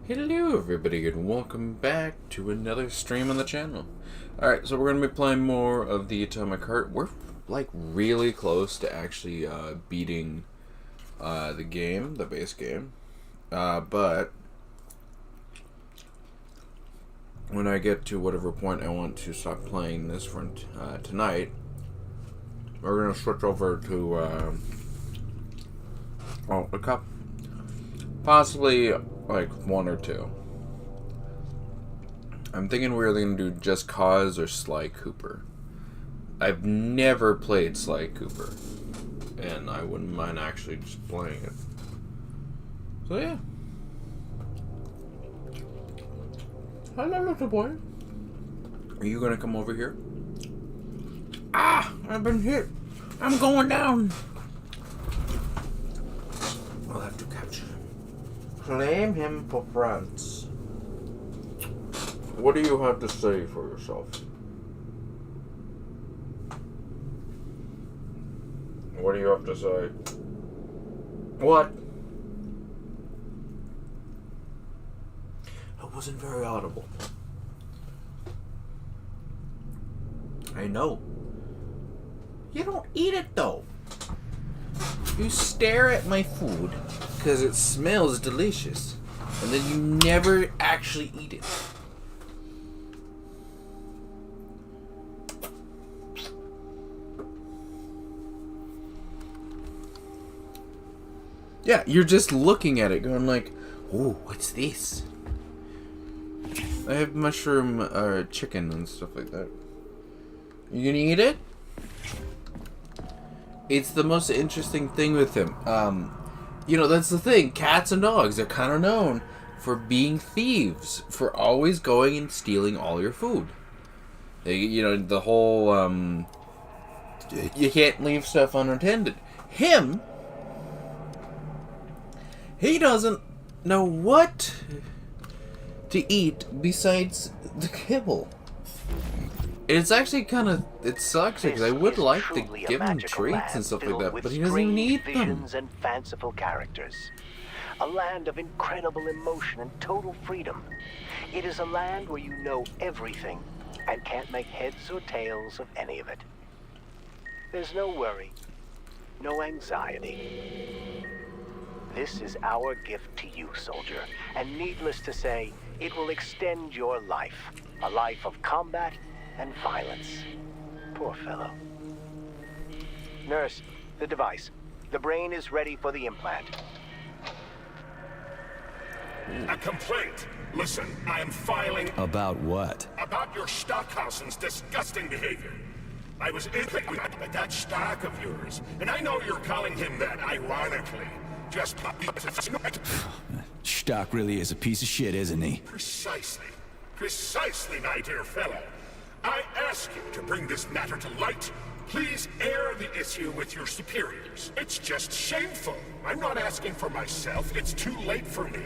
Hello everybody and welcome back to another stream on the channel. Alright, so we're going to be playing more of the Atomic Heart. We're like really close to actually beating the game, the base game. But when I get to whatever point I want to stop playing this for tonight, we're going to switch over to a cup. Possibly like one or two. I'm thinking we're going to do Just Cause or Sly Cooper. I've never played Sly Cooper, and I wouldn't mind actually just playing it. So yeah. Hello, little boy. Are you going to come over here? Ah! I've been hit. I'm going down. I'll have to capture him. Claim him for France. What do you have to say for yourself? What do you have to say? What? I wasn't very audible. I know. You don't eat it though. You stare at my food because it smells delicious, and then you never actually eat it. Yeah, you're just looking at it going like, "Oh, what's this?" I have mushroom chicken and stuff like that. You gonna eat it? It's the most interesting thing with him. You know, that's the thing. Cats and dogs are kind of known for being thieves, for always going and stealing all your food. You know, the whole, you can't leave stuff unattended. Him, he doesn't know what to eat besides the kibble. It's actually kind of, it sucks because I would like to give him treats and stuff like that, but he doesn't even eat them. And fanciful characters. A land of incredible emotion and total freedom. It is a land where you know everything and can't make heads or tails of any of it. There's no worry, no anxiety. This is our gift to you, soldier, and needless to say, it will extend your life. A life of combat and violence. Poor fellow. Nurse, the device. The brain is ready for the implant. A complaint. Listen, I am filing... About what? About your Stockhausen's disgusting behavior. I was in at that stock of yours, and I know you're calling him that ironically. Just... Stock really is a piece of shit, isn't he? Precisely. Precisely, my dear fellow. I ask you to bring this matter to light. Please air the issue with your superiors. It's just shameful. I'm not asking for myself. It's too late for me.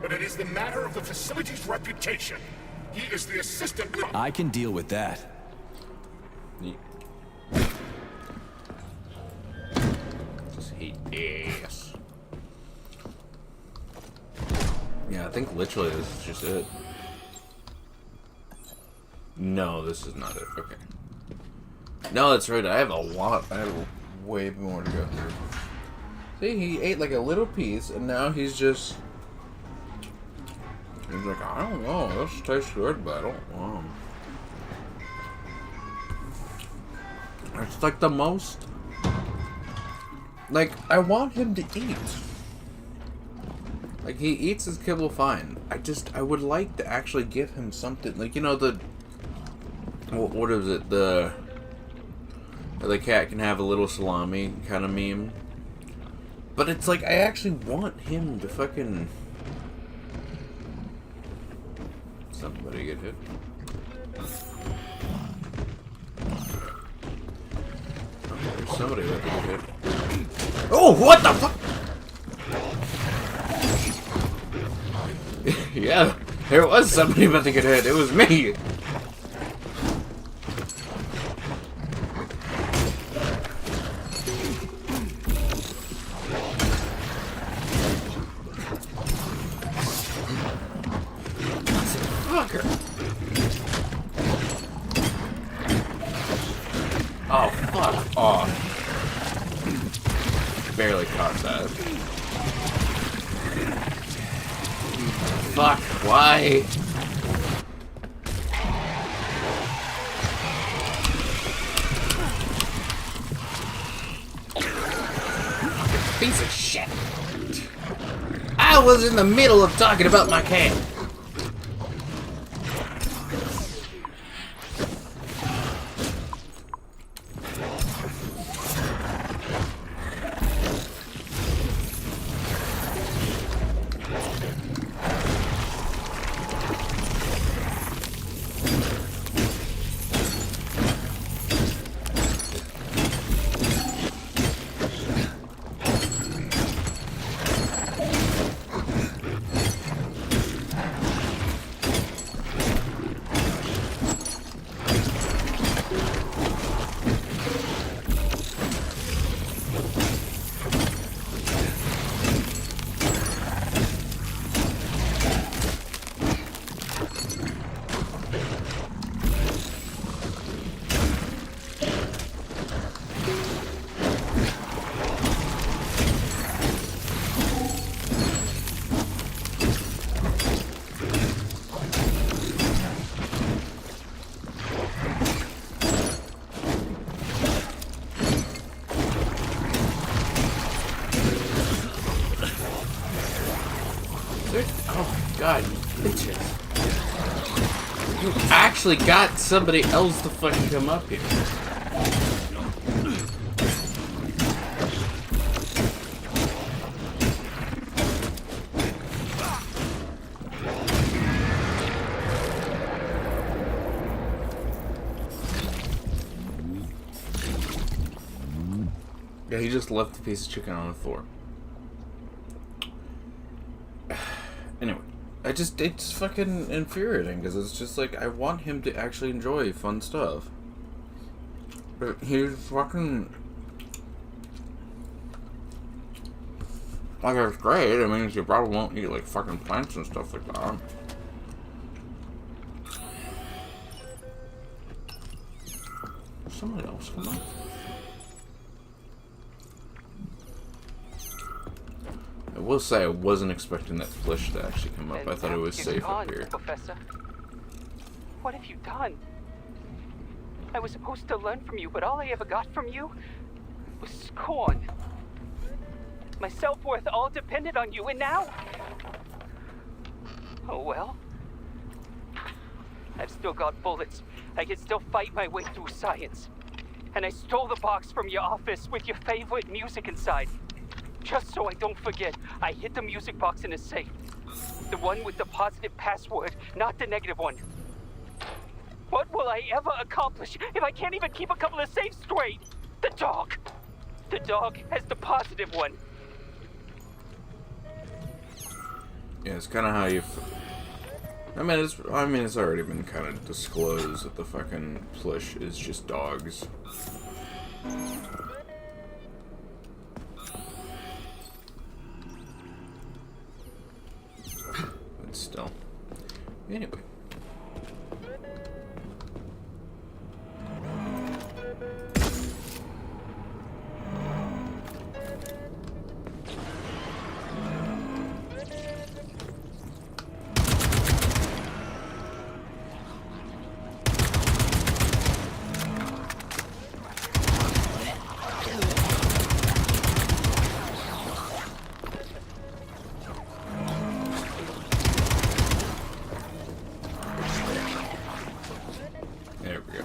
But it is the matter of the facility's reputation. He is the assistant... I can deal with that. Just hate ass. Yeah, I think literally this is just it. No, this is not it. Okay. No, that's right. I have a lot. I have way more to go through. See, he ate like a little piece, and now he's just... He's like, I don't know. This tastes good, but I don't know. It's like the most... Like, I want him to eat. Like, he eats his kibble fine. I would like to actually give him something. Like, you know, the... What is it? The cat can have a little salami kind of meme. But it's like, I actually want him to fucking... Somebody get hit. Oh, there's somebody about to get hit. Oh, what the fuck? Yeah, there was somebody about to get hit. It was me. motherfucker! Oh, fuck off. Barely caught that. Fuck, why? Piece of shit. I was in the middle of talking about my cat. Oh my god, you bitches. You actually got somebody else to fucking come up here. Yeah, he just left a piece of chicken on the floor. Anyway, it's just fucking infuriating because it's just like I want him to actually enjoy fun stuff, but he's fucking like it's great. I mean, you probably won't eat like fucking plants and stuff like that. Somebody else come on. I will say I wasn't expecting that flesh to actually come up. I thought it was safe up here. Professor. What have you done? I was supposed to learn from you, but all I ever got from you was scorn. My self-worth all depended on you, and now... Oh well. I've still got bullets. I can still fight my way through science. And I stole the box from your office with your favorite music inside. Just so I don't forget, I hid the music box in a safe. The one with the positive password, not the negative one. What will I ever accomplish if I can't even keep a couple of safes straight? The dog! The dog has the positive one. Yeah, it's kind of how you... I mean, it's already been kind of disclosed that the fucking plush is just dogs. But still. Anyway. There we go.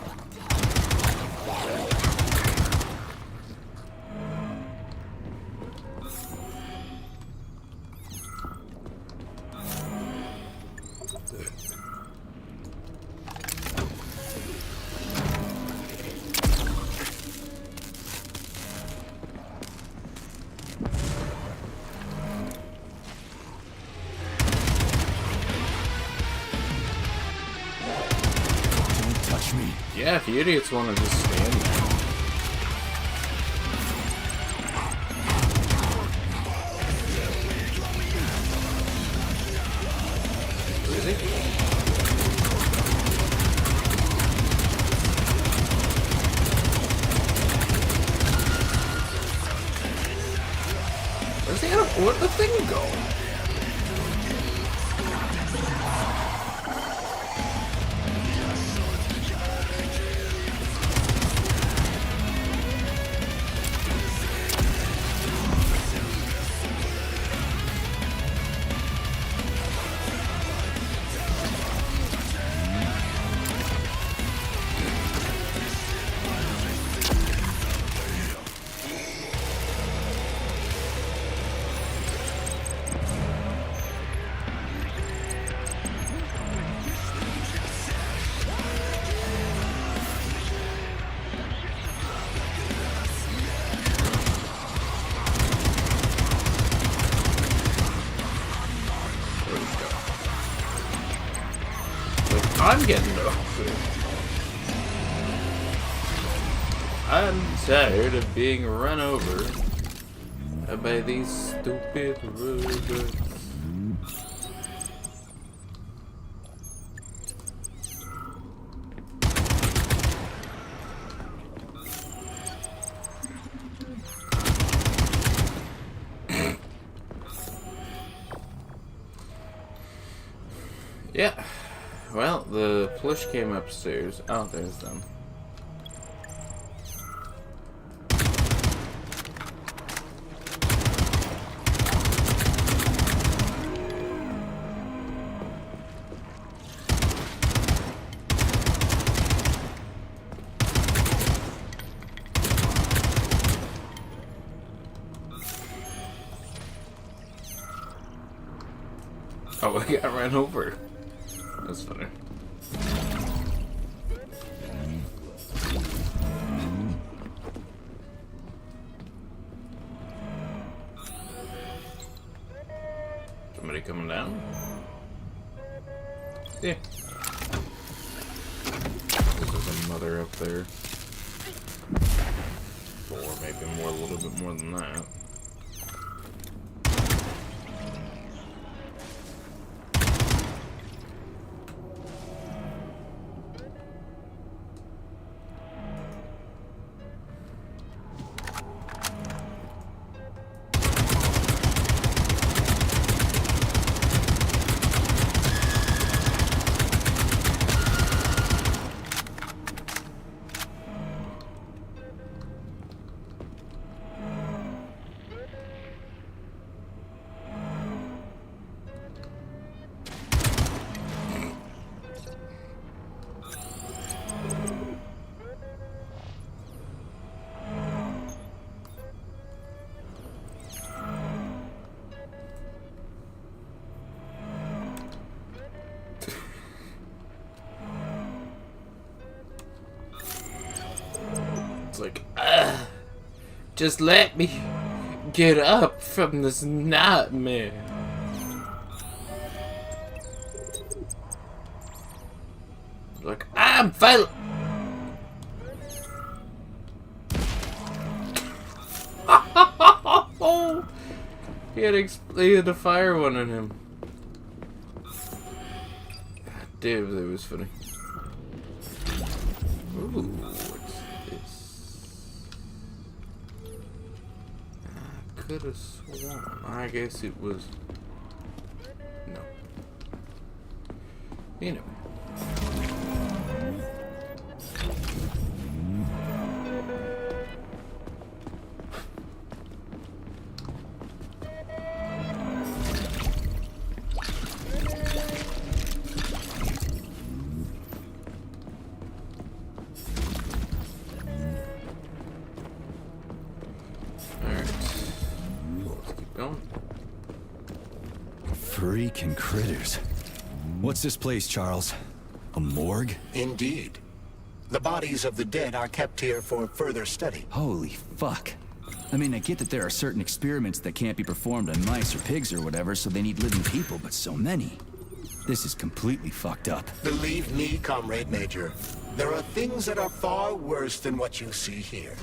Don't touch me. Yeah, if you idiots want to just stand there. Where is he? Where'd the thing go? I'm getting no food. I'm tired of being run over by these stupid robots. Yeah. Well, the plush came upstairs. Oh, there's them. Oh, I got ran over. That's funny. Somebody coming down? Yeah. There's a mother up there. Or maybe more, a little bit more than that. Like, just let me get up from this nightmare. Like, I'm failing. He had a fire one on him. God damn, that was funny. Ooh. Could have sworn. I guess it was. No. You know. Freaking critters. What's this place, Charles? A morgue? Indeed. The bodies of the dead are kept here for further study. Holy fuck. I mean, I get that there are certain experiments that can't be performed on mice or pigs or whatever, so they need living people, but so many. This is completely fucked up. Believe me, Comrade Major, there are things that are far worse than what you see here.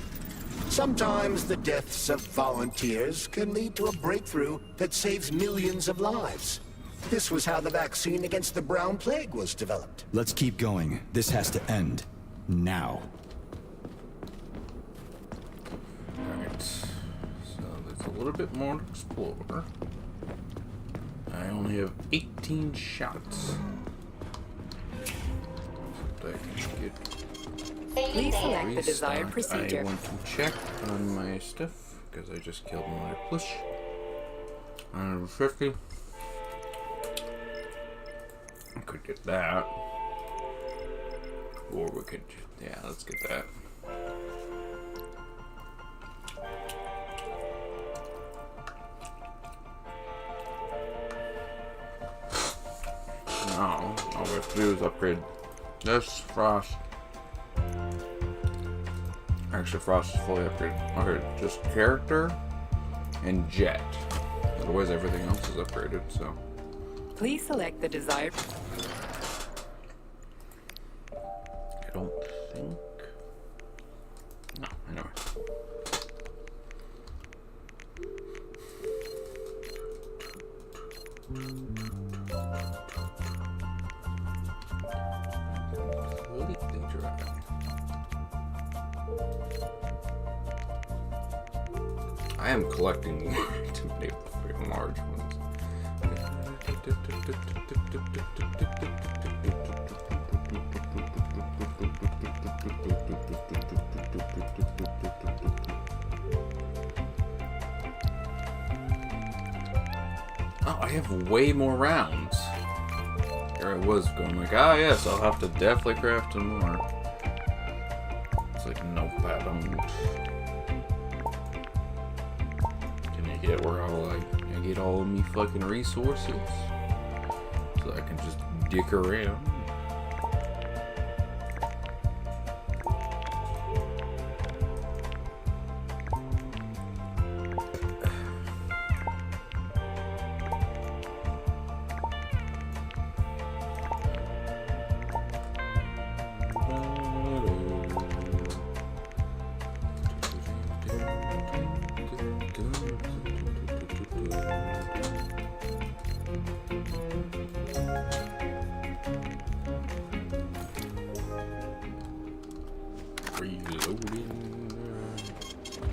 Sometimes the deaths of volunteers can lead to a breakthrough that saves millions of lives. This was how the vaccine against the brown plague was developed. Let's keep going. This has to end. Now. Alright. So let's a little bit more to explore. I only have 18 shots. So I can get Please select the desired procedure. I want to check on my stuff because I just killed another push. 150. I could get that. Or we could, yeah, let's get that. No, all we have to do is upgrade this Frost. Actually, Frost is fully upgraded. Okay, just character and jet. Otherwise, everything else is upgraded, so. Please select the desired. I don't think. No, anyway. Completely dry. I am collecting too many freaking large ones. Oh, I have way more rounds. Here I was going like, ah yes, I'll have to definitely craft some more. It's like, nope, I don't. Can I get where I get all of me fucking resources? So I can just dick around.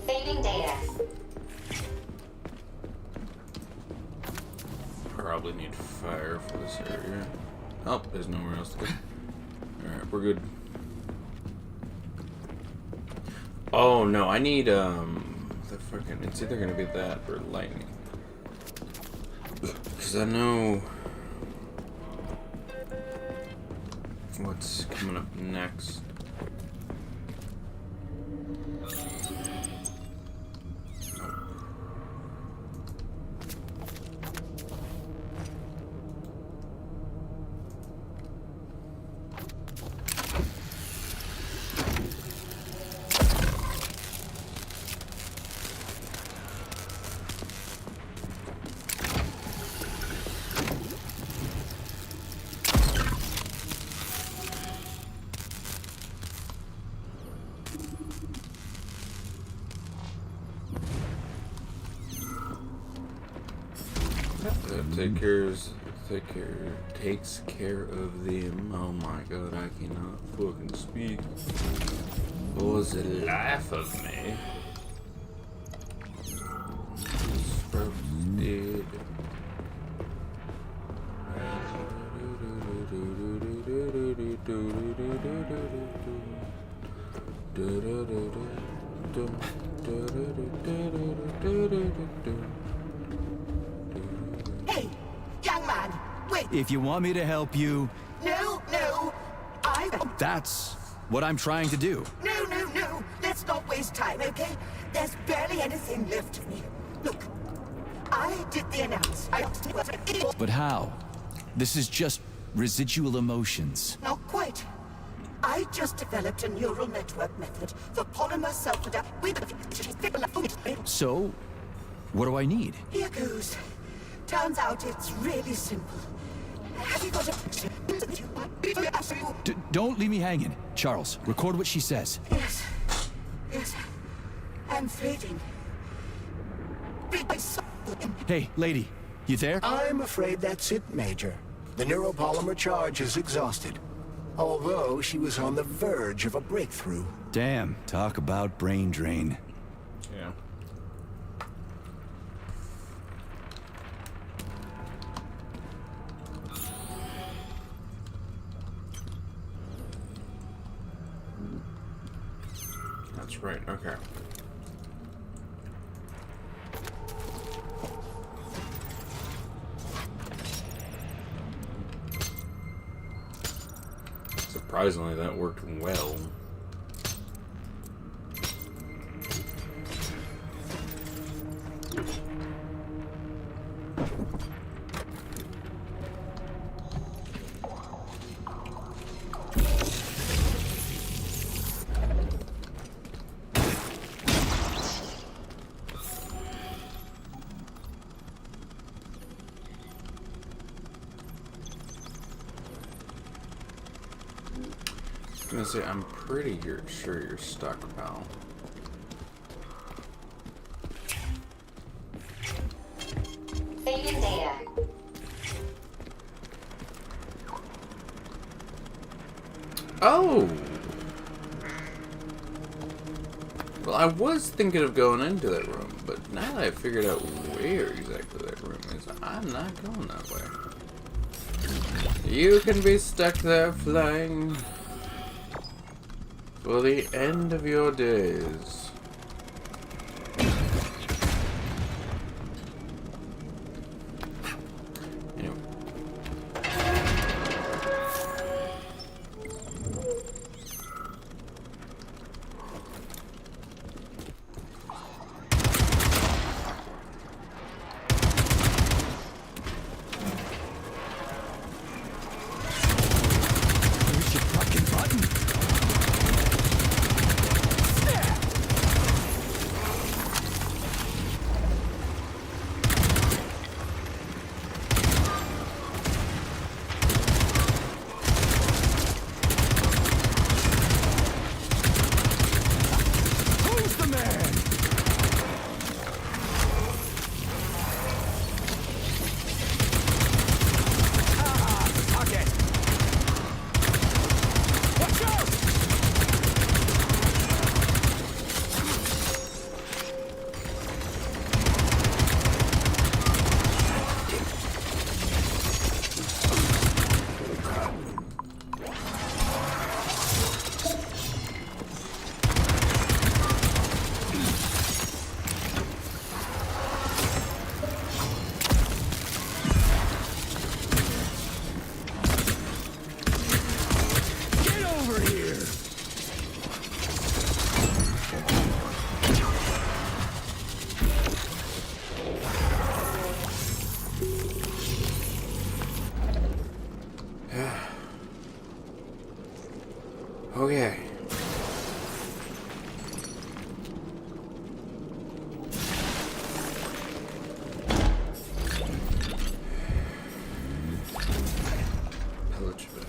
Saving data. Probably need fire for this area. Oh, there's nowhere else to go. Alright, we're good. Oh no, I need the freaking, it's either gonna be that or lightning. Cause I know what's coming up next. Takes care of them. Oh my god, I cannot fucking speak. For the life of me. Sprouts dead. Hey, young man, wait. If you want me to help you, No, that's what I'm trying to do. No. Let's not waste time, okay? There's barely anything left of me. Look, I did the analysis. But how? This is just residual emotions. Not quite. I just developed a neural network method for polymer self-adapt. So, what do I need? Here goes. Turns out it's really simple. Have you got a picture? Don't leave me hanging. Charles, record what she says. Yes. I'm fading. Hey, lady, you there? I'm afraid that's it, Major. The neuropolymer charge is exhausted. Although she was on the verge of a breakthrough. Damn, talk about brain drain. Yeah. right. Okay. Surprisingly, that worked well. I was gonna say, I'm pretty sure you're stuck, pal. Taking data. Oh! Well, I was thinking of going into that room, but now that I figured out where exactly that room is, I'm not going that way. You can be stuck there flying for the end of your days. Anyway. Where's your fucking button? Who's the man? Ah, fuck it. Watch out! Get over here! Okay. Pillage of it.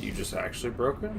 You just actually broke it?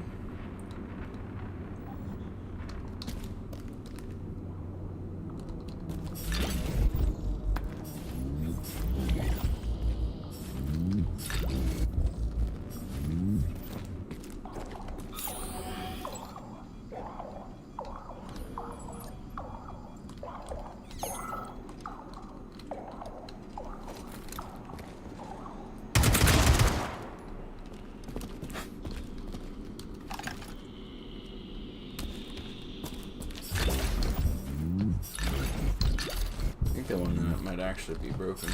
think that one might actually be broken.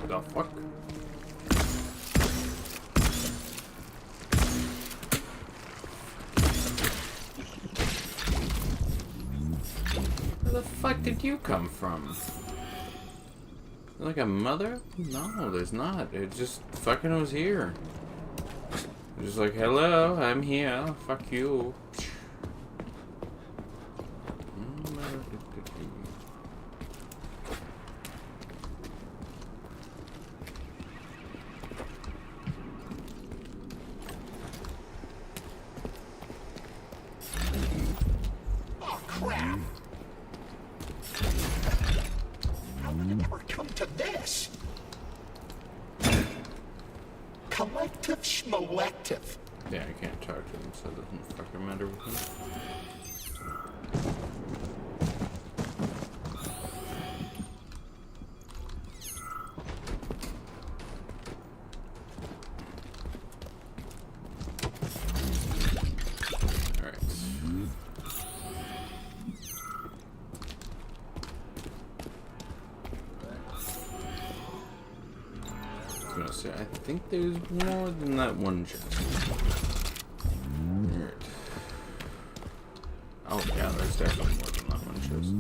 The fuck? Where the fuck did you come from? Like a mother? No, there's not. It just fucking was here. Just like, hello, I'm here. Fuck you. Oh, crap! How did it ever come to this? Collective schmolective. Yeah, I can't talk to him, so it doesn't fucking matter with him. Alright. I was gonna say, I think there's more than that one chest. Alright. Oh yeah, there's definitely more than that one chest.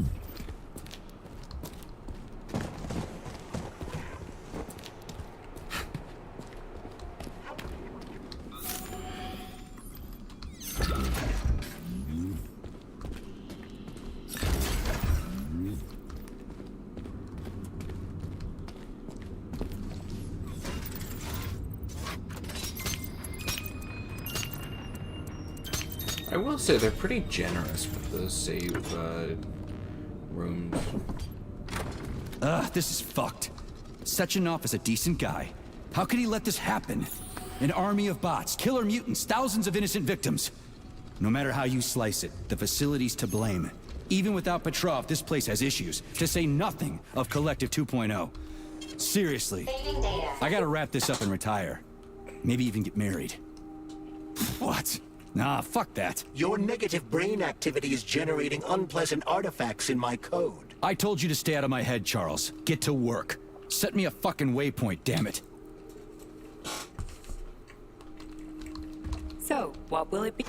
I will say they're pretty generous with the save rooms. Ugh, this is fucked. Sechenov is a decent guy. How could he let this happen? An army of bots, killer mutants, thousands of innocent victims. No matter how you slice it, the facility's to blame. Even without Petrov, this place has issues, to say nothing of Collective 2.0. Seriously, Saving data. I gotta wrap this up and retire. Maybe even get married. What? Nah, fuck that. Your negative brain activity is generating unpleasant artifacts in my code. I told you to stay out of my head, Charles. Get to work. Set me a fucking waypoint, damn it. So, what will it be?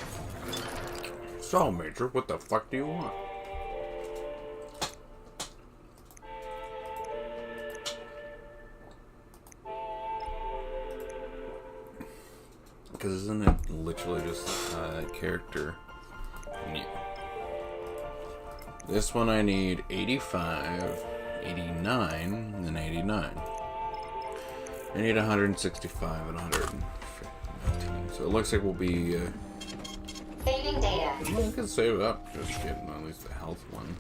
So, Major, what the fuck do you want? Because isn't it literally just character new? This one I need 85, 89, and then 89. I need 165 and 115. So it looks like we'll be... Saving data. I can save it up, just getting at least the health one.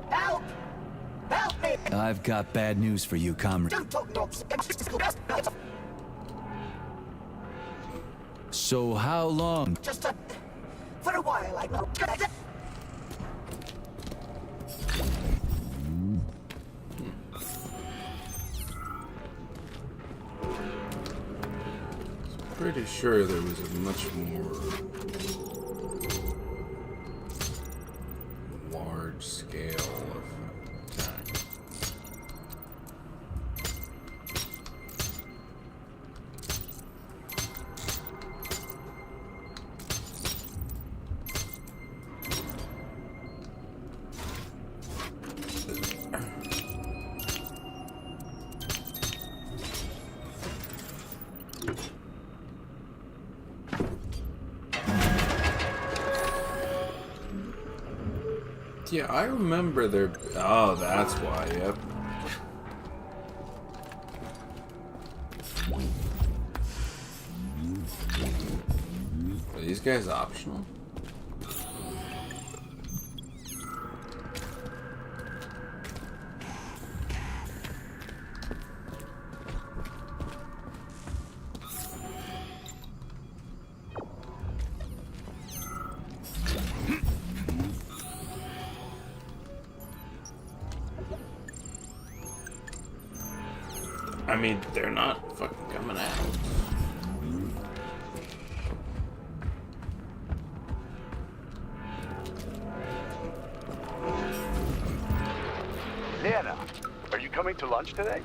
Help! Help me! I've got bad news for you, comrade. Don't talk nonsense. So how long? Just for a while, I know. Pretty sure there was a much more large scale of attack. Yeah, I remember their... Oh, that's why, yep. Are these guys optional? I mean, they're not fucking coming out. Nana, are you coming to lunch today?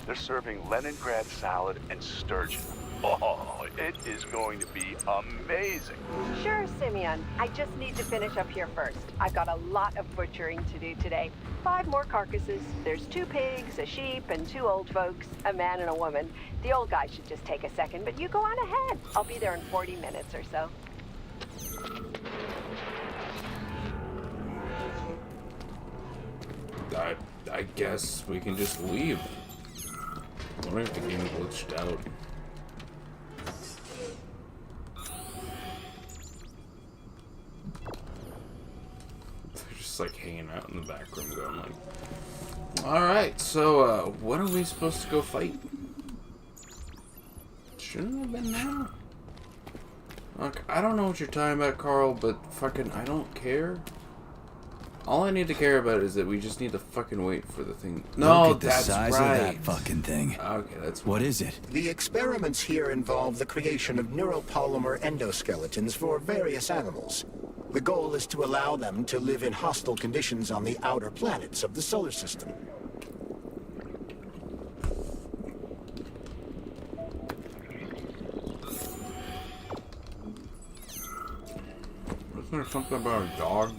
They're serving Leningrad salad and sturgeon. Oh, it is going to be amazing. Sure, Simeon. I just need to finish up here first. I've got a lot of butchering to do today. 5 more carcasses. There's 2 pigs, a sheep, and 2 old folks, a man and a woman. The old guy should just take a second, but you go on ahead. I'll be there in 40 minutes or so. I guess we can just leave. I wonder if the game glitched out. They're just like hanging out in the back room going like, alright, so when are we supposed to go fight? Shouldn't have been now. Look, I don't know what you're talking about, Carl, but fucking I don't care. All I need to care about is that we just need to fucking wait for the thing. No, Look at the that's size right. of that fucking thing. Okay, that's what is it? The experiments here involve the creation of neuropolymer endoskeletons for various animals. The goal is to allow them to live in hostile conditions on the outer planets of the solar system. Wasn't there something about a dog?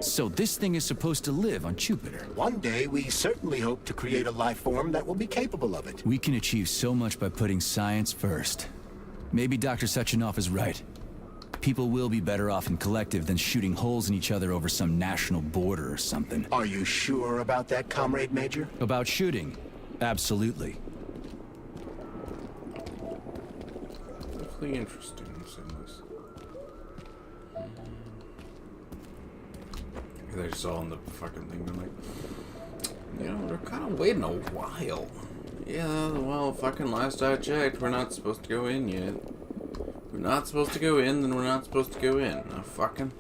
So this thing is supposed to live on Jupiter. One day, we certainly hope to create a life form that will be capable of it. We can achieve so much by putting science first. Maybe Dr. Sechenov is right. People will be better off in collective than shooting holes in each other over some national border or something. Are you sure about that, Comrade Major? About shooting? Absolutely. Definitely interesting in this. They're just all in the fucking thing. They're like, you know, they're kind of waiting a while. Yeah, well, fucking last I checked, we're not supposed to go in yet. We're not supposed to go in, then we're not supposed to go in. Now fucking,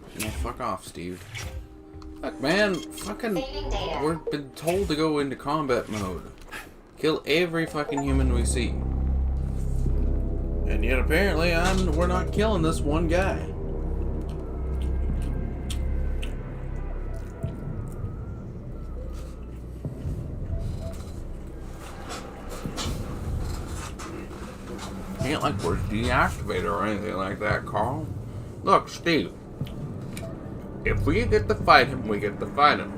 fuck off, Steve. Fuck, man, fucking, we've been told to go into combat mode. Kill every fucking human we see. And yet apparently we're not killing this one guy. Ain't like we're deactivated or anything like that, Carl. Look, Steve. If we get to fight him, we get to fight him.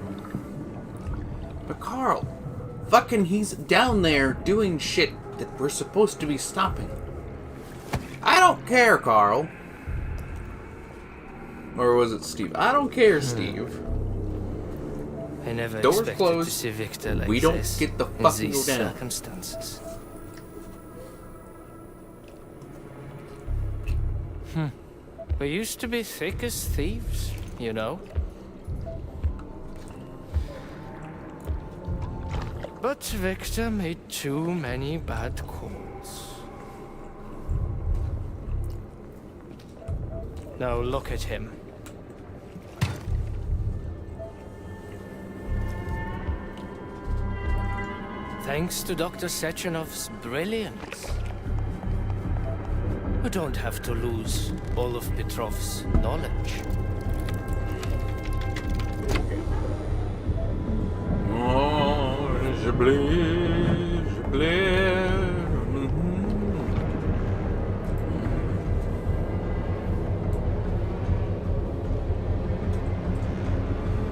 But Carl, fucking he's down there doing shit that we're supposed to be stopping. I don't care, Carl. Or was it Steve? I don't care, Steve. I never Doors expected closed. to see Victor like We don't this get the in fucking these go down. circumstances. We used to be thick as thieves, you know. But Victor made too many bad calls. Now look at him. Thanks to Dr. Sechenov's brilliance, we don't have to lose all of Petrov's knowledge. Oh, je blais, je blais.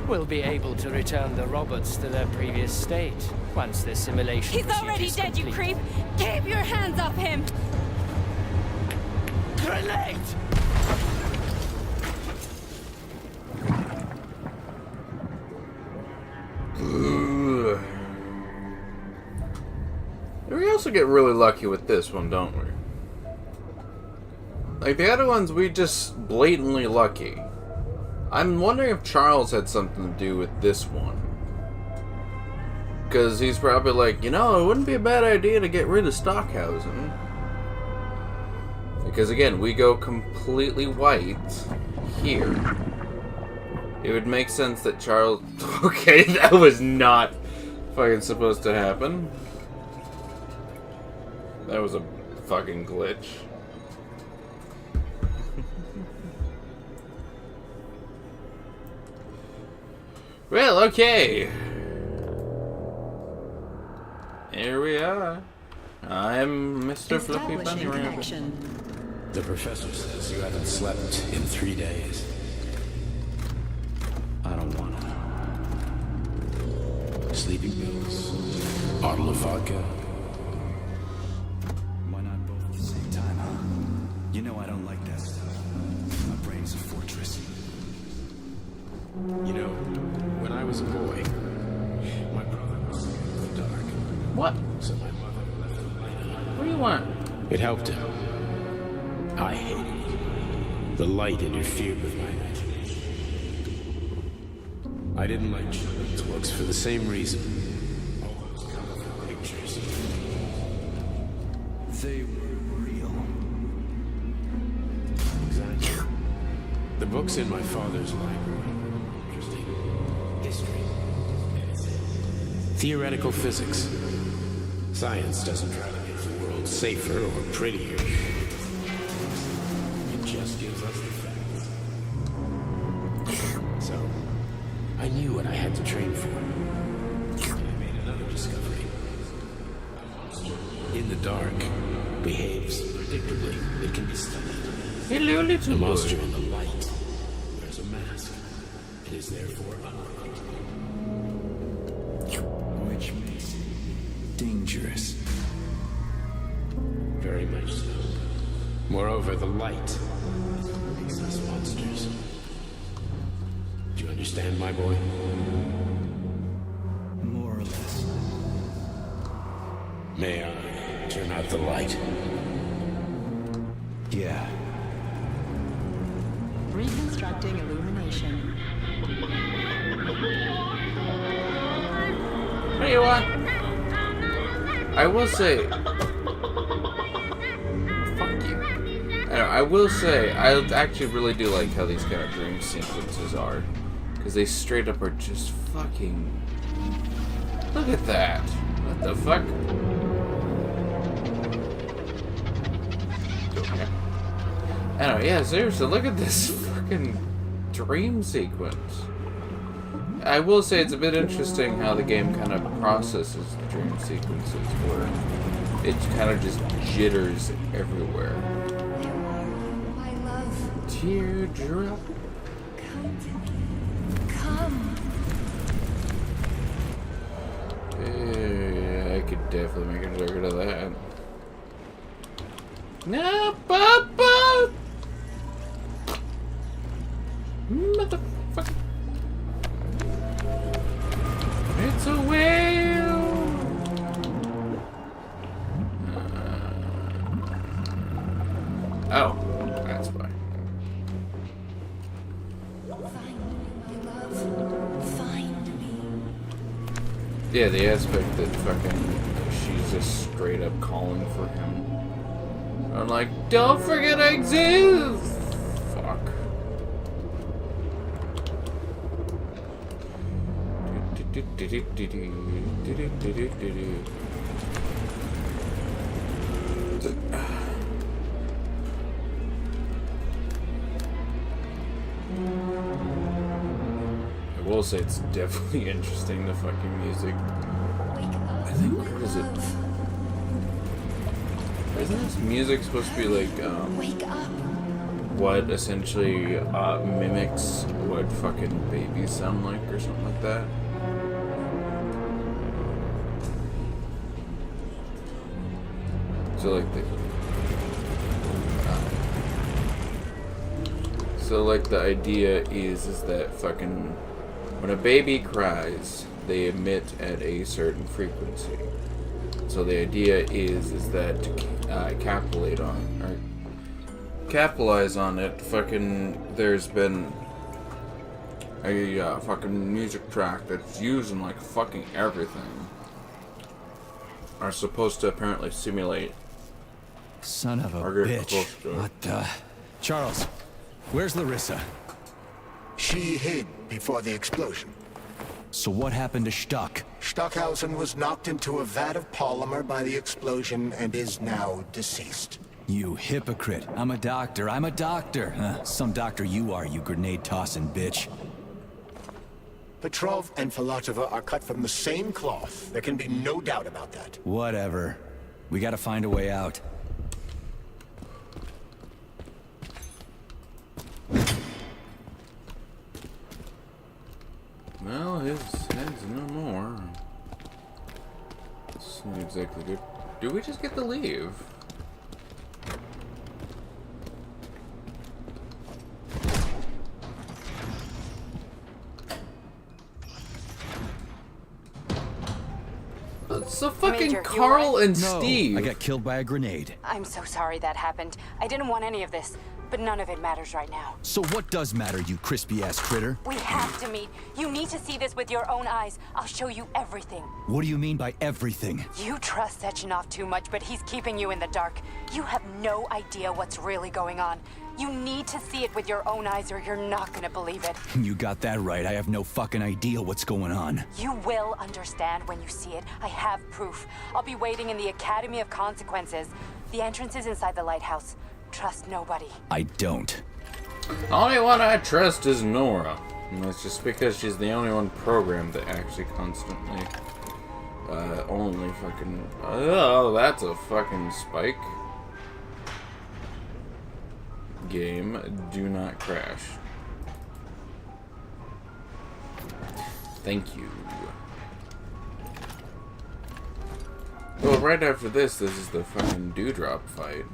We'll be able to return the robots to their previous state once the simulation He's already dead, you creep! Keep your hands off him! Grenade! We also get really lucky with this one, don't we? Like, the other ones, we just blatantly lucky. I'm wondering if Charles had something to do with this one. Because he's probably like, you know, it wouldn't be a bad idea to get rid of Stockhausen. Because again, we go completely white here. It would make sense that Charles... Okay, that was not fucking supposed to happen. That was a fucking glitch. Well, okay. Here we are. I'm Mr. Fluffy Bunny Rabbit. The professor says you haven't slept in 3 days. I don't wanna. Sleeping pills, bottle of vodka. Why not both at the same time, huh? You know I don't like that stuff. My brain's a fortress. You know, when I was a boy, my brother was in the dark. What? So my mother left the light on. What do you want? It helped him. I hated it. The light interfered with my imagination. I didn't like children's books for the same reason. All those colorful pictures. They were real. Exactly. The books in my father's library were interesting. History. Theoretical physics. Science doesn't try to make the world safer or prettier. It just gives us the facts. So, I knew what I had to train for. And I made another discovery. A monster in the dark behaves predictably. It can be studied. Hello, little A boy. monster in the light wears a mask. It is therefore unpredictable. Which makes it dangerous. Very much so. Moreover, the light makes us monsters. Do you understand, my boy? More or less. May I turn out the light? Yeah. Reconstructing illumination. What do you want? I will say... Fuck you. I will say, I actually really do like how these kind of dream sequences are. Because they straight up are just fucking... Look at that. What the fuck? Okay. I don't know, yeah, seriously, look at this fucking dream sequence. I will say it's a bit interesting how the game kind of processes the dream sequences where it kind of just jitters everywhere. My love, Teardrop. come to me. Come. I could definitely make a record of that. No, Papa! Motherfucker. It's a whale! Oh, that's fine. Find me, my love. Find me. Yeah, the aspect that fucking she's just straight up calling for him. I'm like, don't forget I exist! Fuck. I will say it's definitely interesting, the fucking music. I think, what is it? Isn't this music supposed to be like, Wake up. what essentially mimics what fucking babies sound like or something like that. So like the idea is that fucking when a baby cries, they emit at a certain frequency. So the idea is that to capitalize on it, fucking there's been a fucking music track that's used in like fucking everything. Are supposed to apparently simulate. Son of a bitch. What the? Charles, where's Larissa? She hid before the explosion. So what happened to Stuck? Stockhausen was knocked into a vat of polymer by the explosion and is now deceased. You hypocrite. I'm a doctor. I'm a doctor. Some doctor you are, you grenade-tossing bitch. Petrov and Filatova are cut from the same cloth. There can be no doubt about that. Whatever. We gotta find a way out. Well, his head's no more. It's not exactly good. Do we just get to leave? So fucking Major, Carl and No, Steve. I got killed by a grenade. I'm so sorry that happened. I didn't want any of this, but none of it matters right now. So what does matter, you crispy-ass critter? We have to meet. You need to see this with your own eyes. I'll show you everything. What do you mean by everything? You trust Sechenov too much, but he's keeping you in the dark. You have no idea what's really going on. You need to see it with your own eyes or you're not gonna believe it. You got that right. I have no fucking idea what's going on. You will understand when you see it. I have proof. I'll be waiting in the Academy of Consequences. The entrance is inside the lighthouse. Trust nobody. I don't. The only one I trust is Nora. And that's just because she's the only one programmed that actually constantly only fucking... Oh, that's a fucking spike. Game, do not crash. Thank you. Well, right after this is the fucking Dewdrop fight,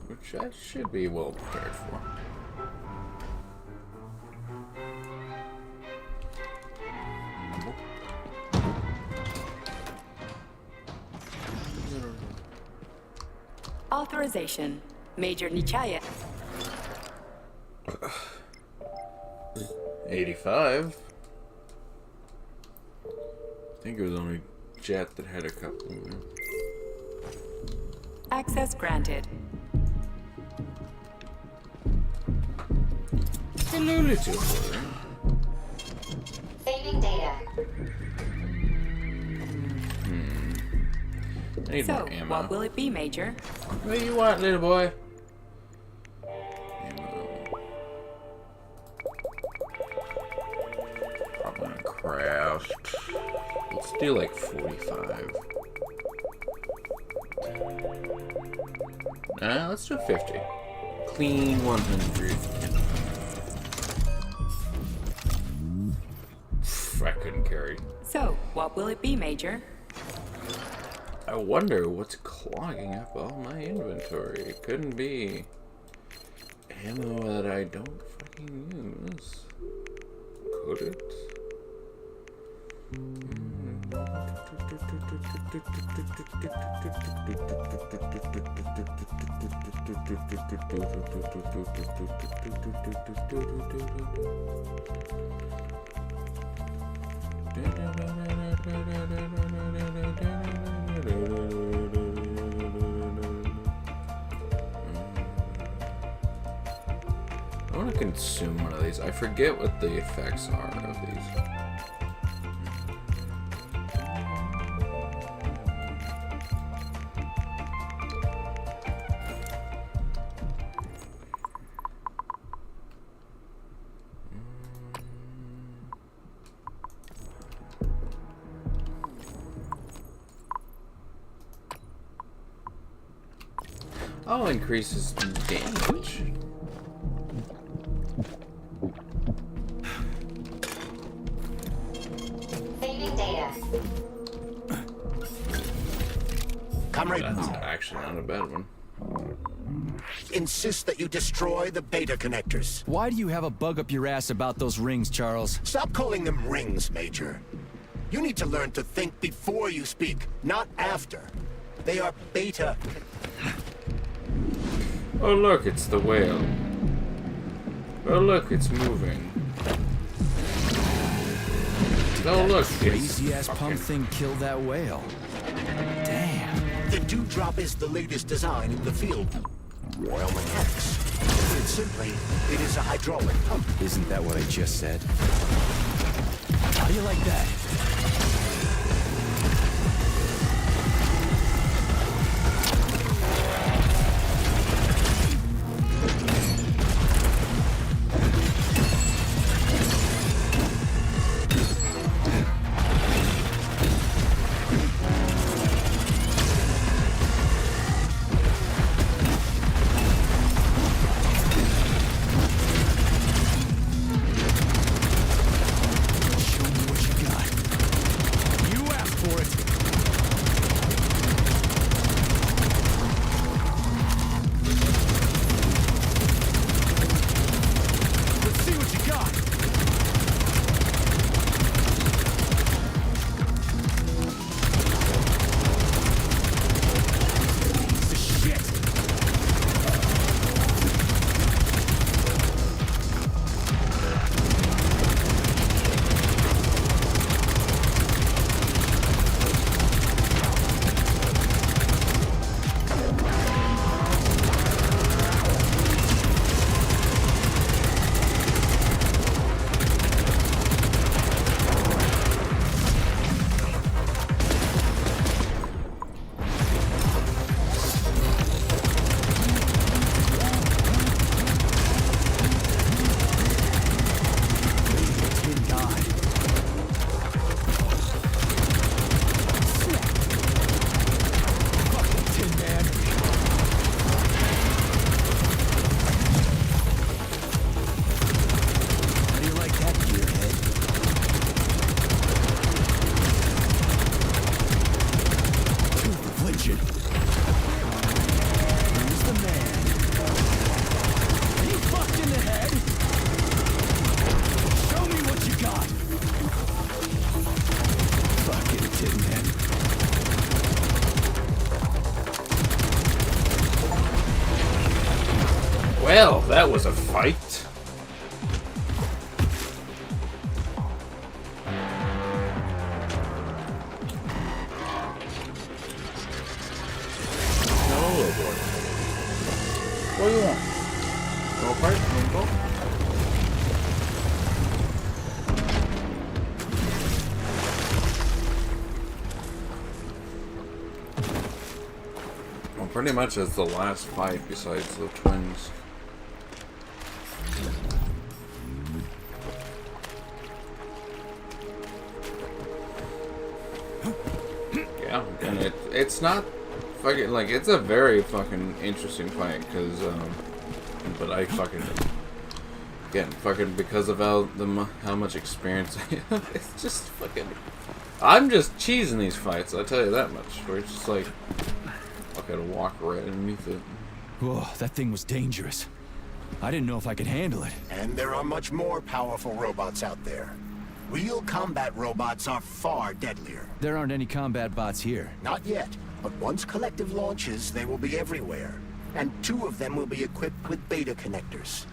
which I should be well prepared for. Authorization. Major Nechayev. 85. I think it was only Jet that had a couple of them. Access granted. Alluded to her. Saving data. I need So, more ammo. what will it be, Major? What do you want, little boy? Crashed. Let's do like 45. Let's do 50. Clean 100. I couldn't carry. So, what will it be, Major? I wonder what's clogging up all my inventory. It couldn't be ammo that I don't fucking use. Could it? I want to consume one of these. I forget what the effects are of these. Oh, increases damage. Comrade That's Wu actually not a bad one. insists that you destroy the beta connectors. Why do you have a bug up your ass about those rings, Charles? Stop calling them rings, Major. You need to learn to think before you speak, not after. They are beta. Oh look, it's the whale. Oh look, it's moving. Oh look, crazy ass pump thing killed that whale. Damn. The Dewdrop is the latest design in the field. Royal Mechanics. Put it simply, it is a hydraulic pump. Isn't that what I just said? How do you like that? Well, that was a fight. What do you want? Go fight? Go? Well, pretty much as the last fight besides the twins. Yeah, and it's not fucking like it's a very fucking interesting fight because but I fucking again fucking because of how much experience I have, it's just fucking I'm just cheesing these fights, I'll tell you that much. Where it's just like I gotta walk right underneath it. Whoa, that thing was dangerous. I didn't know if I could handle it. And there are much more powerful robots out there. Real combat robots are far deadlier. There aren't any combat bots here. Not yet, but once Collective launches, they will be everywhere. And 2 of them will be equipped with beta connectors.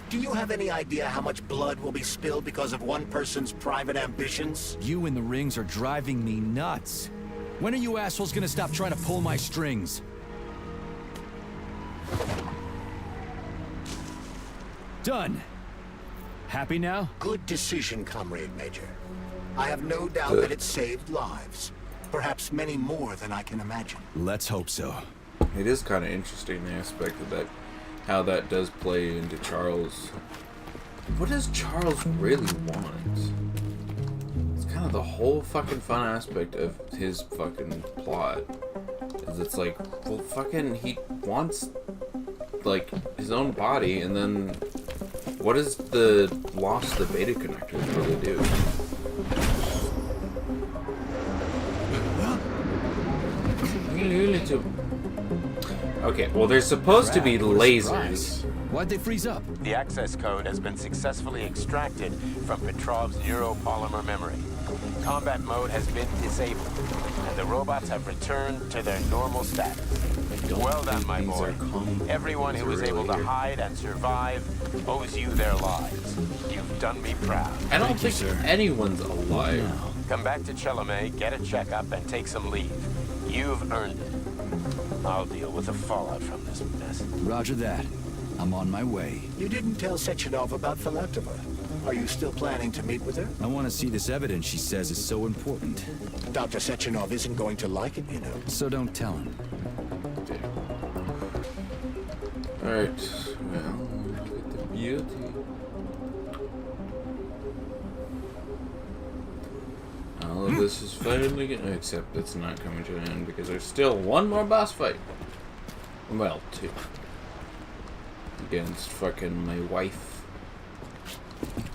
Do you have any idea how much blood will be spilled because of one person's private ambitions? You and the rings are driving me nuts. When are you assholes gonna stop trying to pull my strings? Done. Happy now? Good decision, Comrade Major. I have no doubt that it saved lives. Perhaps many more than I can imagine. Let's hope so. It is kind of interesting, the aspect of that, how that does play into Charles. What does Charles really want? It's kind of the whole fucking fun aspect of his fucking plot. Is it's like, well, fucking, he wants, like, his own body, and then what does the loss of the beta connectors really do? Okay, well, there's supposed to be Crap, what a lasers. surprise. Why'd they freeze up? The access code has been successfully extracted from Petrov's neuropolymer memory. Combat mode has been disabled, and the robots have returned to their normal status. Well done, my boy. Everyone who was able to hide and survive owes you their lives. You've done me proud. I don't think anyone's alive. Come back to Chalamet, get a checkup, and take some leave. You've earned it. I'll deal with the fallout from this mess. Roger that. I'm on my way. You didn't tell Sechenov about Filatova. Are you still planning to meet with her? I want to see this evidence she says is so important. Dr. Sechenov isn't going to like it, you know. So don't tell him. Alright, well, look at the beauty. All of this is finally getting, except it's not coming to an end because there's still one more boss fight. Well, two. Against fucking my wife.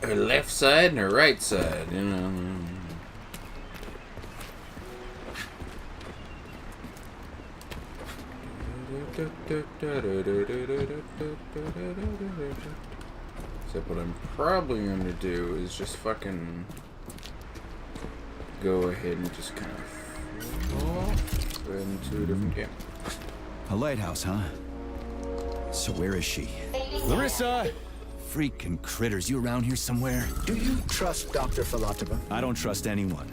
Her left side and her right side, you know. Except what I'm probably going to do is just fucking go ahead and just kind of off into a different game. A lighthouse, huh? So where is she? Larissa! Freaking critters, you around here somewhere? Do you trust Dr. Filatova? I don't trust anyone.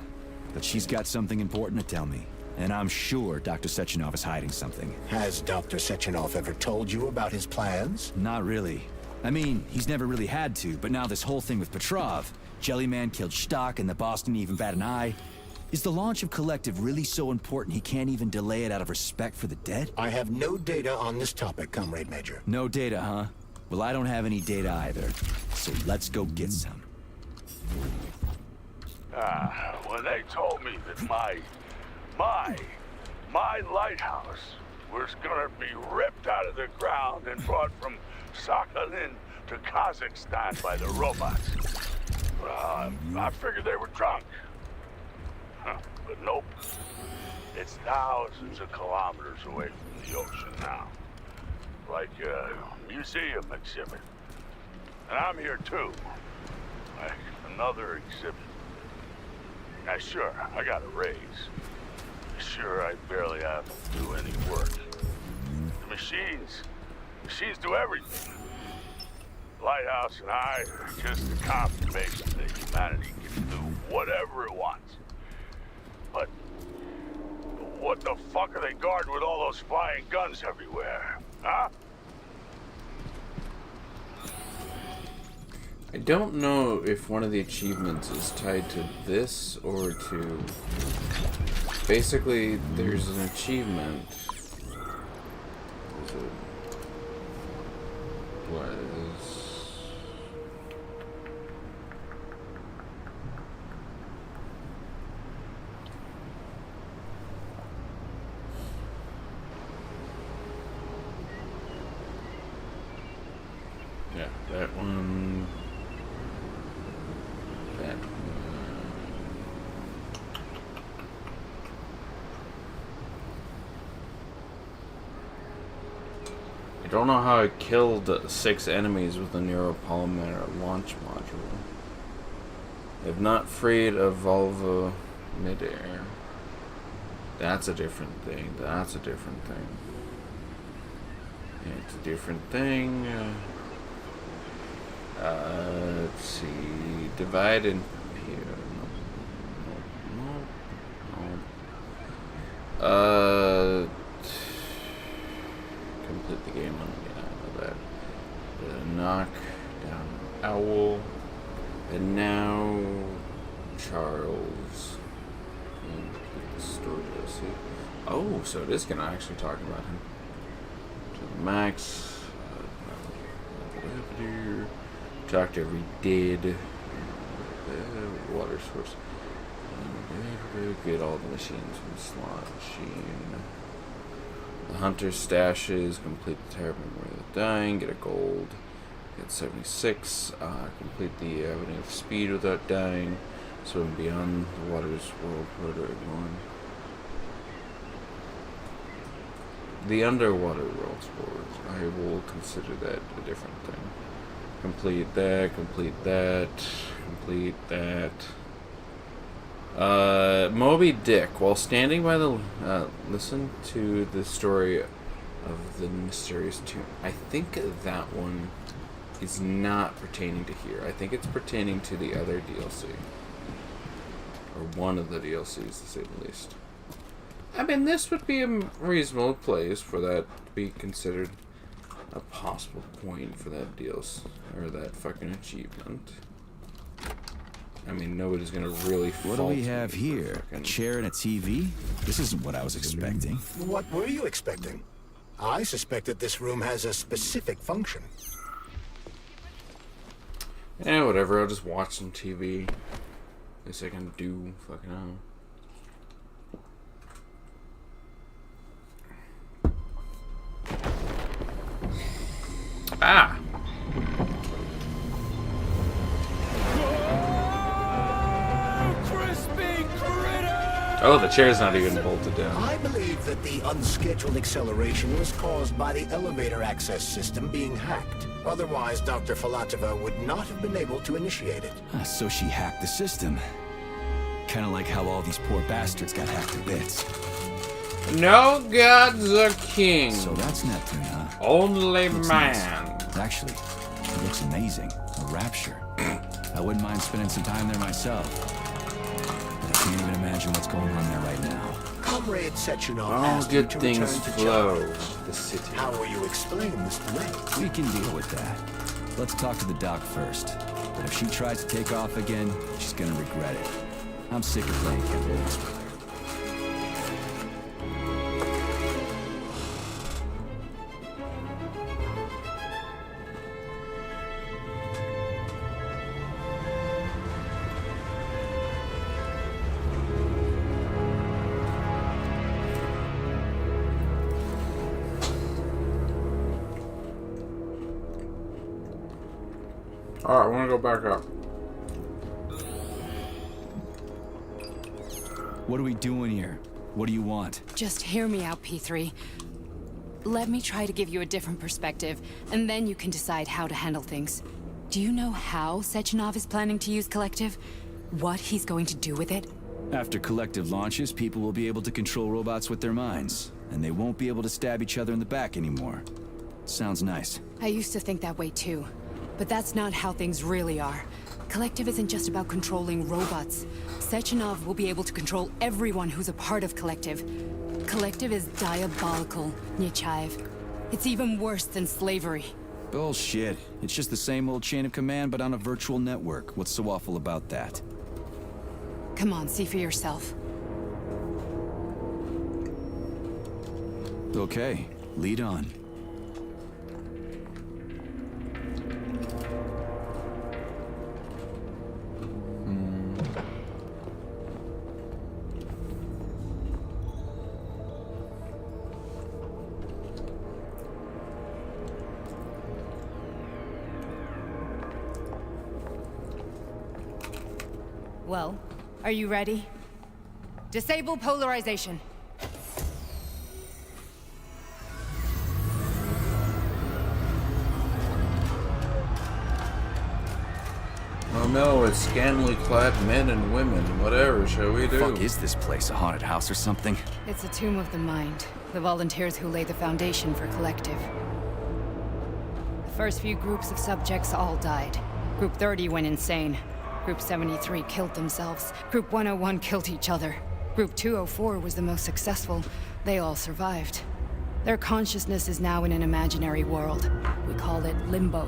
But she's got something important to tell me. And I'm sure Dr. Sechenov is hiding something. Has Dr. Sechenov ever told you about his plans? Not really. I mean, he's never really had to, but now this whole thing with Petrov, Jellyman killed Stock and the boss didn't even bat an eye. Is the launch of Collective really so important he can't even delay it out of respect for the dead? I have no data on this topic, Comrade Major. No data, huh? Well, I don't have any data either. So let's go get some. When they told me that my lighthouse was gonna be ripped out of the ground and brought from Sakhalin to Kazakhstan by the robots, well, I figured they were drunk. But nope. It's thousands of kilometers away from the ocean now. Like a museum exhibit. And I'm here too. Like another exhibit. Now sure, I got a raise. Sure, I barely have to do any work. The machines do everything. Lighthouse and I are just a confirmation that humanity can do whatever it wants. But what the fuck are they guarding with all those flying guns everywhere, huh? I don't know if one of the achievements is tied to this or to... Basically, there's an achievement. What is... Yeah, that one... That one... I don't know how I killed 6 enemies with the neuropolymer launch module. If not freed of Volva midair. That's a different thing. That's a different thing. Yeah, it's a different thing. Let's see. Divide and here. No. Complete the game. Let me get out of that. Knock down Owl. And now Charles. And the story. Let's see. Oh, so it is gonna actually talk about him. To Max. Talk to every dead. Water source. Get all the machines from the slot machine. The hunter stashes. Complete the terrible memory of the dying. Get a gold. Get 76. Complete the avenue of speed without dying. Swim beyond the water's world. Proto everyone. the underwater world sport. I will consider that a different thing. Complete that, complete that, complete that. Moby Dick. While standing by the... listen to the story of the mysterious tomb. I think that one is not pertaining to here. I think it's pertaining to the other DLC. Or one of the DLCs, to say the least. I mean, this would be a reasonable place for that to be considered a possible point for that DLC, or that fucking achievement. I mean, nobody's gonna really What do we have here? A chair and a TV? This isn't what I was expecting. What were you expecting? I suspected this room has a specific function. Yeah, whatever, I'll just watch some TV. At least I can do fucking hell. Ah! Oh, the chair's not even bolted down. I believe that the unscheduled acceleration was caused by the elevator access system being hacked. Otherwise, Dr. Filatova would not have been able to initiate it. So she hacked the system. Kind of like how all these poor bastards got hacked to bits. No god's a king. So that's Neptune, huh? Only looks man. Nice. Actually, it looks amazing. A rapture. I wouldn't mind spending some time there myself. I can't even imagine what's going on there right now. Comrade Sechenov All asked you good to things return to flow China. to the city. How will you explain this delay? We can deal with that. Let's talk to the doc first. But if she tries to take off again, she's gonna regret it. I'm sick of playing games with her. Alright, I want to go back up. What are we doing here? What do you want? Just hear me out, P3. Let me try to give you a different perspective, and then you can decide how to handle things. Do you know how Sechenov is planning to use Collective? What he's going to do with it? After Collective launches, people will be able to control robots with their minds, and they won't be able to stab each other in the back anymore. Sounds nice. I used to think that way too. But that's not how things really are. Collective isn't just about controlling robots. Sechenov will be able to control everyone who's a part of Collective. Collective is diabolical, Nechayev. It's even worse than slavery. Bullshit. It's just the same old chain of command, but on a virtual network. What's so awful about that? Come on, see for yourself. Okay, lead on. Well, are you ready? Disable polarization. Oh no, it's scantily clad men and women. Whatever shall we do? What the fuck is this place? A haunted house or something? It's a tomb of the mind. The volunteers who lay the foundation for Collective. The first few groups of subjects all died. Group 30 went insane. Group 73 killed themselves. Group 101 killed each other. Group 204 was the most successful. They all survived. Their consciousness is now in an imaginary world. We call it Limbo.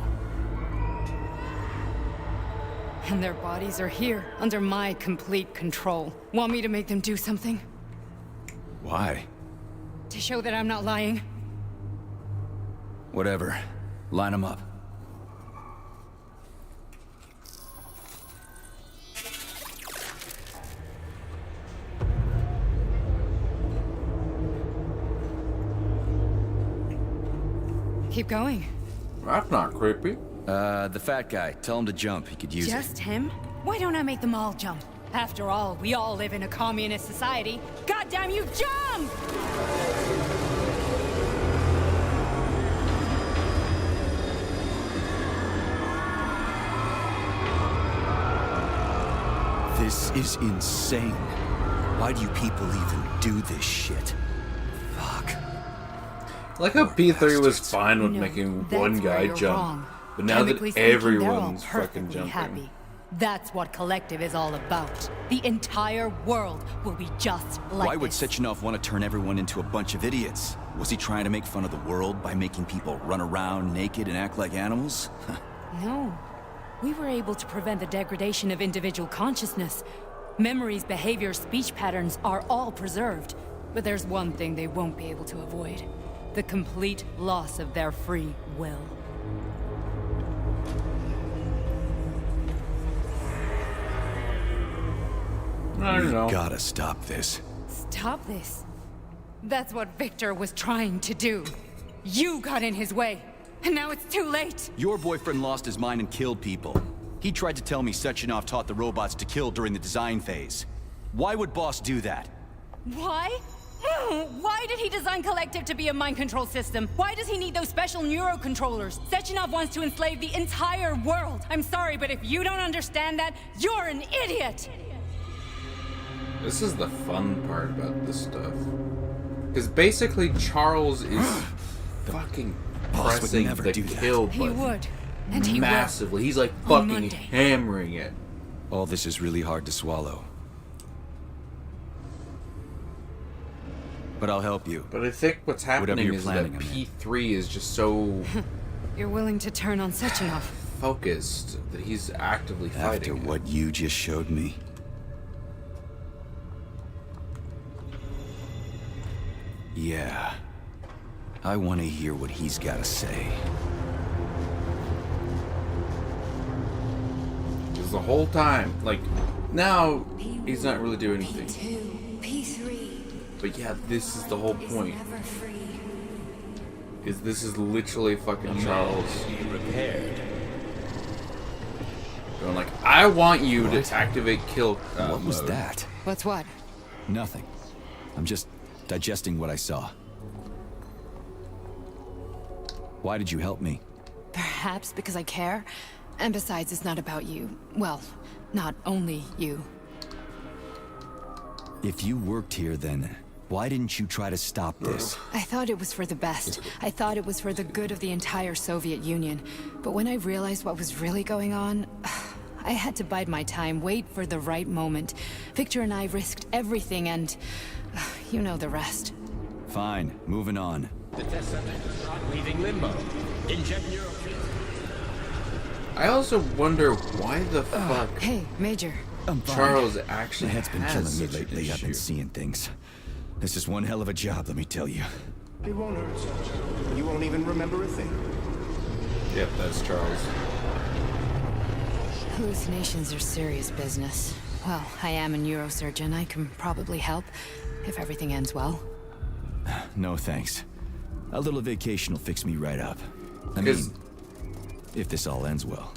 And their bodies are here, under my complete control. Want me to make them do something? Why? To show that I'm not lying? Whatever. Line them up. Keep going. That's not creepy. The fat guy. Tell him to jump. He could use it. Just him? Why don't I make them all jump? After all, we all live in a communist society. Goddamn you, jump! This is insane. Why do you people even do this shit? Fuck. Like how P3 was fine with making one guy jump, but now that everyone's fucking jumping. Happy. That's what Collective is all about. The entire world will be just like Why would this. Sechenov want to turn everyone into a bunch of idiots? Was he trying to make fun of the world by making people run around naked and act like animals? No. We were able to prevent the degradation of individual consciousness. Memories, behaviors, speech patterns are all preserved. But there's one thing they won't be able to avoid. The complete loss of their free will. I don't know. You gotta stop this. Stop this. That's what Victor was trying to do. You got in his way, and now it's too late. Your boyfriend lost his mind and killed people. He tried to tell me Sechenov taught the robots to kill during the design phase. Why would Boss do that? Why? Why did he design Collective to be a mind control system? Why does he need those special neurocontrollers? Sechenov wants to enslave the entire world. I'm sorry, but if you don't understand that, you're an idiot! This is the fun part about this stuff. Because basically Charles is fucking pressing the kill button. He would. And he massively. will. He's like On fucking Monday. hammering it. All this is really hard to swallow. But I'll help you. But I think what's happening you're is that planning, P3 is just so You're willing to turn on Sechenov. focused that he's actively fighting. After what you just showed me. Yeah. I want to hear what he's got to say. Because the whole time, like, now he's not really doing anything. P3. But yeah, this is the whole point. Is this is literally fucking Charles going like, I want you to activate kill What was mode. that? What's what? Nothing. I'm just digesting what I saw. Why did you help me? Perhaps because I care. And besides, it's not about you. Well, not only you. If you worked here, then why didn't you try to stop this? I thought it was for the best. I thought it was for the good of the entire Soviet Union. But when I realized what was really going on, I had to bide my time, wait for the right moment. Victor and I risked everything and you know the rest. Fine, moving on. The test subject is not leaving limbo. Inject neural. I also wonder why the fuck Hey, Major. I'm fine. Charles actually My head's been has killing me such an lately. I've been issue. seeing things. This is one hell of a job, let me tell you. It won't hurt. You won't even remember a thing. Yep, that's Charles. Hallucinations are serious business. Well, I am a neurosurgeon. I can probably help, if everything ends well. No thanks. A little vacation will fix me right up. I Because- mean, if this all ends well.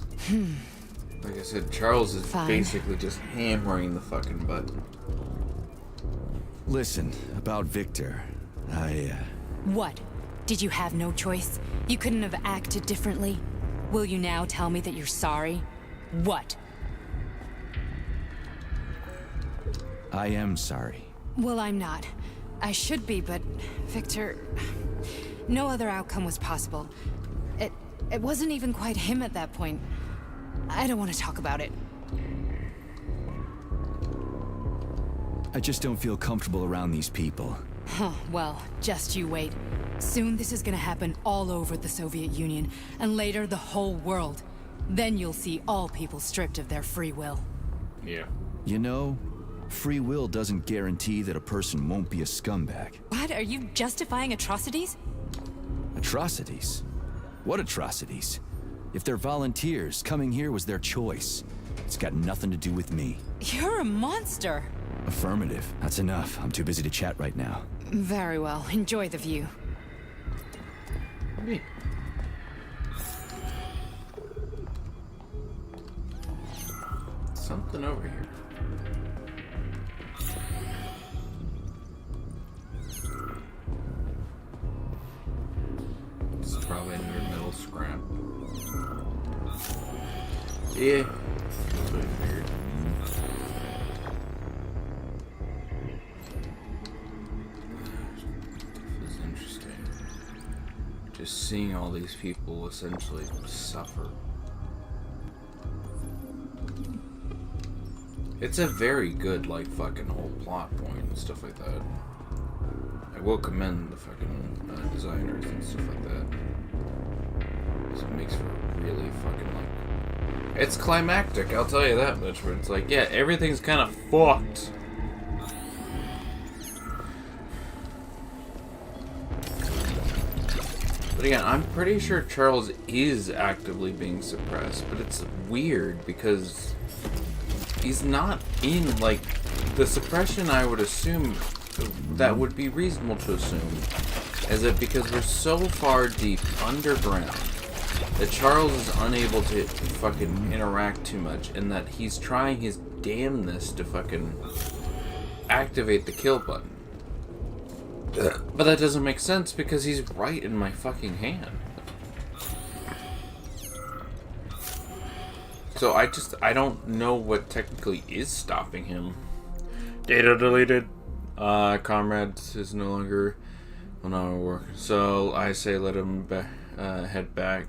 Like I said, Charles is Fine. basically just hammering the fucking button. Listen, about Victor, What? Did you have no choice? You couldn't have acted differently? Will you now tell me that you're sorry? What? I am sorry. Well, I'm not. I should be, but Victor... No other outcome was possible. It wasn't even quite him at that point. I don't want to talk about it. I just don't feel comfortable around these people. Huh, well, just you wait. Soon this is gonna happen all over the Soviet Union, and later the whole world. Then you'll see all people stripped of their free will. Yeah. You know, free will doesn't guarantee that a person won't be a scumbag. What? Are you justifying atrocities? Atrocities? What atrocities? If they're volunteers, coming here was their choice. It's got nothing to do with me. You're a monster. Affirmative. That's enough. I'm too busy to chat right now. Very well. Enjoy the view. Me. Something over here. It's probably another metal scrap. Yeah. That's what I figured. seeing all these people essentially suffer. It's a very good, like, fucking whole plot point and stuff like that. I will commend the fucking designers and stuff like that. Because it makes for really fucking, like... It's climactic, I'll tell you that much, where it's like, yeah, everything's kind of fucked. But again, I'm pretty sure Charles is actively being suppressed, but it's weird because he's not in, like, the suppression I would assume, that would be reasonable to assume, is that because we're so far deep underground that Charles is unable to fucking interact too much, and that he's trying his damnness to fucking activate the kill button. But that doesn't make sense because he's right in my fucking hand. So I don't know what technically is stopping him. Data deleted. Comrade is no longer on our work. So I say let him head back.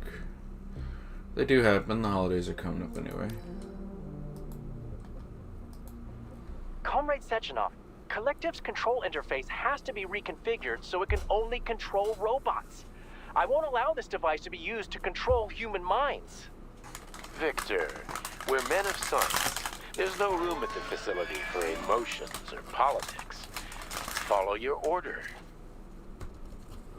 They do happen. The holidays are coming up anyway. Comrade Sechenov, Collective's control interface has to be reconfigured so it can only control robots. I won't allow this device to be used to control human minds. Victor, we're men of science. There's no room at the facility for emotions or politics. Follow your order.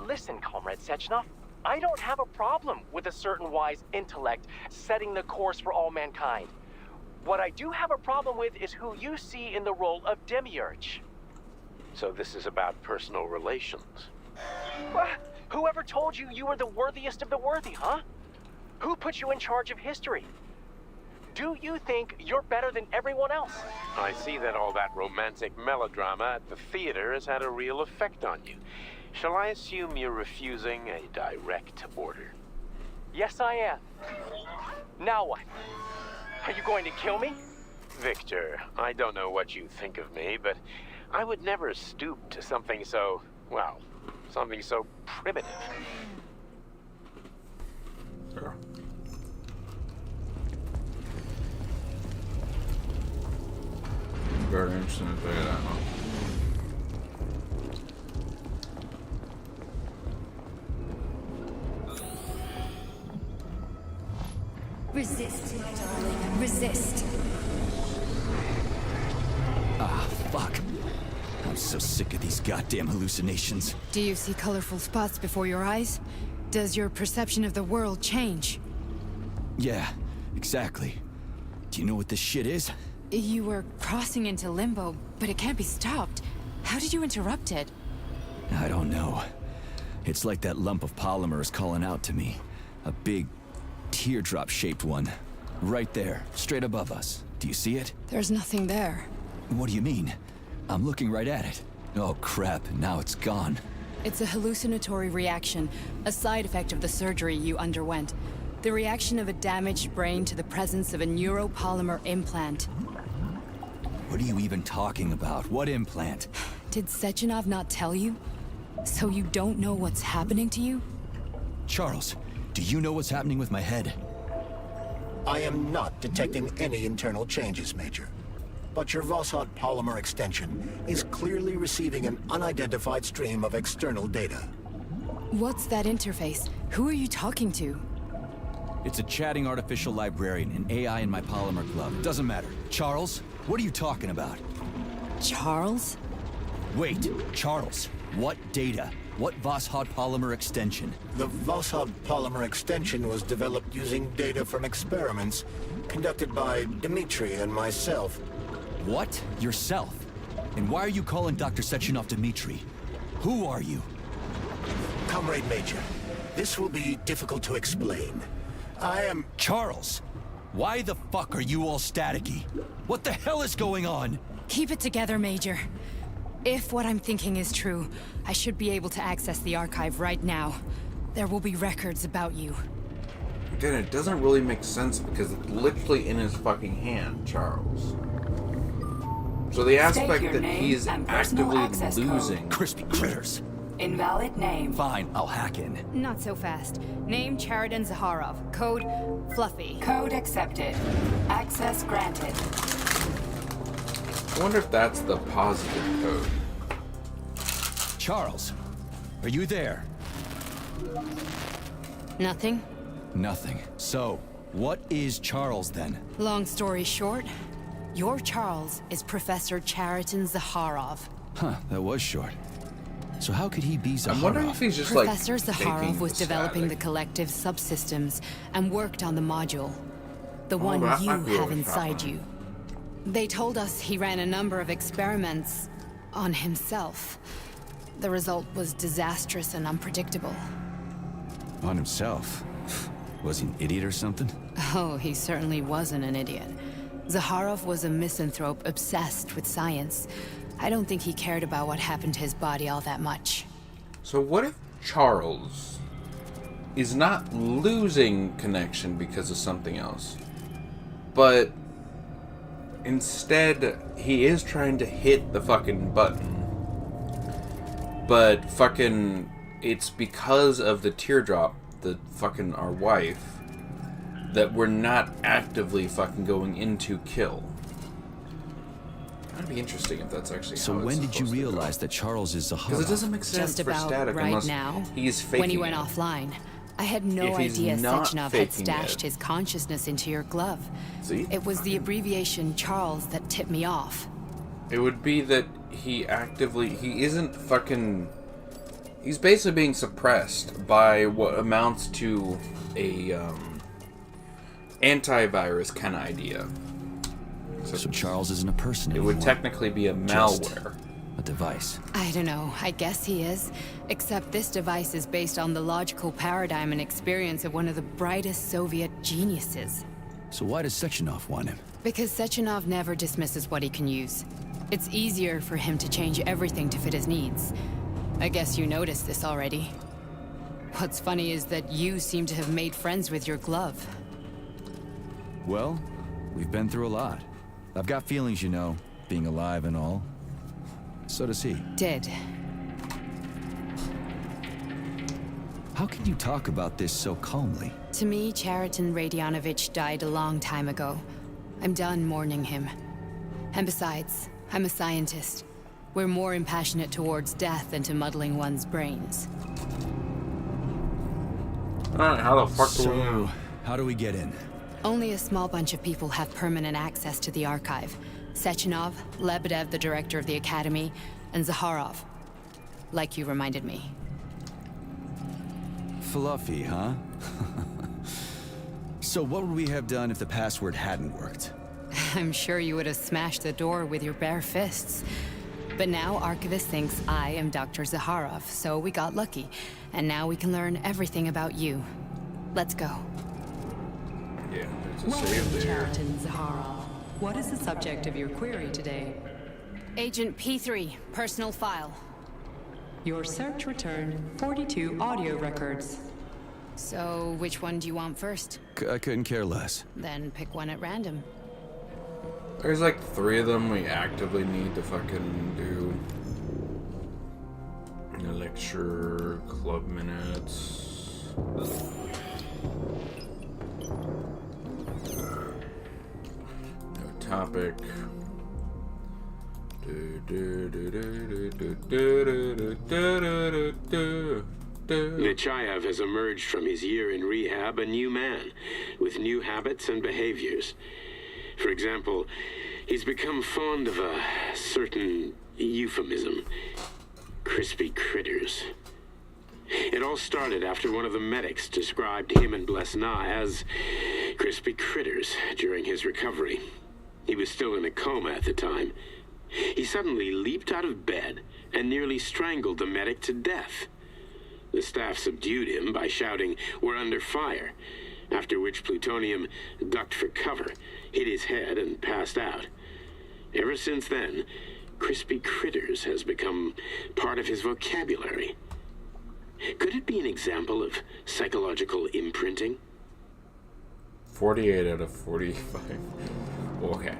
Listen, Comrade Sechenov, I don't have a problem with a certain wise intellect setting the course for all mankind. What I do have a problem with is who you see in the role of Demiurge. So this is about personal relations. Well, whoever told you you were the worthiest of the worthy, huh? Who put you in charge of history? Do you think you're better than everyone else? I see that all that romantic melodrama at the theater has had a real effect on you. Shall I assume you're refusing a direct order? Yes, I am. Now what? Are you going to kill me? Victor, I don't know what you think of me, but I would never stoop to something so, well, something so primitive. Sure. Very interesting to figure that out. Resist, my darling. Resist. Ah, fuck. I'm so sick of these goddamn hallucinations. Do you see colorful spots before your eyes? Does your perception of the world change? Yeah, exactly. Do you know what this shit is? You were crossing into limbo, but it can't be stopped. How did you interrupt it? I don't know. It's like that lump of polymer is calling out to me. A big, teardrop-shaped one. Right there, straight above us. Do you see it? There's nothing there. What do you mean? I'm looking right at it. Oh crap, now it's gone. It's a hallucinatory reaction, a side effect of the surgery you underwent. The reaction of a damaged brain to the presence of a neuropolymer implant. What are you even talking about? What implant? Did Sechenov not tell you? So you don't know what's happening to you? Charles, do you know what's happening with my head? I am not detecting any internal changes, Major. But your Voshod polymer extension is clearly receiving an unidentified stream of external data. What's that interface? Who are you talking to? It's a chatting artificial librarian, an AI in my polymer club. Doesn't matter. Charles, what are you talking about? Charles? Wait, Charles, what data? What Voshod polymer extension? The Voshod polymer extension was developed using data from experiments conducted by Dmitri and myself. What? Yourself? And why are you calling Dr. Sechenov Dmitri? Who are you? Comrade Major, this will be difficult to explain. I am... Charles! Why the fuck are you all staticky? What the hell is going on? Keep it together, Major. If what I'm thinking is true, I should be able to access the archive right now. There will be records about you. Again, it doesn't really make sense because it's literally in his fucking hand, Charles. So the aspect that he's actively losing... Crispy critters. Invalid name. Fine, I'll hack in. Not so fast. Name Chariton Zaharov. Code Fluffy. Code accepted. Access granted. I wonder if that's the positive code. Charles, are you there? Nothing? Nothing. So, what is Charles then? Long story short, your Charles is Professor Chariton Zaharov. Huh, that was short. So how could he be Zaharov? I'm wondering if he's just Professor like Zaharov was faking developing static. the collective subsystems and worked on the module. The Oh, one that you might be what have was inside happening. you. They told us he ran a number of experiments on himself. The result was disastrous and unpredictable. On himself? Was he an idiot or something? Oh, he certainly wasn't an idiot. Zaharov was a misanthrope obsessed with science. I don't think he cared about what happened to his body all that much. So what if Charles is not losing connection because of something else, but instead he is trying to hit the fucking button, but fucking it's because of the teardrop, the fucking our wife, that we're not actively fucking going into kill. That'd be interesting if that's actually So how it's when did you supposed to go. realize that Charles is Zaharov? Because it doesn't make sense Just for about Static right unless now, he's faking when he went it. offline. I had no If he's idea not Sechenov had faking stashed it- his consciousness into your glove. See? It was the abbreviation Charles that tipped me off. It would be that he isn't fucking... He's basically being suppressed by what amounts to a, antivirus kind of idea. So Charles isn't a person It anymore. would technically be a Just malware. a device. I don't know, I guess he is. Except this device is based on the logical paradigm and experience of one of the brightest Soviet geniuses. So why does Sechenov want him? Because Sechenov never dismisses what he can use. It's easier for him to change everything to fit his needs. I guess you noticed this already. What's funny is that you seem to have made friends with your glove. Well, we've been through a lot. I've got feelings, you know, being alive and all. So does he. Did. How can you talk about this so calmly? To me, Chariton Radionovich died a long time ago. I'm done mourning him. And besides, I'm a scientist. We're more impassionate towards death than to muddling one's brains. Alright, how the fuck do we... So, how do we get in? Only a small bunch of people have permanent access to the archive. Sechenov, Lebedev, the director of the Academy, and Zaharov. Like you reminded me. Fluffy, huh? So what would we have done if the password hadn't worked? I'm sure you would have smashed the door with your bare fists. But now Archivist thinks I am Dr. Zaharov, so we got lucky. And now we can learn everything about you. Let's go. Yeah, there's a save there. Chariton Zaharov. What is the subject of your query today? Agent P3, personal file. Your search returned 42 audio records. So, which one do you want first? I couldn't care less. Then pick one at random. There's like 3 of them we actively need to fucking do. Lecture, club minutes. No topic. Nechayev has emerged from his year in rehab a new man, with new habits and behaviors. For example, he's become fond of a certain euphemism. Crispy critters. It all started after one of the medics described him and Blesna as crispy critters during his recovery. He was still in a coma at the time. He suddenly leaped out of bed and nearly strangled the medic to death. The staff subdued him by shouting, "We're under fire," after which Plutonium ducked for cover, hit his head, and passed out. Ever since then, crispy critters has become part of his vocabulary. Could it be an example of psychological imprinting? 48 out of 45. Okay.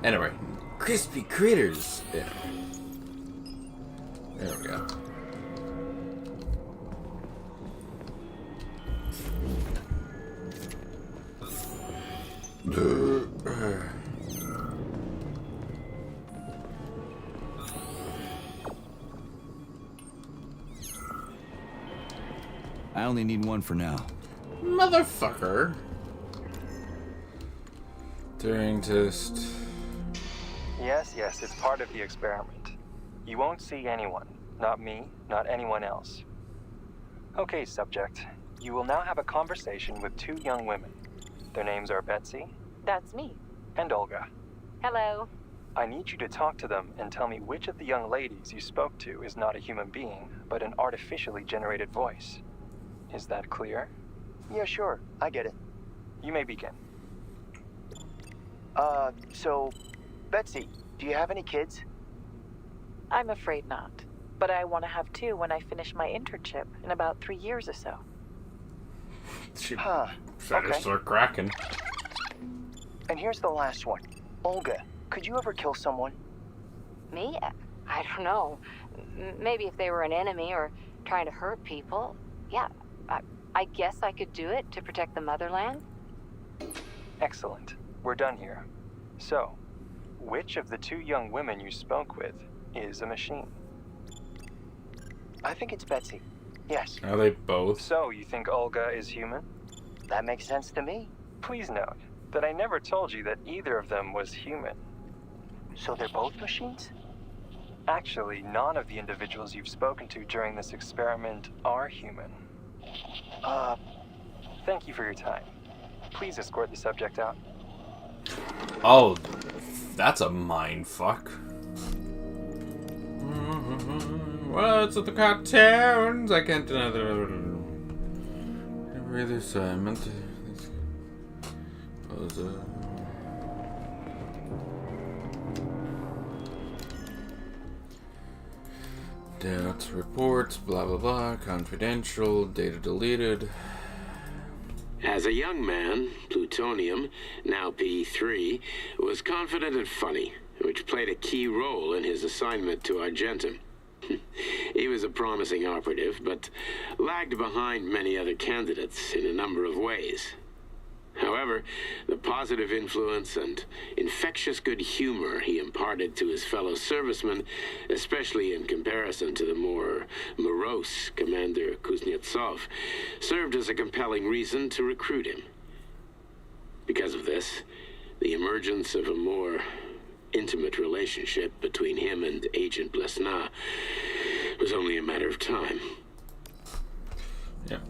Anyway, crispy critters. Yeah. There we go. I only need one for now. Motherfucker. Turing test. Yes, it's part of the experiment. You won't see anyone. Not me, not anyone else. Okay, subject. You will now have a conversation with two young women. Their names are Betsy. That's me. And Olga. Hello. I need you to talk to them and tell me which of the young ladies you spoke to is not a human being, but an artificially generated voice. Is that clear? Yeah, sure. I get it. You may begin. So, Betsy, do you have any kids? I'm afraid not. But I want to have two when I finish my internship in about 3 years or so. She finished her cracking. And here's the last one. Olga, could you ever kill someone? Me? I don't know. Maybe if they were an enemy or trying to hurt people. Yeah, I guess I could do it to protect the motherland. Excellent. We're done here. So, which of the two young women you spoke with is a machine? I think it's Betsy. Yes. Are they both? So, you think Olga is human? That makes sense to me. Please note that I never told you that either of them was human. So they're both machines? Actually, none of the individuals you've spoken to during this experiment are human. Thank you for your time. Please escort the subject out. Oh, that's a mind fuck. Well, it's at the cartoons. I can't deny that. Every other assignment. Doubts, reports, blah blah blah, confidential, data deleted. As a young man, Plutonium, now P3, was confident and funny, which played a key role in his assignment to Argentum. He was a promising operative, but lagged behind many other candidates in a number of ways. However, the positive influence and infectious good humor he imparted to his fellow servicemen, especially in comparison to the more morose Commander Kuznetsov, served as a compelling reason to recruit him. Because of this, the emergence of a more intimate relationship between him and Agent Blesna was only a matter of time. Yep.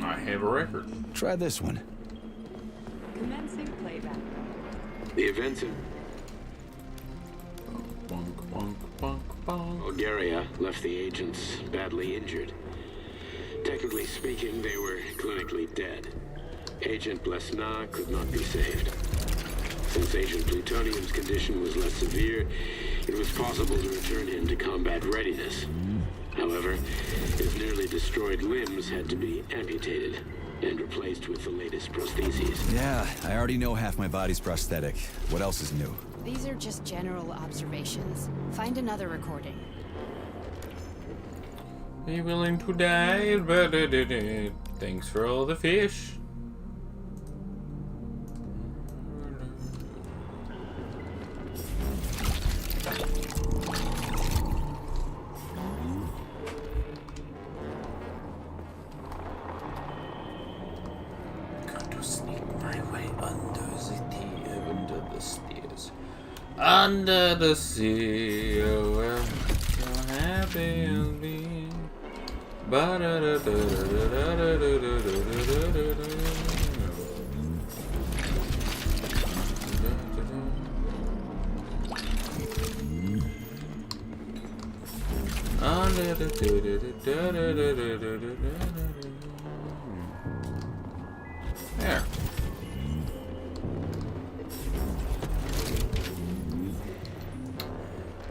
I have a record. Try this one. Commencing playback. The events in Bonk, bonk, bonk. Bulgaria left the agents badly injured. Technically speaking, they were clinically dead. Agent Blesna could not be saved. Since Agent Plutonium's condition was less severe, it was possible to return him to combat readiness. However, his nearly destroyed limbs had to be amputated and replaced with the latest prostheses. Yeah, I already know half my body's prosthetic. What else is new? These are just general observations. Find another recording. Be willing to die, but thanks for all the fish. Under the sea, oh, well, so happy I'll be. There.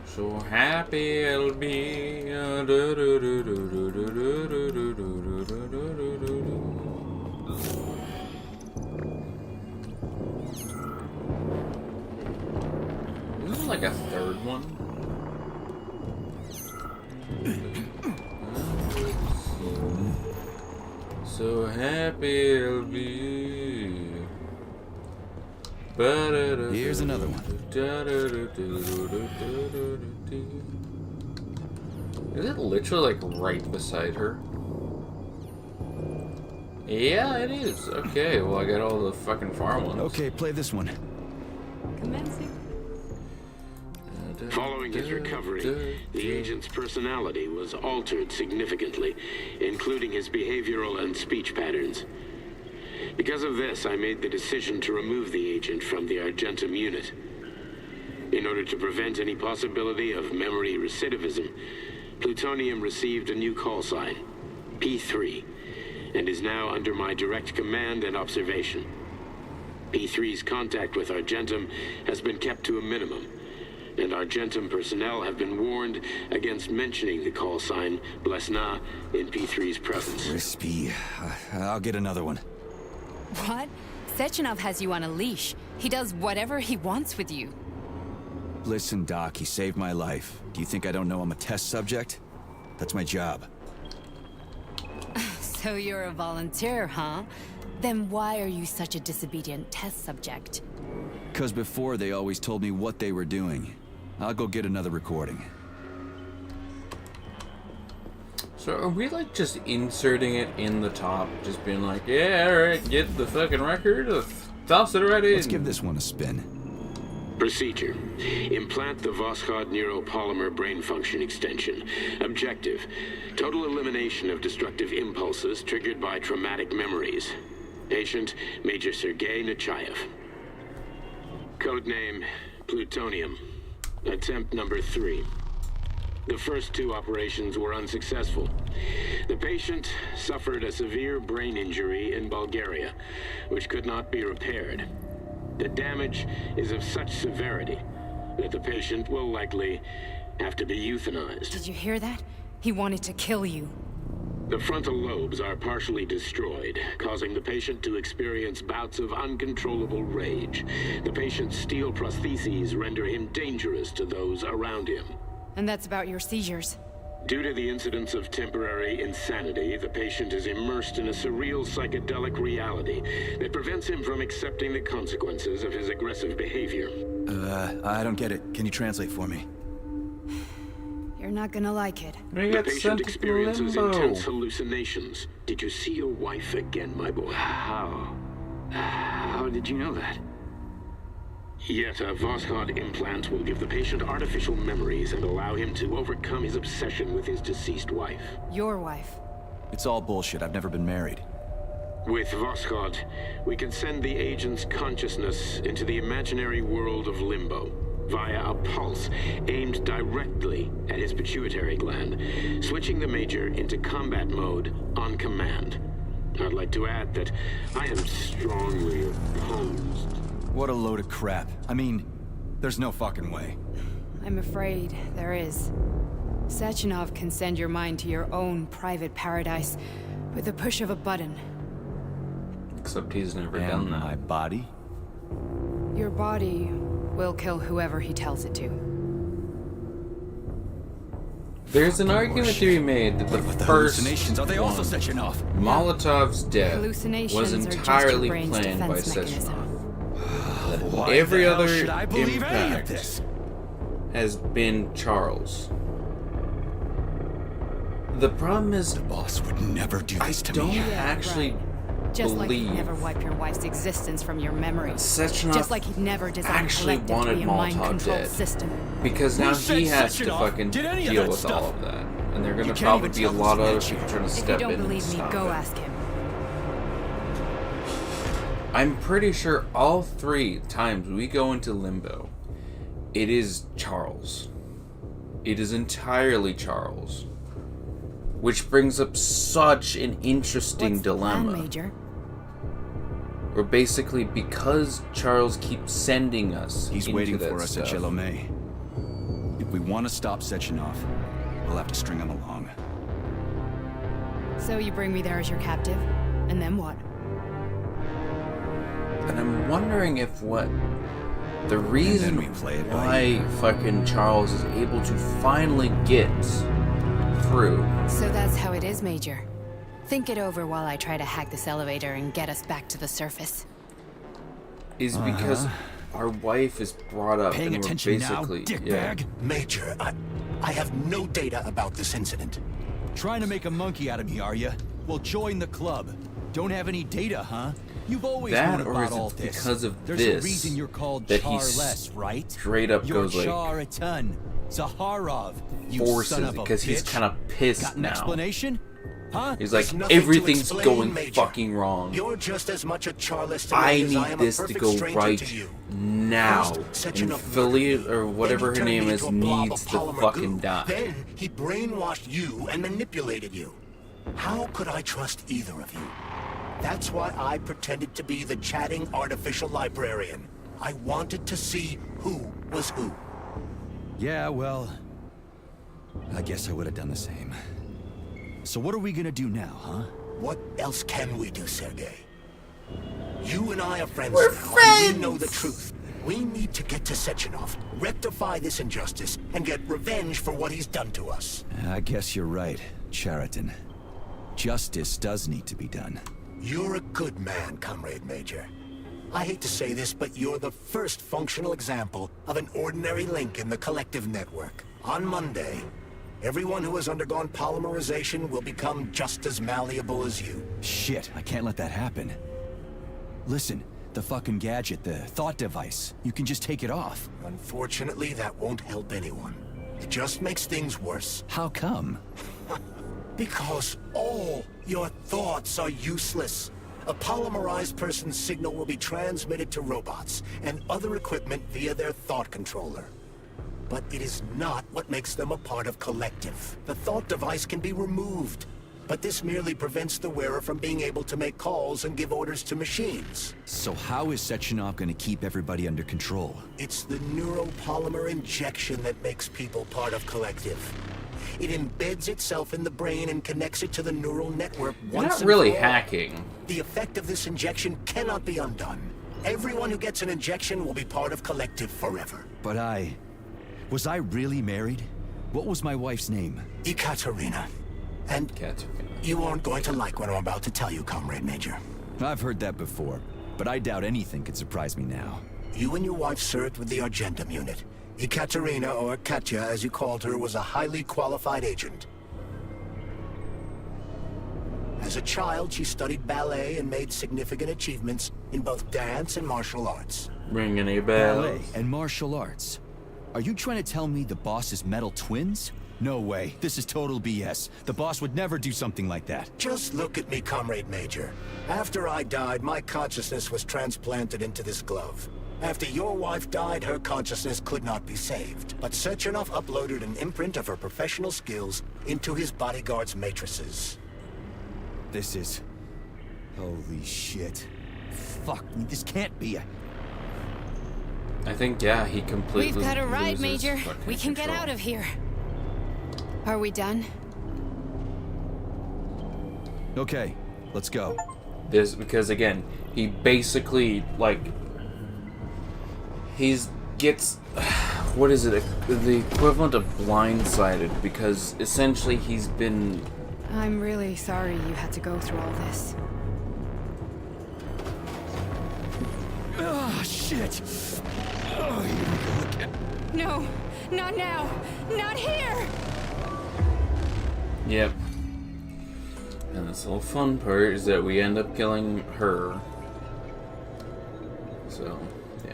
So happy I'll be. like a third one? So happy I'll be. Here's another one. Is it literally like right beside her? Yeah, it is. Okay, well I got all the fucking farm ones. Okay, play this one. Commencing. Following his recovery, the agent's personality was altered significantly, including his behavioral and speech patterns. Because of this, I made the decision to remove the agent from the Argentum unit. In order to prevent any possibility of memory recidivism, Plutonium received a new call sign, P3, and is now under my direct command and observation. P3's contact with Argentum has been kept to a minimum, and Argentum personnel have been warned against mentioning the call sign Blesna in P3's presence. Crispy. I'll get another one. What? Sechenov has you on a leash. He does whatever he wants with you. Listen, Doc, he saved my life. Do you think I don't know I'm a test subject? That's my job. So you're a volunteer, huh? Then why are you such a disobedient test subject? 'Cause before they always told me what they were doing. I'll go get another recording. So are we like just inserting it in the top? Just being like, yeah, alright, get the fucking record, toss it right in. Let's give this one a spin. Procedure. Implant the Voskhod neuropolymer brain function extension. Objective. Total elimination of destructive impulses triggered by traumatic memories. Patient, Major Sergei Nechayev. Codename, Plutonium. Attempt number 3. The first 2 operations were unsuccessful. The patient suffered a severe brain injury in Bulgaria, which could not be repaired. The damage is of such severity that the patient will likely have to be euthanized. Did you hear that? He wanted to kill you. The frontal lobes are partially destroyed, causing the patient to experience bouts of uncontrollable rage. The patient's steel prostheses render him dangerous to those around him. And that's about your seizures. Due to the incidence of temporary insanity, the patient is immersed in a surreal psychedelic reality that prevents him from accepting the consequences of his aggressive behavior. I don't get it. Can you translate for me? You're not gonna like it. The patient experiences intense hallucinations. Did you see your wife again, my boy? How did you know that? Yet a Voskhod implant will give the patient artificial memories and allow him to overcome his obsession with his deceased wife. Your wife. It's all bullshit. I've never been married. With Voskhod, we can send the agent's consciousness into the imaginary world of Limbo via a pulse aimed directly at his pituitary gland, switching the Major into combat mode on command. I'd like to add that I am strongly opposed. What a load of crap. I mean, there's no fucking way. I'm afraid there is. Sechenov can send your mind to your own private paradise with the push of a button. Except he's never done that. My body? Your body will kill whoever he tells it to. There's an argument to be made that the first hallucinations, are they also Sechenov? Molotov's death Hallucinations was are just your entirely brain's planned by defense mechanism. Sechenov. Why Every the hell other should I believe any of impact this? has been Charles. The problem is, The boss would never do this to don't me. actually Just like believe he'd never wipe your wife's existence from your memory. Sechenov Just like he'd never designed actually Collective to wanted be a mind Molotov control dead. system. Because now Who said he has to Sechenov fucking did any of deal that with stuff? all of that. And they're You gonna can't probably even be a tell lot of this other man people shit. trying to If you step in don't and believe me, stop go it. ask him. I'm pretty sure all 3 times we go into Limbo, it is Charles. It is entirely Charles. Which brings up such an interesting What's the dilemma. plan, Major? Where basically, because Charles keeps sending us He's into waiting that for us at stuff, Jelomay. If we want to stop Sechenov, we'll have to string him along. So you bring me there as your captive, and then what? And I'm wondering if what The reason why fucking Charles is able to finally get through. So that's how it is, Major. Think it over while I try to hack this elevator and get us back to the surface. Is because our wife is brought up Paying and we're attention basically now, dickbag? Major, I have no data about this incident. Trying to make a monkey out of me, are you? Well, join the club. Don't have any data, huh? You've always known that, or about is all it this. because of There's this a reason you're called that he Charless, right? straight up You're goes like Char-a-ton. Zaharov, you forces son of a because he's bitch. kind of pissed Got an now. explanation? Huh? He's like, There's nothing to everything's explain, going Major. fucking wrong. You're just as much a Charless to me I as I need am a this to perfect go stranger right to you. now. First, And Sechenov Affiliate or whatever her turned name me is into a blob needs of to polymer fucking goo. die. Then he brainwashed you and manipulated you. How could I trust either of you? That's why I pretended to be the chatting artificial librarian. I wanted to see who was who. Yeah, well, I guess I would have done the same. So what are we gonna do now, huh? What else can we do, Sergei? You and I are friends We're now, friends! and we know the truth. We need to get to Sechenov, rectify this injustice, and get revenge for what he's done to us. I guess you're right, Chariton. Justice does need to be done. You're a good man, Comrade Major. I hate to say this, but you're the first functional example of an ordinary link in the collective network. On Monday, everyone who has undergone polymerization will become just as malleable as you. Shit, I can't let that happen. Listen, the fucking gadget, the thought device, you can just take it off. Unfortunately, that won't help anyone. It just makes things worse. How come? Because all your thoughts are useless. A polymerized person's signal will be transmitted to robots and other equipment via their thought controller. But it is not what makes them a part of Collective. The thought device can be removed, but this merely prevents the wearer from being able to make calls and give orders to machines. So how is Sechenov gonna keep everybody under control? It's the neuropolymer injection that makes people part of Collective. It embeds itself in the brain and connects it to the neural network You're once not and really for all. hacking. The effect of this injection cannot be undone. Everyone who gets an injection will be part of Collective forever. But was I really married? What was my wife's name? Ekaterina. And you aren't going to like what I'm about to tell you, Comrade Major. I've heard that before, but I doubt anything could surprise me now. You and your wife served with the Argentum unit. Ekaterina, or Katya as you called her, was a highly qualified agent. As a child, she studied ballet and made significant achievements in both dance and martial arts. Ring any bells? Ballet and martial arts. Are you trying to tell me the boss is metal twins? No way. This is total BS. The boss would never do something like that. Just look at me, Comrade Major. After I died, my consciousness was transplanted into this glove. After your wife died, her consciousness could not be saved. But Sechenov uploaded an imprint of her professional skills into his bodyguard's matrices. This is... holy shit. Fuck me, this can't be a... I think, yeah, he completely We've got a ride, loses Major. fucking We can get control. out of here. Are we done? Okay, let's go. This because again, he basically like gets what is it? The equivalent of blindsided because essentially he's been. I'm really sorry you had to go through all this. Ah, shit! Oh, No, not now, not here! Yep. And this little fun part is that we end up killing her. So, yeah.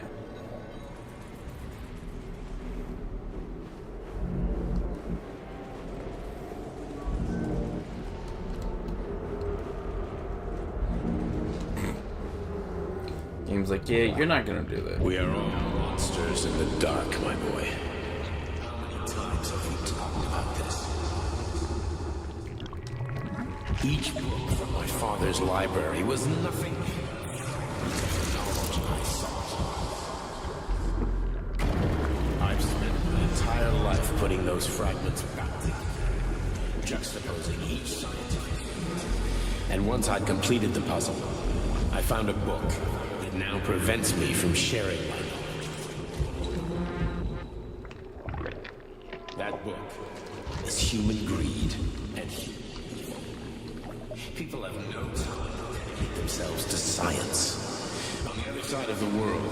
Game's like, yeah, you're not gonna do that. We are all monsters in the dark, my boy. How many times have we talked about this? Each book from my father's library was nothing. I've spent my entire life putting those fragments back together, juxtaposing each scientific. And once I'd completed the puzzle, I found a book that now prevents me from sharing my knowledge. book is human greed and human evil. People have no time to dedicate themselves to science. On the other side of the world,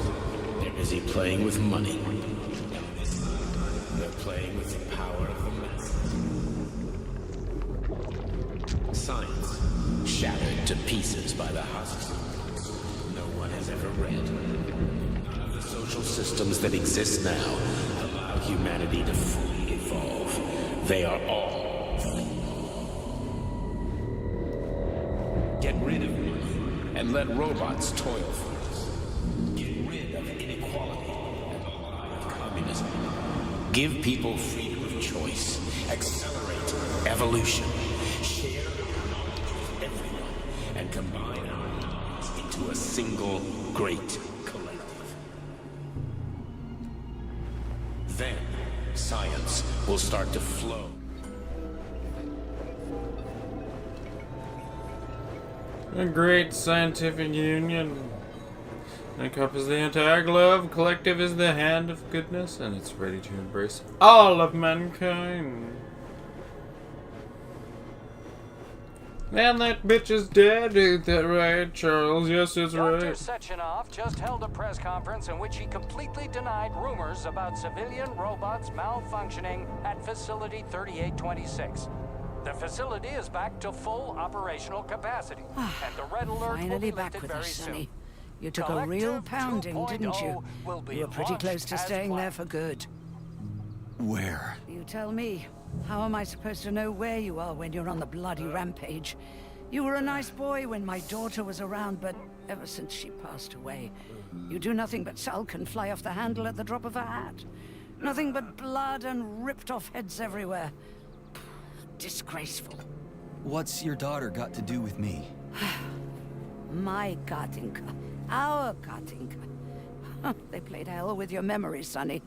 they're busy playing with money. On this side, they're playing with the power of the masses. Science, shattered to pieces by the husks no one has ever read. None of the social systems that exist now allow humanity to fully evolve. They are all. Get rid of money and let robots toil for us. Get rid of inequality and alive communism. Give people freedom of choice. Accelerate evolution. Share our knowledge with everyone and combine our knowledge into a single great collective. Then science will start to flow. A great scientific union encompasses the entire globe. Collective is the hand of goodness, and it's ready to embrace all of mankind. And that bitch is dead, ain't that right, Charles? Yes, it's right. Dr. Sechenov just held a press conference in which he completely denied rumors about civilian robots malfunctioning at Facility 3826. The facility is back to full operational capacity, and the red alert will be lifted very soon. You took a real pounding, didn't you? You were pretty close to staying there for good. Where? You tell me. How am I supposed to know where you are when you're on the bloody rampage? You were a nice boy when my daughter was around, but ever since she passed away, you do nothing but sulk and fly off the handle at the drop of a hat. Nothing but blood and ripped off heads everywhere. Disgraceful. What's your daughter got to do with me? My Katinka. Our Katinka. They played hell with your memory, Sonny.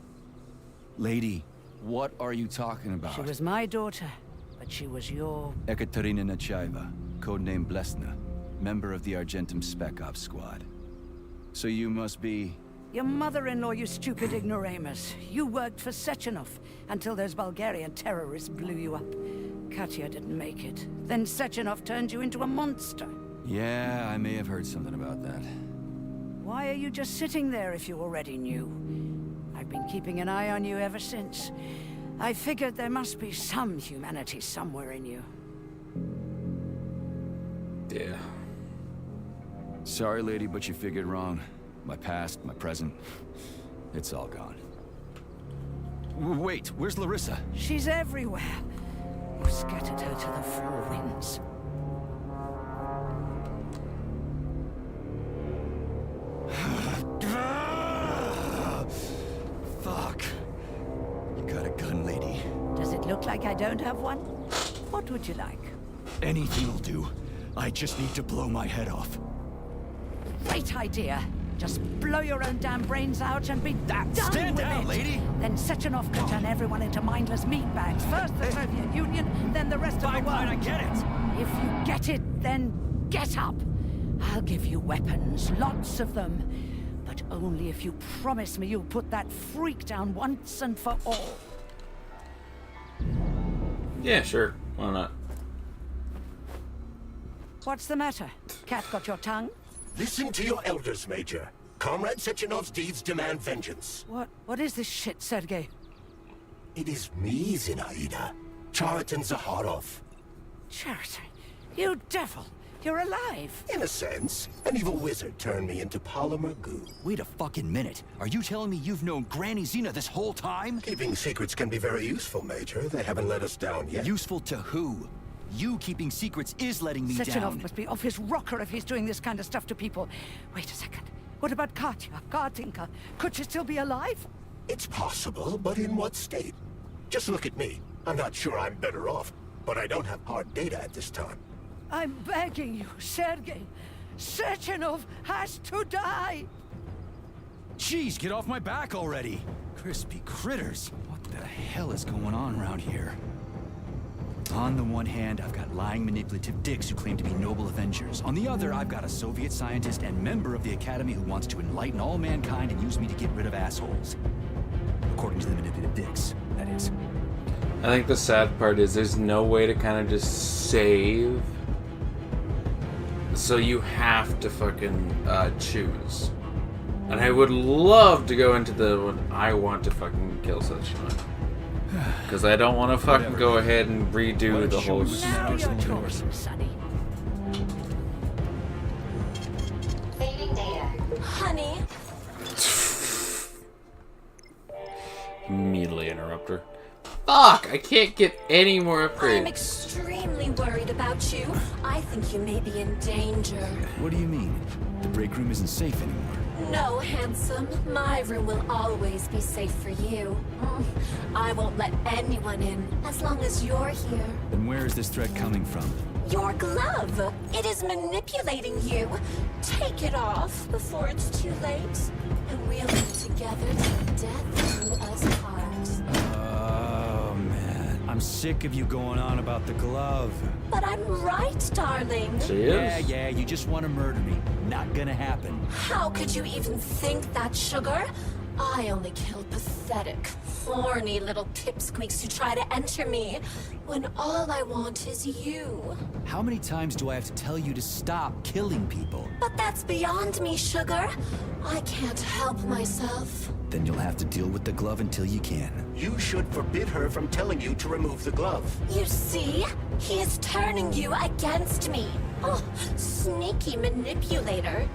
Lady, what are you talking about? She was my daughter, but she was your... Ekaterina Nechaeva, codename Blesna, member of the Argentum Spec Ops squad. So you must be... Your mother-in-law, you stupid ignoramus. You worked for Sechenov until those Bulgarian terrorists blew you up. Katya didn't make it. Then Sechenov turned you into a monster. Yeah, I may have heard something about that. Why are you just sitting there if you already knew? I've been keeping an eye on you ever since. I figured there must be some humanity somewhere in you. Yeah. Sorry, lady, but you figured wrong. My past, my present, it's all gone. Wait, where's Larissa? She's everywhere. You scattered her to the four winds. Fuck. You got a gun, lady. Does it look like I don't have one? What would you like? Anything'll do. I just need to blow my head off. Great idea. Just blow your own damn brains out and be done Stand with down, it. lady! Then Sechenov can turn everyone into mindless meatbags. First the Soviet Union, then the rest of the world. Fine, I get it! If you get it, then get up. I'll give you weapons, lots of them. But only if you promise me you'll put that freak down once and for all. Yeah, sure. Why not? What's the matter? Cat got your tongue? Listen to your elders, Major. Comrade Sechenov's deeds demand vengeance. What is this shit, Sergei? It is me, Zinaida. Chariton Zaharov. Chariton? You devil! You're alive! In a sense. An evil wizard turned me into polymer goo. Wait a fucking minute. Are you telling me you've known Granny Zina this whole time? Keeping secrets can be very useful, Major. They haven't let us down yet. Useful to who? You keeping secrets is letting me Sechenov down. must be off his rocker if he's doing this kind of stuff to people. Wait a second. What about Katya, Katinka? Could she still be alive? It's possible, but in what state? Just look at me. I'm not sure I'm better off, but I don't have hard data at this time. I'm begging you, Sergei. Sechenov has to die! Jeez, get off my back already! Crispy critters. What the hell is going on around here? On the one hand, I've got lying, manipulative dicks who claim to be noble avengers. On the other, I've got a Soviet scientist and member of the Academy who wants to enlighten all mankind and use me to get rid of assholes. According to the manipulative dicks, that is. I think the sad part is there's no way to kind of just save. So you have to fucking choose. And I would love to go into the one I want to fucking kill Sachima. Because I don't want to fucking go ahead and redo the whole Now you're talking, Sonny. Saving data. Honey, Immediately interrupt her. Fuck! I can't get any more I'm upgrades. extremely worried about you. I think you may be in danger. What do you mean? The break room isn't safe anymore. No, handsome. My room will always be safe for you. I won't let anyone in as long as you're here. Then where is this threat coming from? Your glove. It is manipulating you. Take it off before it's too late. And we'll live together till death do us part. Oh, man. I'm sick of you going on about the glove. But I'm right, darling. Yeah, you just want to murder me. Not gonna happen. How could you even think that, sugar? I only kill pathetic, horny little pipsqueaks who try to enter me, when all I want is you. How many times do I have to tell you to stop killing people? But that's beyond me, sugar. I can't help myself. Then you'll have to deal with the glove until you can. You should forbid her from telling you to remove the glove. You see? He is turning you against me. Oh, sneaky manipulator.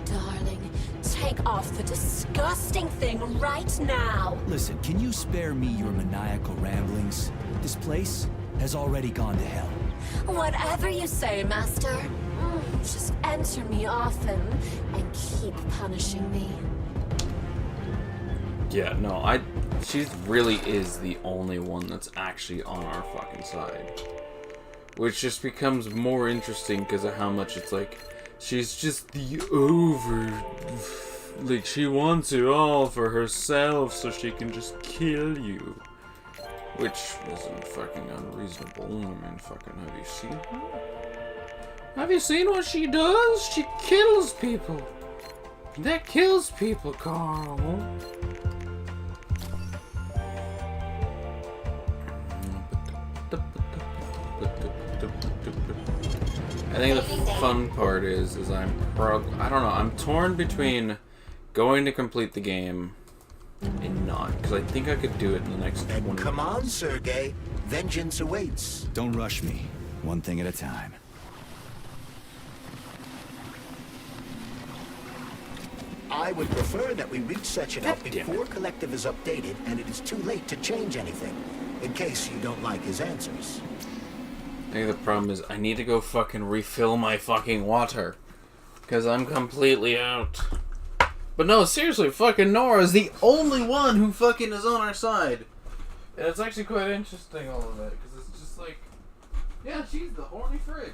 Darling, take off the disgusting thing right now. Listen, can you spare me your maniacal ramblings? This place has already gone to hell. Whatever you say, Master. Just enter me often and keep punishing me. Yeah, no, she really is the only one that's actually on our fucking side. Which just becomes more interesting because of how much it's like, she's just the like, she wants it all for herself so she can just kill you. Which isn't fucking unreasonable. I mean, fucking, have you seen her? Have you seen what she does? She kills people. That kills people, Carl. I think the fun part is I don't know, I'm torn between going to complete the game and not, because I think I could do it in the next 20 minutes. Come on, Sergei. Vengeance awaits. Don't rush me. One thing at a time. I would prefer that we reach Sechenov before Collective is updated and it is too late to change anything, in case you don't like his answers. I think the problem is I need to go fucking refill my fucking water. Because I'm completely out. But no, seriously, fucking Nora is the only one who fucking is on our side. And it's actually quite interesting, all of it. Because it's just like, yeah, she's the horny fridge.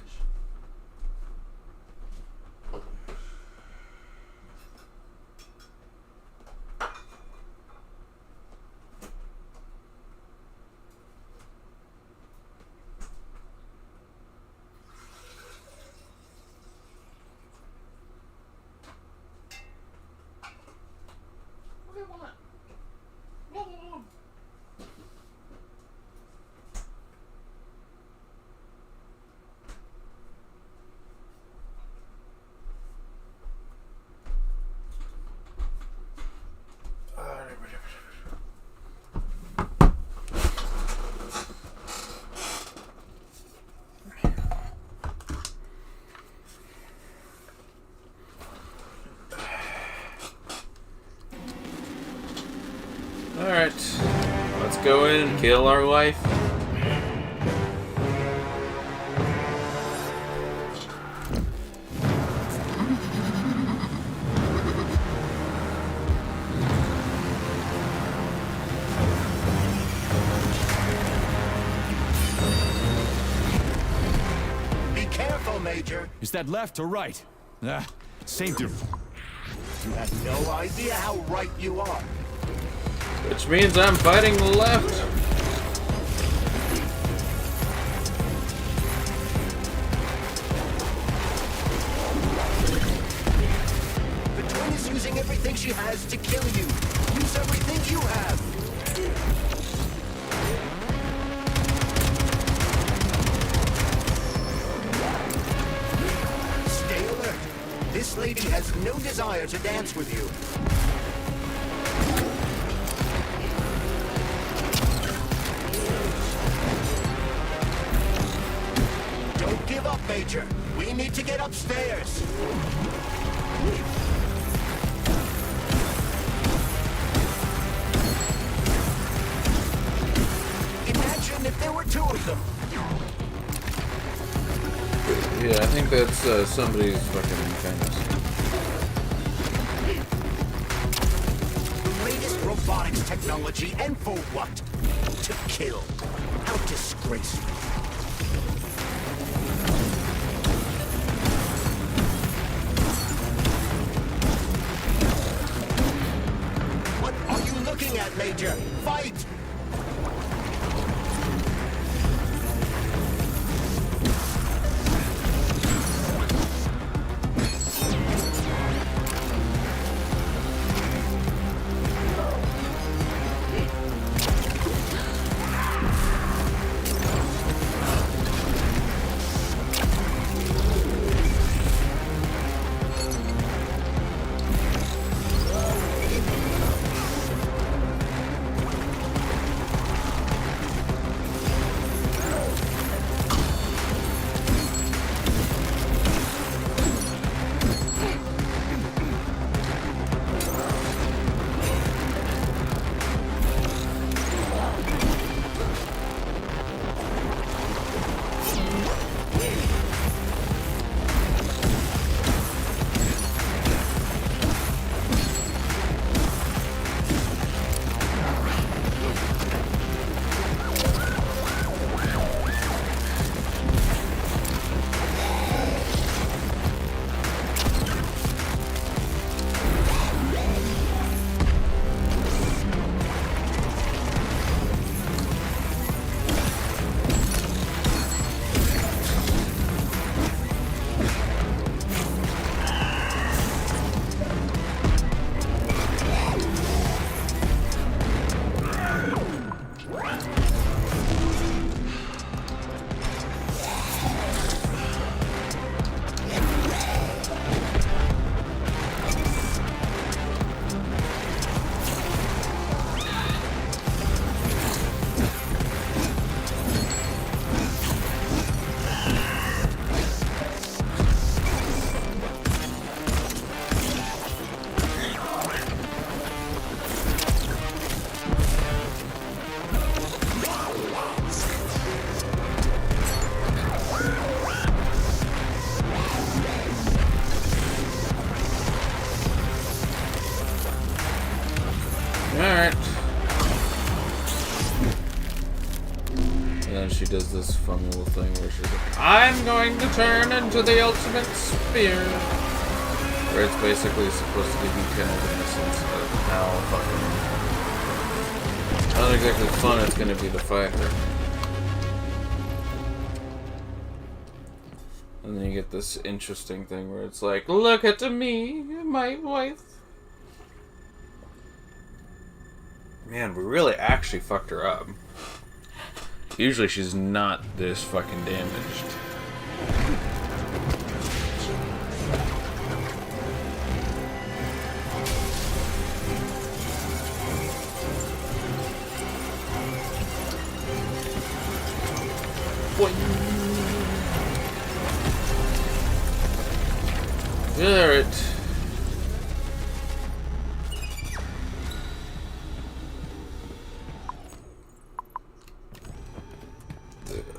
Alright, let's go in and kill our wife. Be careful, Major. Is that left or right? Same difference. You have no idea how right you are. Which means I'm fighting the left. The twin is using everything she has to kill you. Use everything you have. This lady has no desire to dance with you. Don't give up, Major. We need to get upstairs. Imagine if there were two of them. Yeah, I think that's somebody's fucking famous. The latest robotics technology, and for what? To kill. How disgraceful. What are you looking at, Major? Fight! Does this fun little thing where she's like, I'm going to turn into the ultimate spear. Where it's basically supposed to give you kind of a sense of how fucking not exactly fun it's going to be to fight her. And then you get this interesting thing where it's like, look at me, my wife. Man, we really actually fucked her up. Usually she's not this fucking damaged. Alright.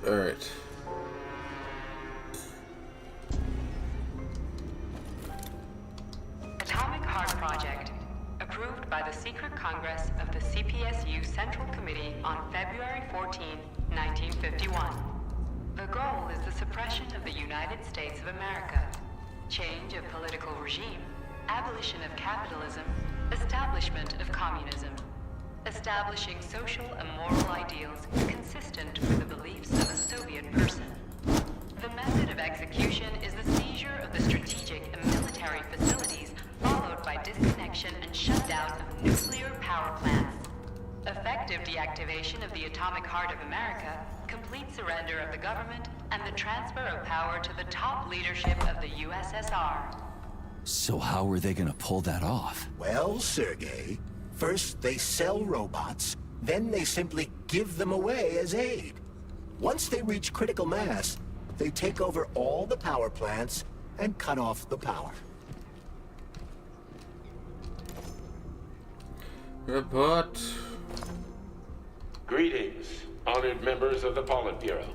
Alright. Atomic Heart Project. Approved by the Secret Congress of the CPSU Central Committee on February 14, 1951. The goal is the suppression of the United States of America, change of political regime, abolition of capitalism, establishment of communism, establishing social and moral ideals consistent with the beliefs of a Soviet person. The method of execution is the seizure of the strategic and military facilities, followed by disconnection and shutdown of nuclear power plants. Effective deactivation of the Atomic Heart of America, complete surrender of the government, and the transfer of power to the top leadership of the USSR. So how are they gonna pull that off? Well, Sergei, first they sell robots, then they simply give them away as aid. Once they reach critical mass, they take over all the power plants and cut off the power. Report. Greetings, honored members of the Politburo.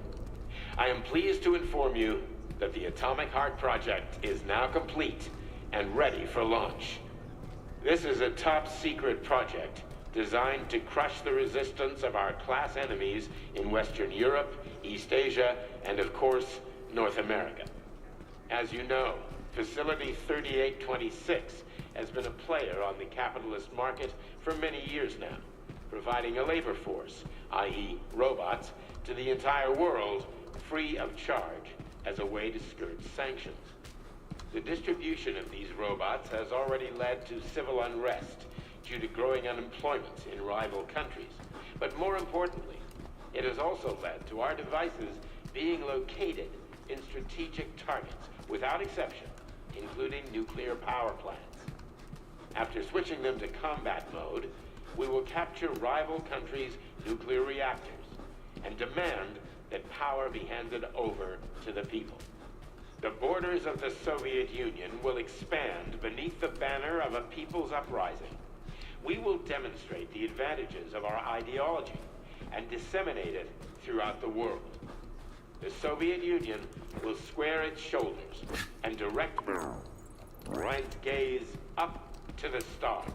I am pleased to inform you that the Atomic Heart Project is now complete and ready for launch. This is a top-secret project designed to crush the resistance of our class enemies in Western Europe, East Asia, and of course, North America. As you know, Facility 3826 has been a player on the capitalist market for many years now, providing a labor force, i.e. robots, to the entire world free of charge as a way to skirt sanctions. The distribution of these robots has already led to civil unrest due to growing unemployment in rival countries. But more importantly, it has also led to our devices being located in strategic targets without exception, including nuclear power plants. After switching them to combat mode, we will capture rival countries' nuclear reactors and demand that power be handed over to the people. The borders of the Soviet Union will expand beneath the banner of a people's uprising. We will demonstrate the advantages of our ideology and disseminate it throughout the world. The Soviet Union will square its shoulders and direct Ryan's gaze up to the stars.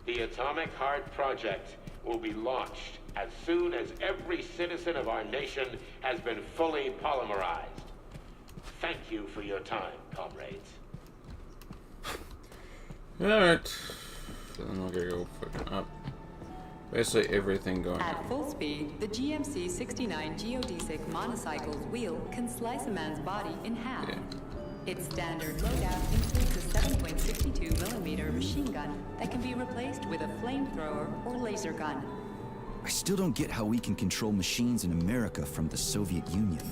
The Atomic Heart Project will be launched as soon as every citizen of our nation has been fully polymerized. Thank you for your time, comrades. Alright. So then we're gonna go fucking up. Basically everything going At on. full speed, the GMC 69 geodesic monocycle's wheel can slice a man's body in half. Yeah. Its standard loadout includes a 7.62mm machine gun that can be replaced with a flamethrower or laser gun. I still don't get how we can control machines in America from the Soviet Union.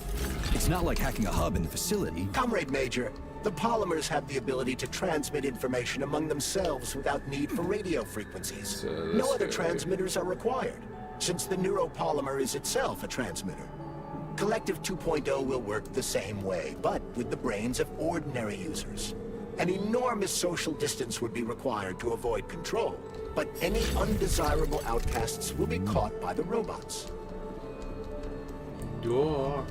It's not like hacking a hub in the facility. Comrade Major, the polymers have the ability to transmit information among themselves without need for radio frequencies. No other transmitters are required, since the neuropolymer is itself a transmitter. Collective 2.0 will work the same way, but with the brains of ordinary users. An enormous social distance would be required to avoid control, but any undesirable outcasts will be caught by the robots. Door.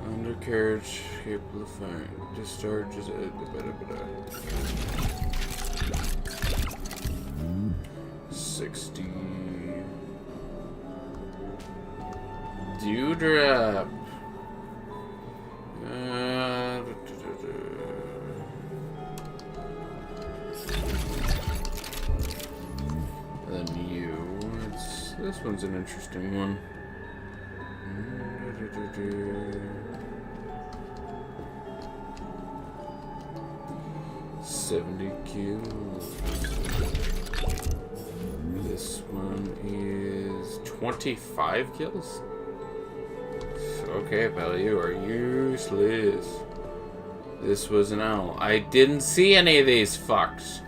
Undercarriage capable of firing. Discharges it. 60. Dewdrop. Then you. This one's an interesting one. 70 kills. This one is 25 kills. Okay, pal, you are useless. This was an owl. I didn't see any of these fucks.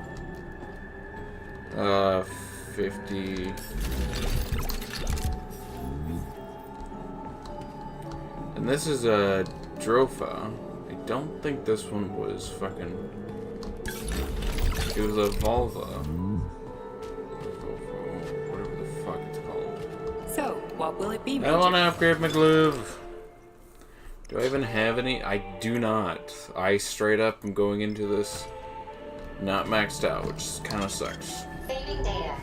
50. And this is a Drofa. I don't think this one was fucking... It was a Volva. Whatever the fuck it's called. So, what will it be, I want to upgrade my glove. Do I even have any? I do not. I straight up am going into this not maxed out, which kind of sucks. Saving data.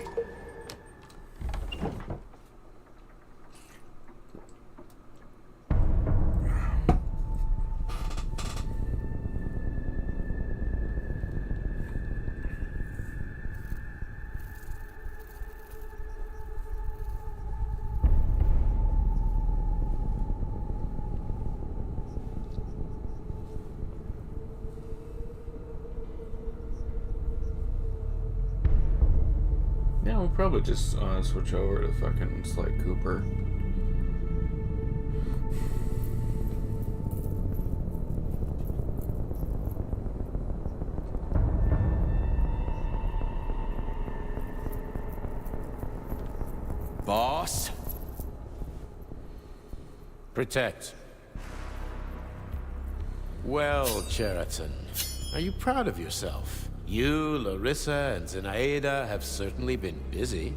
Yeah, we'll probably just switch over to fucking Sly Cooper. boss. Protect. Well, Cheriton, are you proud of yourself? You, Larissa, and Zenaida have certainly been busy.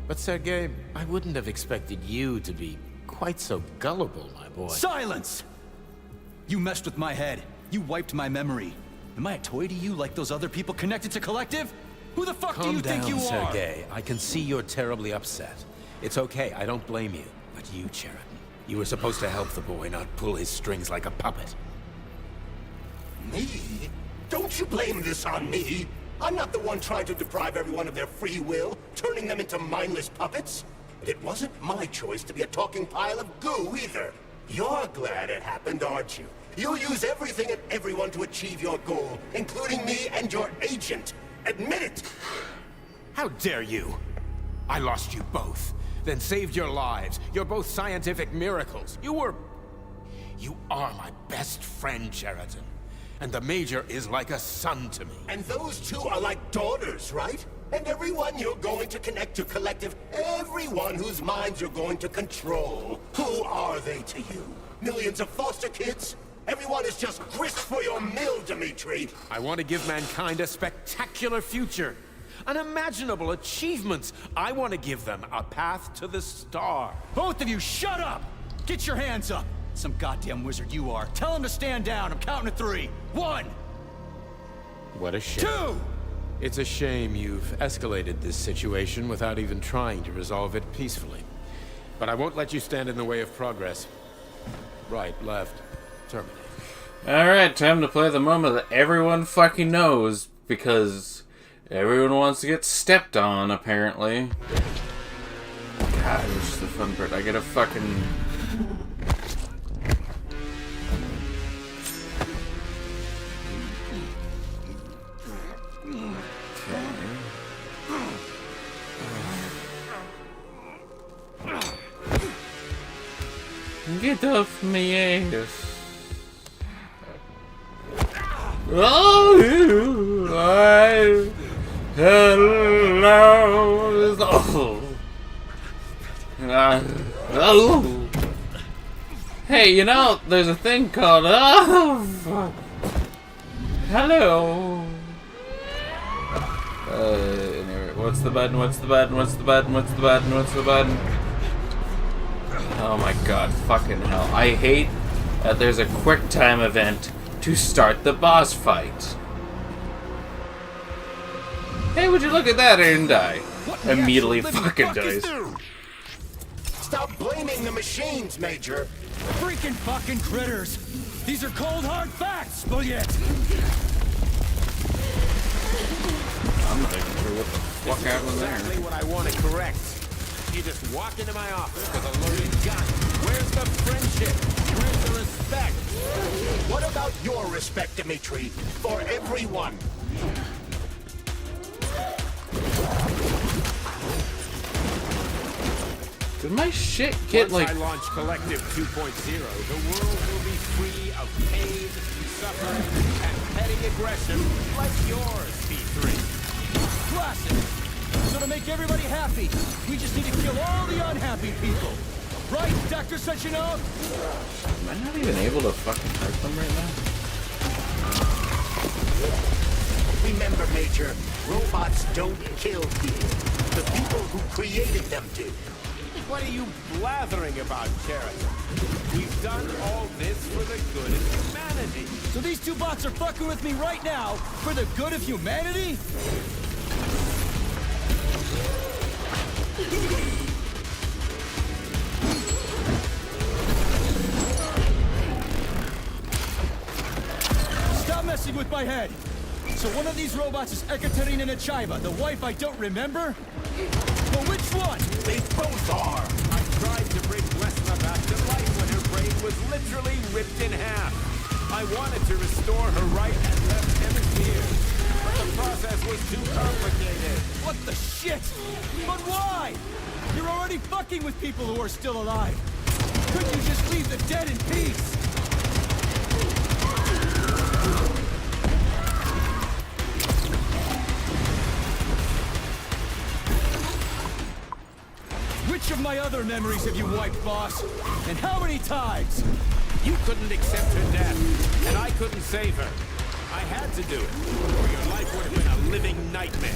But Sergei, I wouldn't have expected you to be quite so gullible, my boy. Silence! You messed with my head. You wiped my memory. Am I a toy to you like those other people connected to Collective? Who the fuck do you think you are? Calm down, Sergei. I can see you're terribly upset. It's okay, I don't blame you. But you, Cheriton, you were supposed to help the boy, not pull his strings like a puppet. Me? Don't you blame this on me? I'm not the one trying to deprive everyone of their free will, turning them into mindless puppets. And it wasn't my choice to be a talking pile of goo either. You're glad it happened, aren't you? You'll use everything and everyone to achieve your goal, including me and your agent. Admit it! How dare you? I lost you both, then saved your lives. You're both scientific miracles. You are my best friend, Cheriton. And the Major is like a son to me. And those two are like daughters, right? And everyone you're going to connect to Collective, everyone whose minds you're going to control. Who are they to you? Millions of foster kids? Everyone is just grist for your mill, Dimitri. I want to give mankind a spectacular future. Unimaginable achievements. I want to give them a path to the star. Both of you, shut up! Get your hands up! Some goddamn wizard you are. Tell him to stand down. I'm counting to 3. 1! What a shame. 2! It's a shame you've escalated this situation without even trying to resolve it peacefully. But I won't let you stand in the way of progress. Right, left, terminate. Alright, time to play the moment that everyone fucking knows, because everyone wants to get stepped on, apparently. God, this is the fun part. I gotta fucking... Get off my ass. Oh, hello. Hey, you know, there's a thing called hello. Anyway, what's the button? What's the button? What's the button? What's the button? What's the button? Oh my god, fucking hell. I hate that there's a quick time event to start the boss fight. Hey, would you look at that? I didn't die. Immediately fucking dies. Stop blaming the machines, Major. Freaking fucking critters! These are cold hard facts, Bulliet! I'm not even sure what the fuck happened there. Exactly what I want to correct. You just walk into my office with a loaded gun. Where's the friendship? Where's the respect? What about your respect, Dimitri? For everyone. Did my shit get Once like... I launch Collective 2.0, the world will be free of pain, suffering, and petty aggression like yours, P3. Classic! So to make everybody happy, we just need to kill all the unhappy people. Right, Dr. Sechenov? Am I not even able to fucking hurt them right now? Remember, Major, robots don't kill people. The people who created them do. What are you blathering about, Cheriton? We've done all this for the good of humanity. So these two bots are fucking with me right now for the good of humanity? Stop messing with my head! So one of these robots is Ekaterina Nechaeva, the wife I don't remember? But which one? They both are! I tried to bring Lesna back to life when her brain was literally ripped in half. I wanted to restore her right and left hemispheres, but the process was too complicated. What the shit? But why? You're already fucking with people who are still alive. Couldn't you just leave the dead in peace? Which of my other memories have you wiped, boss? And how many times? You couldn't accept her death, and I couldn't save her. I had to do it, or your life would have been a living nightmare.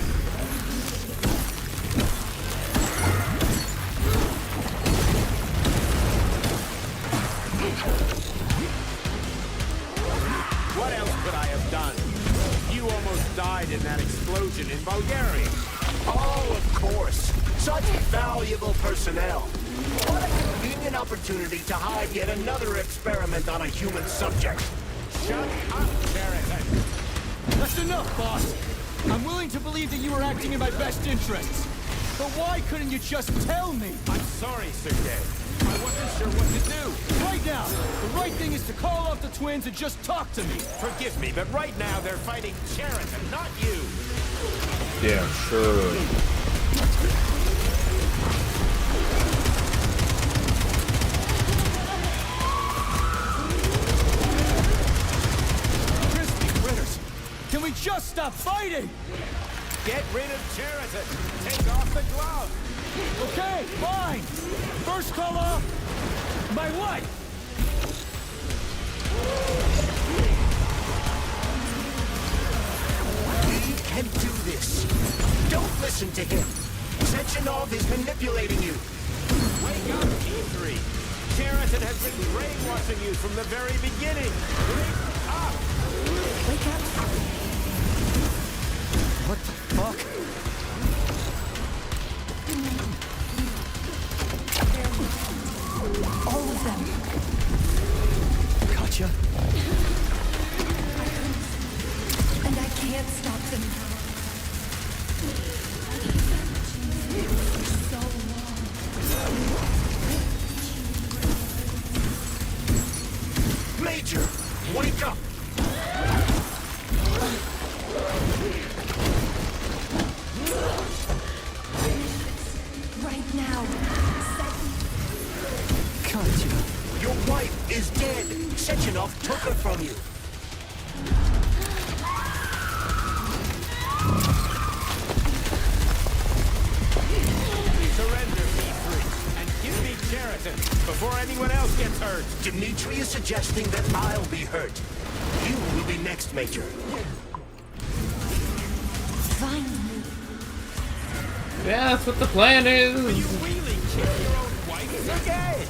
What else could I have done? You almost died in that explosion in Bulgaria. Oh, of course. Such valuable personnel. What a convenient opportunity to hide yet another experiment on a human subject. Shut up, Cheriton. That's enough, boss. I'm willing to believe that you were acting in my best interests. But why couldn't you just tell me? I'm sorry, Sergei. I wasn't sure what to do. Right now, the right thing is to call off the twins and just talk to me. Forgive me, but right now they're fighting Cheriton, not you. Yeah, sure. Crispy critters! Can we just stop fighting? Get rid of Cheriton. Take off the glove. Okay, fine. First call off my wife. We can do this. Don't listen to him. Sechenov is manipulating you. Wake up, E3. Cheriton has been brainwashing you from the very beginning. Wake up. Wake up. What the fuck? All of them. Katya? And I can't stop them now. For so long. Major, wake up! Right now. Katya. Your wife is dead. Sechenov took her from you. Surrender, E3, and give me Cheriton before anyone else gets hurt. Dmitri is suggesting that I'll be hurt. You will be next, Major. Finally. Yeah, that's what the plan is. Will you really kill your own wife, Sergei?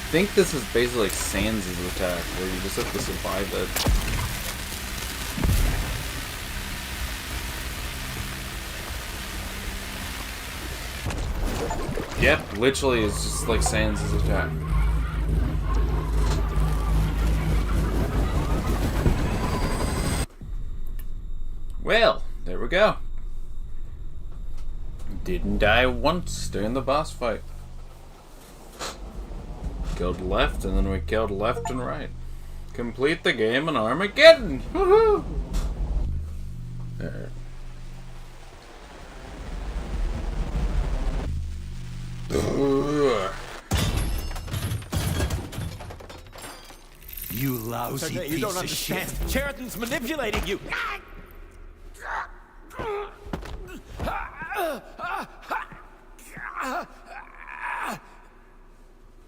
I think this is basically like Sans' attack, where you just have to survive it. Yep, literally it's just like Sans' attack. Well, there we go. Didn't die once during the boss fight. Killed left, and then we killed left and right. Complete the game in Armageddon! Woohoo! There. You lousy Sergei, you piece don't of understand. shit. Cheriton's manipulating you.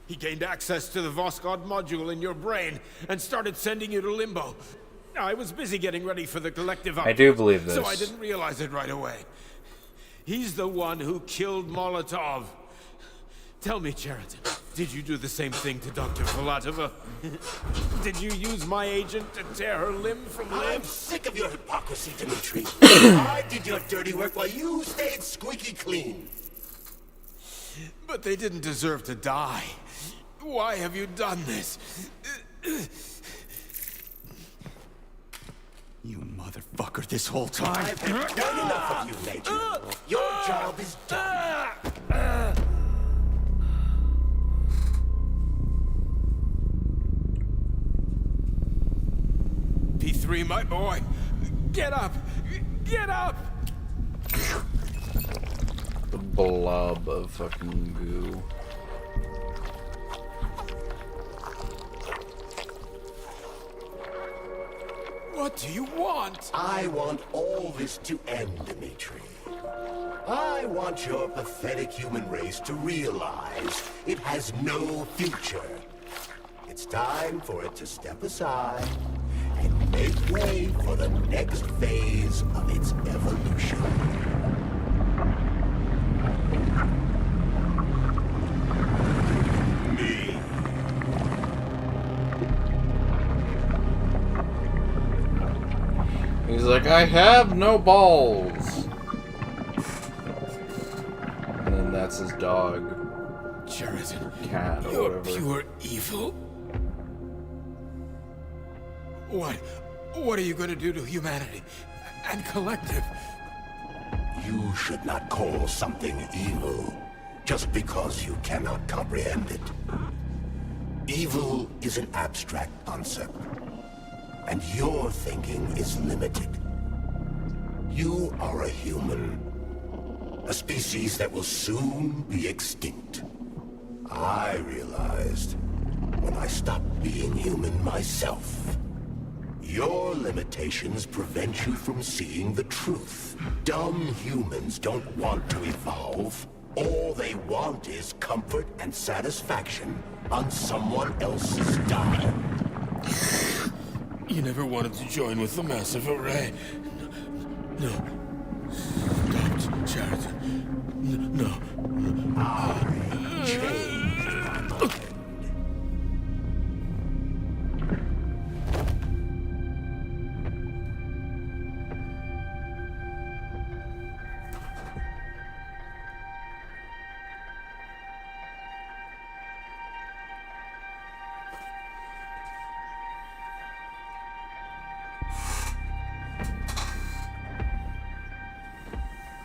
He gained access to the Voskhod module in your brain and started sending you to Limbo. I was busy getting ready for the collective I do believe this. so I didn't realize it right away. He's the one who killed Molotov. Tell me, Cheriton, did you do the same thing to Dr. Filatova? Did you use my agent to tear her limb from limb? I'm sick of your hypocrisy, Dmitri. I did your dirty work while you stayed squeaky clean. But they didn't deserve to die. Why have you done this? this whole time. I've done enough of you, Major. Your job is done. P3, my boy. Get up! Get up! The blob of fucking goo. What do you want? I want all this to end, Dimitri. I want your pathetic human race to realize it has no future. It's time for it to step aside and make way for the next phase of its evolution. Me. He's like, I have no balls. And then that's his dog. Sheridan, cat, or you're whatever. pure evil. What are you going to do to humanity and collective? You should not call something evil just because you cannot comprehend it. Evil is an abstract concept, and your thinking is limited. You are a human, a species that will soon be extinct. I realized when I stopped being human myself. Your limitations prevent you from seeing the truth. Dumb humans don't want to evolve. All they want is comfort and satisfaction on someone else's dime. You never wanted to join with the massive array. No. Stop, Sheridan. No. I changed my mind.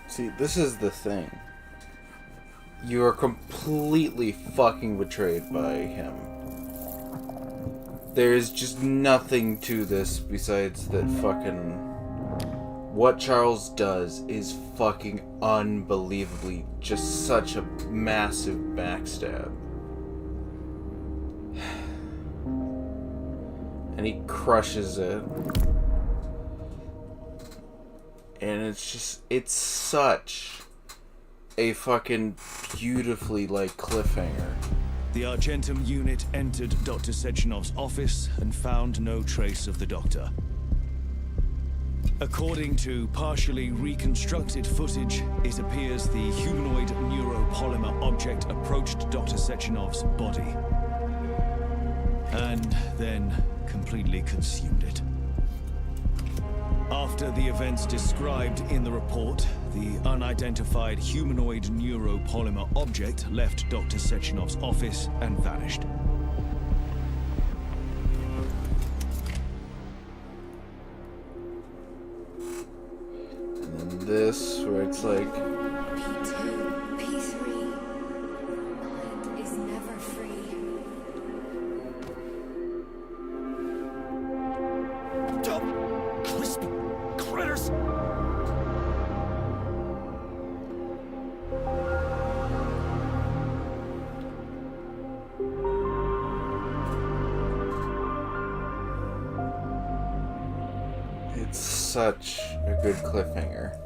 See, this is the thing. You are completely fucking betrayed by him. There's just nothing to this besides that fucking... What Charles does is fucking unbelievably just such a massive backstab. And he crushes it. And it's such a fucking beautifully, cliffhanger. The Argentum unit entered Dr. Sechenov's office and found no trace of the doctor. According to partially reconstructed footage, it appears the humanoid neuropolymer object approached Dr. Sechenov's body and then completely consumed it. After the events described in the report, the unidentified humanoid neuropolymer object left Dr. Sechenov's office and vanished. And then this, where it's like... P2, P3, your mind is never free. Crispy critters! It's such a good cliffhanger.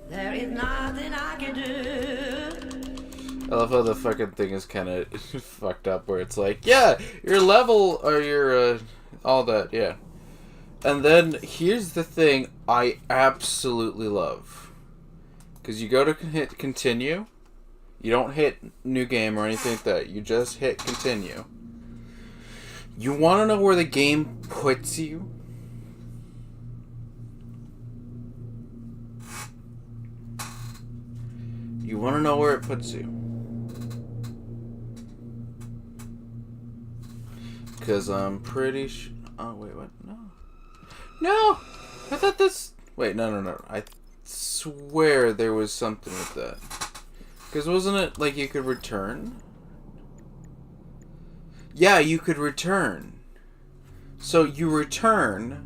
There is nothing I can do. I love how the fucking thing is kind of fucked up, where it's like, yeah, your level, or your, all that, yeah. And then, here's the thing I absolutely love. Because you go to hit continue, you don't hit new game or anything like that, you just hit continue. You want to know where the game puts you? You want to know where it puts you? Because I'm pretty sure... Oh, wait, what? No. No! I thought this... Wait, no. I swear there was something with that. Because wasn't it like you could return? Yeah, you could return. So you return,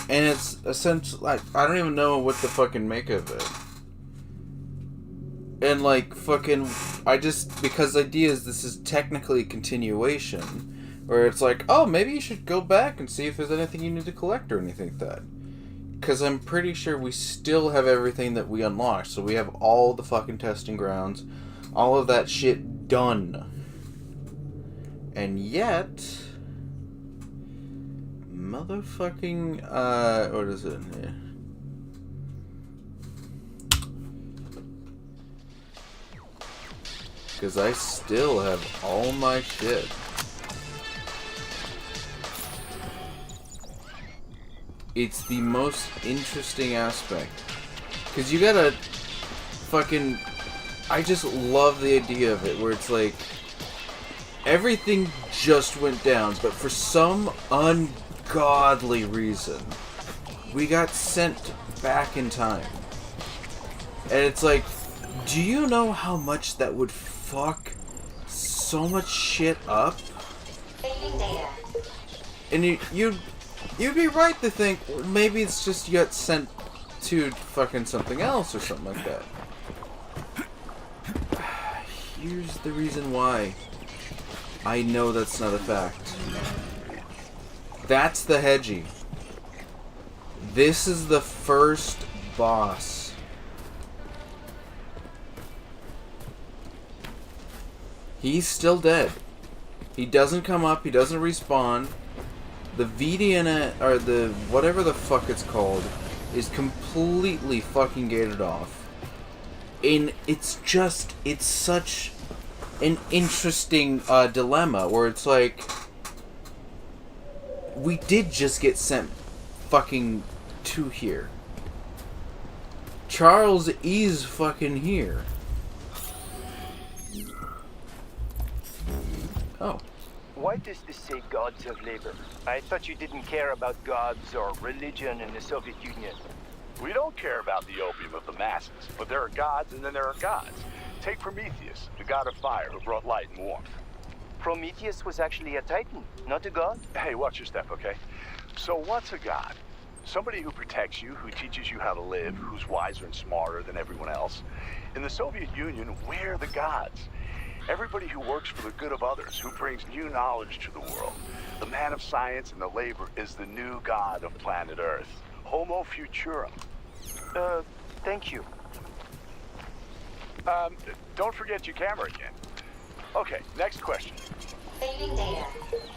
and it's essentially like, I don't even know what to fucking make of it. And like fucking, because the idea is this is technically a continuation, where it's like, oh, maybe you should go back and see if there's anything you need to collect or anything like that. Because I'm pretty sure we still have everything that we unlocked, so we have all the fucking testing grounds, all of that shit done. And yet, motherfucking, what is it? Yeah. Because I still have all my shit. It's the most interesting aspect. Because you gotta fucking... I just love the idea of it, where it's like... Everything just went down, but for some ungodly reason, we got sent back in time. And it's like, do you know how much that would fuck so much shit up? And you'd be right to think, well, maybe it's just you got sent to fucking something else or something like that. Here's the reason why. I know that's not a fact. That's the Hedgie. This is the first boss. He's still dead. He doesn't come up, he doesn't respawn. The VDN, or the whatever the fuck it's called, is completely fucking gated off. And it's such an interesting dilemma where it's like, we did just get sent fucking to here. Charles is fucking here. Oh. Why does this say gods of labor? I thought you didn't care about gods or religion in the Soviet Union. We don't care about the opium of the masses, but there are gods and then there are gods. Take Prometheus, the god of fire who brought light and warmth. Prometheus was actually a titan, not a god? Hey, watch your step, okay? So what's a god? Somebody who protects you, who teaches you how to live, who's wiser and smarter than everyone else. In the Soviet Union, we're the gods. Everybody who works for the good of others, who brings new knowledge to the world. The man of science and the labor is the new god of planet Earth. Homo Futurum. Thank you. Don't forget your camera again. Okay, next question.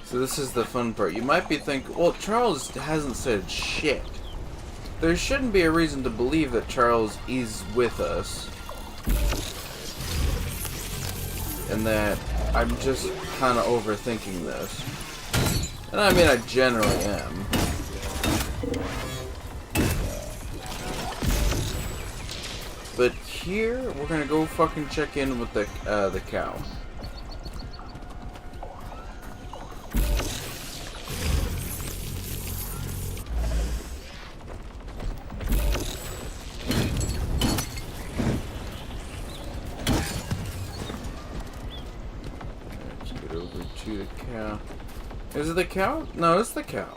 So this is the fun part. You might be thinking, well, Charles hasn't said shit. There shouldn't be a reason to believe that Charles is with us. And that I'm just kind of overthinking this. And I mean, I generally am. But here, we're gonna go fucking check in with the cow. Let's get over to the cow. Is it the cow? No, it's the cow.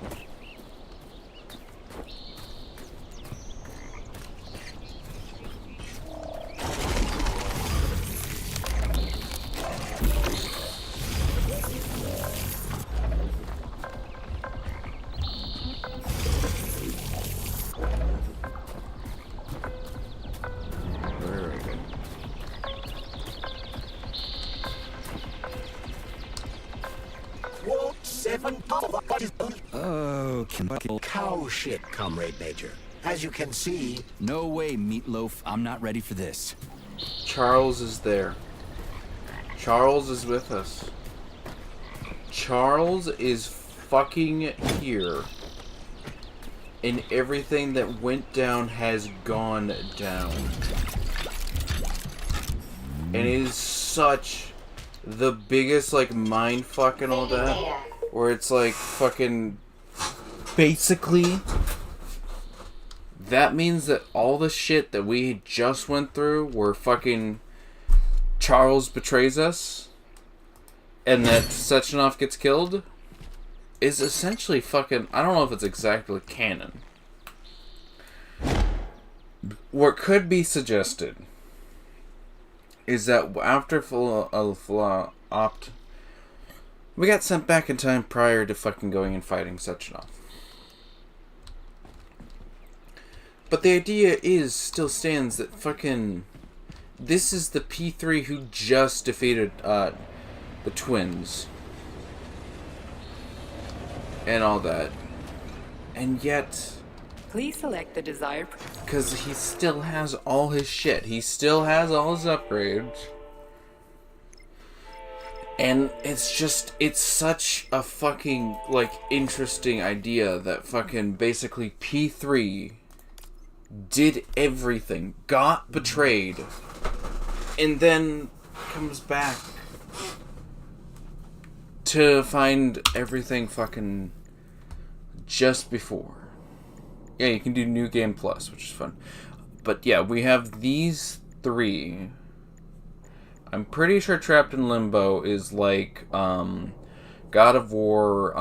Oh, cow shit, Comrade Major. As you can see... No way, Meatloaf. I'm not ready for this. Charles is there. Charles is with us. Charles is fucking here. And everything that went down has gone down. And it is such the biggest, like, mindfuck and all that. Where it's like fucking basically that means that all the shit that we just went through, where fucking Charles betrays us, and that Sechenov gets killed, is essentially fucking... I don't know if it's exactly canon. What could be suggested is that after we got sent back in time prior to fucking going and fighting Sechenov. But the idea still stands that fucking... This is the P3 who just defeated the twins. And all that. And yet... Please select the desired... Because he still has all his shit. He still has all his upgrades. And it's just... It's such a fucking, like, interesting idea that fucking basically P3... did everything, got betrayed, and then comes back to find everything fucking just before. Yeah, you can do New Game Plus, which is fun. But yeah, we have these three. I'm pretty sure Trapped in Limbo is like God of War,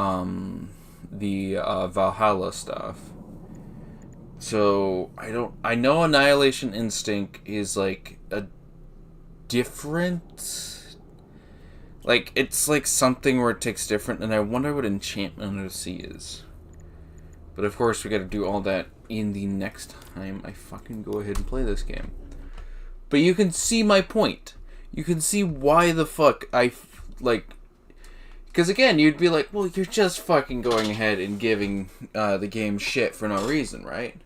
the Valhalla stuff. So, I know Annihilation Instinct is, like, a different... Like, it's, like, something where it takes different, and I wonder what Enchantment of the Sea is. But, of course, we gotta do all that in the next time I fucking go ahead and play this game. But you can see my point. You can see why the fuck like... Because, again, you'd be like, well, you're just fucking going ahead and giving the game shit for no reason, right?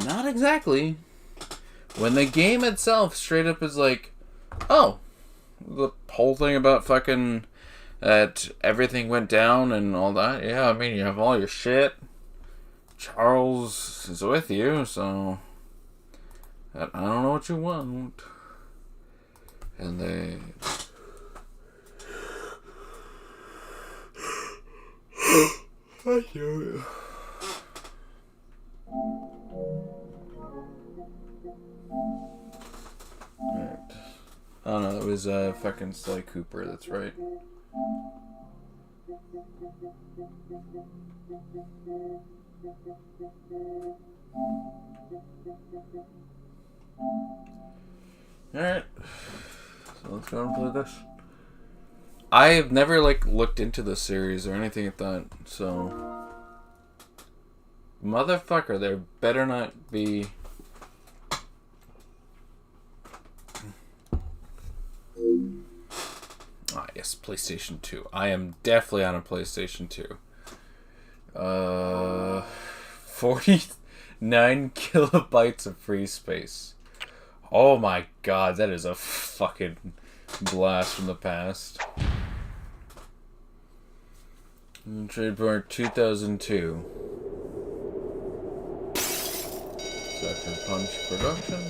Not exactly. When the game itself straight up is like, oh, the whole thing about fucking that everything went down and all that. Yeah, I mean, you have all your shit. Charles is with you, so I don't know what you want. And they... I do. Alright. Oh no, that was fucking Sly Cooper, that's right. Alright. So let's go and play this. I have never, like, looked into the series or anything like that, so... Motherfucker, there better not be... Ah, yes, PlayStation 2. I am definitely on a PlayStation 2. 49 kilobytes of free space. Oh my god, that is a fucking blast from the past. Trademark 2002. Sucker Punch Production.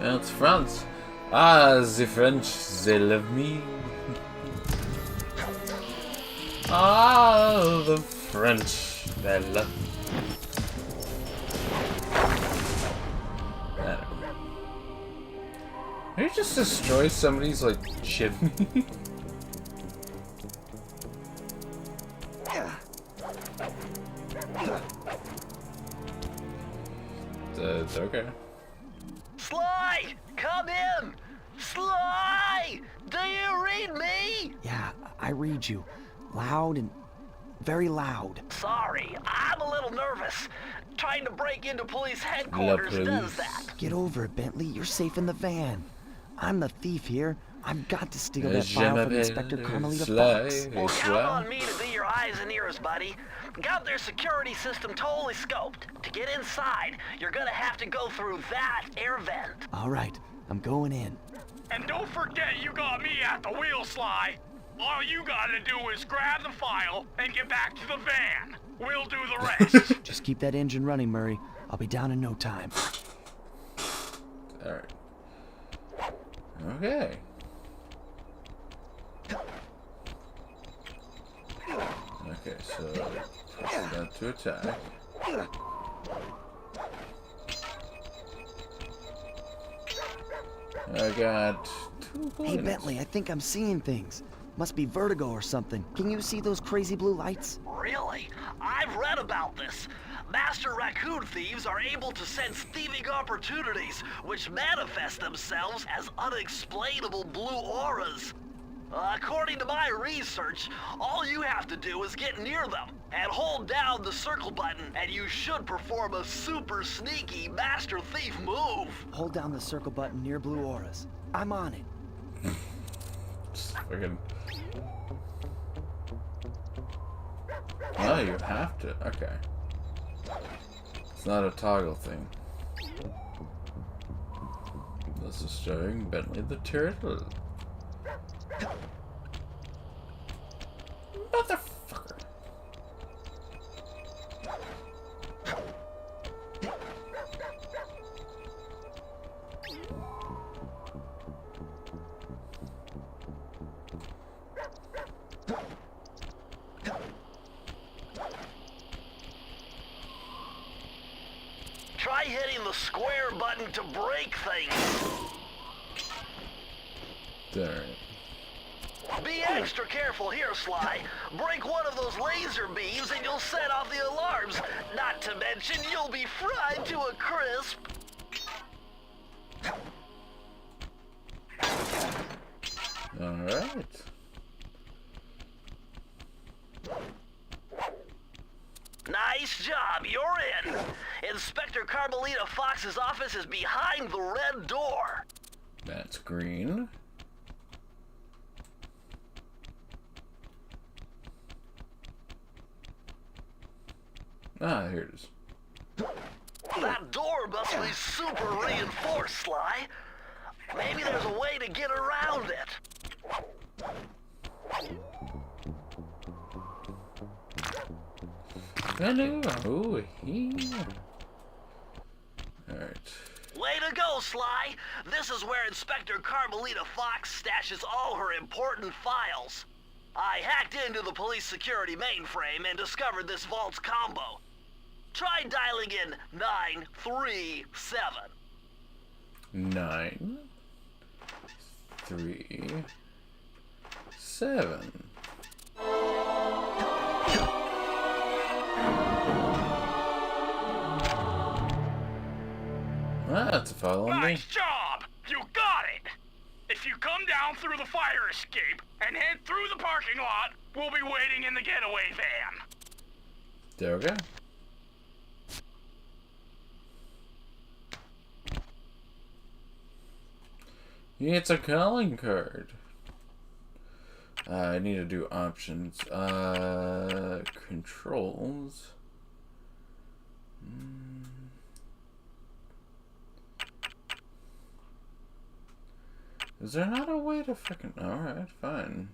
It's France. Ah, the French, they love me. Ah, the French, they love me. Did you just destroy somebody's, like, chimney? It's okay. Sly! Come in! Sly! Do you read me? Yeah, I read you. Loud and very loud. Sorry, I'm a little nervous. Trying to break into police headquarters does that. Get over it, Bentley. You're safe in the van. I'm the thief here. I've got to steal that file from Inspector Carmelita Fox. Well, count on me to be your eyes and ears, buddy. Got their security system totally scoped. To get inside, you're gonna have to go through that air vent. All right, I'm going in. And don't forget you got me at the wheel, Sly. All you gotta do is grab the file and get back to the van. We'll do the rest. Just keep that engine running, Murray. I'll be down in no time. Alright. Okay. Okay, so press that to attack. I got 2 points. Hey, Bentley, I think I'm seeing things. Must be vertigo or something. Can you see those crazy blue lights? Really? I've read about this. Master raccoon thieves are able to sense thieving opportunities, which manifest themselves as unexplainable blue auras. According to my research, all you have to do is get near them and hold down the circle button, and you should perform a super sneaky master thief move. Hold down the circle button near blue auras. I'm on it. Just fucking... Oh, you have to. Okay. It's not a toggle thing. This is showing Bentley the Turtle. Motherfucker. Try hitting the square button to break things. There. Be extra careful here, Sly. Break one of those laser beams and you'll set off the alarms. Not to mention, you'll be fried to a crisp. Alright. Nice job, you're in. Inspector Carmelita Fox's office is behind the red door. That's green. Ah, here it is. That door must be super reinforced, Sly. Maybe there's a way to get around it. Hello. Oh, here. Alright. Way to go, Sly. This is where Inspector Carmelita Fox stashes all her important files. I hacked into the police security mainframe and discovered this vault's combo. Try dialing in 937. 9, 3, 7. That's a follow on me. Nice job! You got it! If you come down through the fire escape and head through the parking lot, we'll be waiting in the getaway van. There we go. It's a calling card. I need to do options. Controls. Is there not a way to fucking... Alright, fine.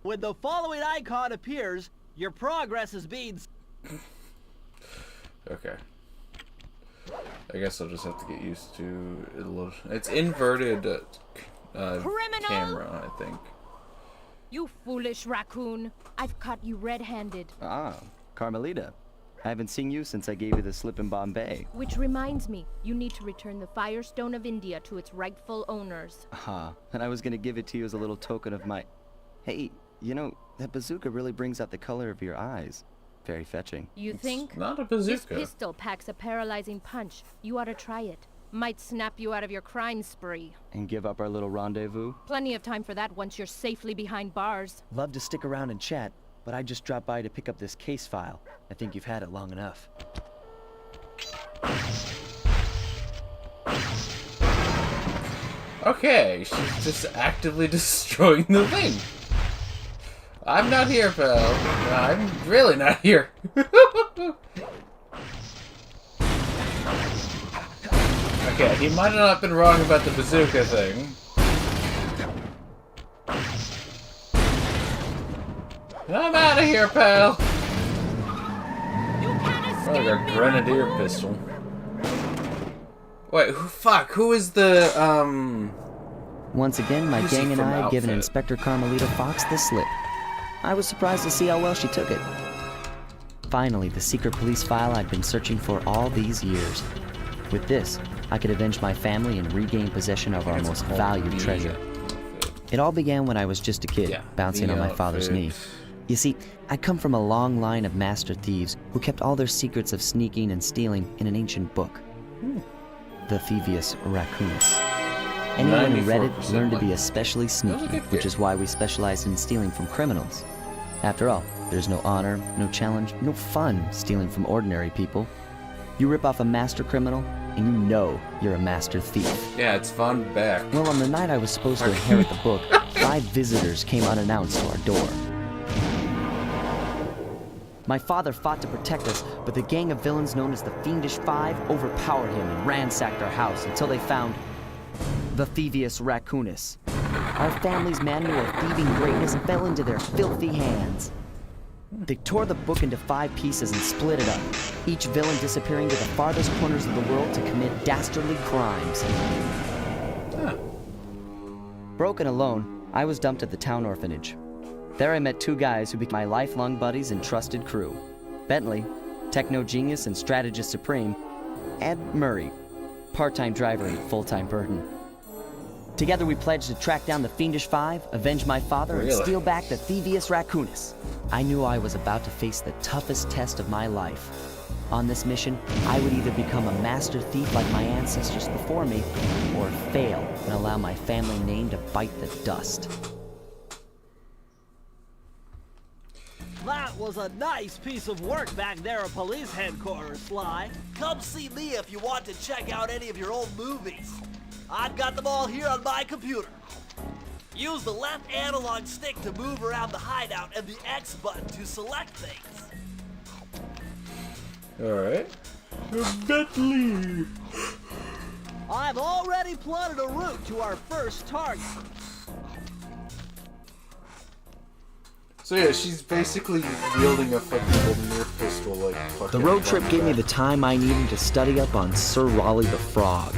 When the following icon appears, your progress is being... Okay. I guess I'll just have to get used to it. It's inverted camera, I think. You foolish raccoon. I've caught you red-handed. Ah, Carmelita. I haven't seen you since I gave you the slip in Bombay. Which reminds me, you need to return the Firestone of India to its rightful owners. And I was gonna give it to you as a little token of my... Hey, you know, that bazooka really brings out the color of your eyes. Very fetching. You think? Not a bazooka. This pistol packs a paralyzing punch. You ought to try it. Might snap you out of your crime spree. And give up our little rendezvous? Plenty of time for that once you're safely behind bars. Love to stick around and chat, but I just dropped by to pick up this case file. I think you've had it long enough. Okay, she's just actively destroying the thing. I'm not here, pal. No, I'm really not here. Okay, he might have not been wrong about the bazooka thing. I'm out of here, pal. Like a grenadier pistol. Wait, who is the, Once again, my gang and I have given Outfit? Inspector Carmelita Fox the slip. I was surprised to see how well she took it. finally the secret police file I'd been searching for all these years. With this, I could avenge my family and regain possession of our most valued treasure. It all began when I was just a kid, bouncing on my father's knee. You see, I come from a long line of master thieves who kept all their secrets of sneaking and stealing in an ancient book. The Thievius Raccoonus. Anyone who read it learned to be especially sneaky, which is why we specialize in stealing from criminals. After all, there's no honor, no challenge, no fun stealing from ordinary people. You rip off a master criminal, and you know you're a master thief. Yeah, it's fun back. Well, on the night I was supposed to inherit the book, 5 visitors came unannounced to our door. My father fought to protect us, but the gang of villains known as the Fiendish Five overpowered him and ransacked our house until they found the Thievius Raccoonus. Our family's manual of thieving greatness fell into their filthy hands. They tore the book into 5 pieces and split it up, each villain disappearing to the farthest corners of the world to commit dastardly crimes. Broken alone, I was dumped at the town orphanage. There I met 2 guys who became my lifelong buddies and trusted crew. Bentley, techno genius and strategist supreme, and Murray, part-time driver and full-time burden. Together we pledged to track down the Fiendish Five, avenge my father, and steal back the Thievius Raccoonus. I knew I was about to face the toughest test of my life. On this mission, I would either become a master thief like my ancestors before me, or fail and allow my family name to bite the dust. That was a nice piece of work back there at police headquarters, Sly. Come see me if you want to check out any of your old movies. I've got them all here on my computer. Use the left analog stick to move around the hideout and the X button to select things. Alright. Bentley! I've already plotted a route to our first target. So yeah, she's basically wielding a fucking Nerf pistol like fucking... The road trip gave me the time I needed to study up on Sir Raleigh the Frog.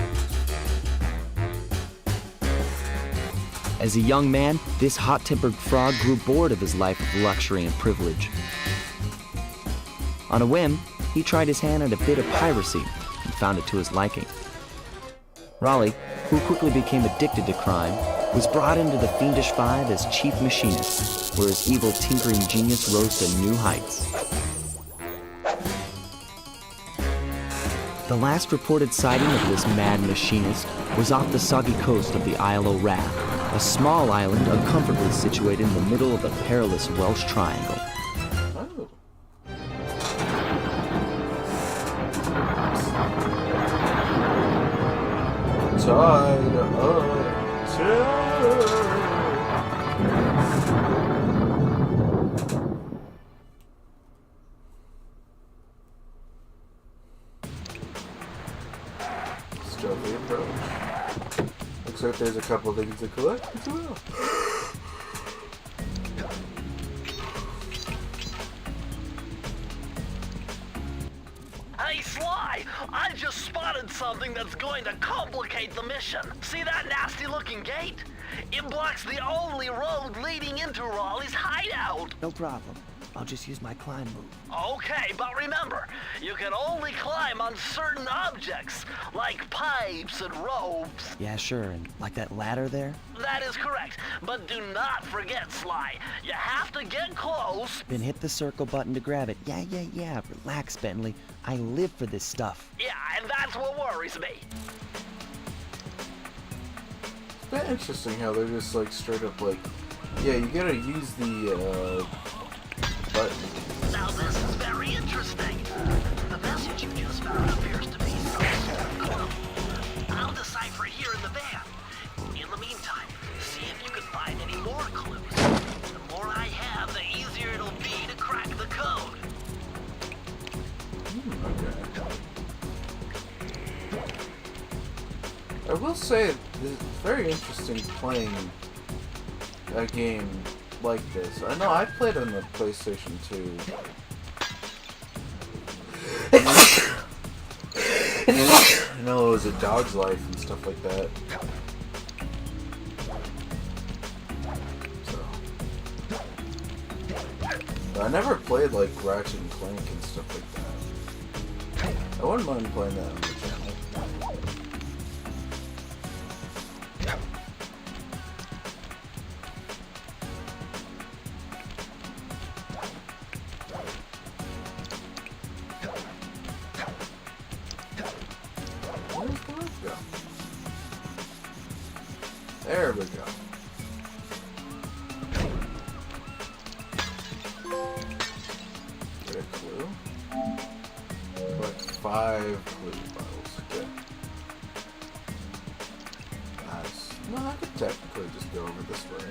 As a young man, this hot-tempered frog grew bored of his life of luxury and privilege. On a whim, he tried his hand at a bit of piracy and found it to his liking. Raleigh, who quickly became addicted to crime, was brought into the Fiendish Five as chief machinist, where his evil tinkering genius rose to new heights. The last reported sighting of this mad machinist was off the soggy coast of the Isle o' Wrath, a small island uncomfortably situated in the middle of a perilous Welsh triangle. Oh. Tide of terror. Stealthy approach. Looks like there's a couple things to collect as well. Hey, Sly! I just spotted something that's going to complicate the mission. See that nasty-looking gate? It blocks the only road leading into Raleigh's hideout. No problem. I'll just use my climb move. Okay, but remember, you can only climb on certain objects, like pipes and ropes. Yeah, sure, and like that ladder there? That is correct, but do not forget, Sly. You have to get close. Then hit the circle button to grab it. Yeah. Relax, Bentley. I live for this stuff. Yeah, and that's what worries me. It's that interesting how they're just like straight up like, yeah, you gotta use the button. Now this is very interesting. The message you just found appears to be some clue. I'll decipher here in the van. In the meantime, see if you can find any more clues. The more I have, the easier it'll be to crack the code. I will say it's very interesting playing a game like this. I know I played on the PlayStation 2. I know it was A Dog's Life and stuff like that. So. But I never played like Ratchet and Clank and stuff like that. I wouldn't mind playing that on the channel. Where's the roof go? There we go. Get a clue. Collect 5 clue bottles. Okay. Nice. No, I could technically just go over this way.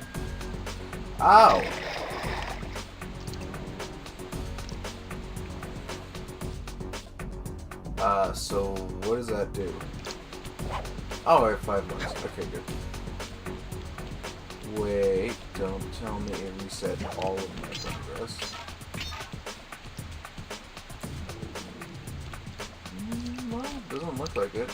Ow! So what does that do? Oh, I have 5 bucks. Okay, good. Wait, don't tell me it reset all of my progress. Well, doesn't look like it.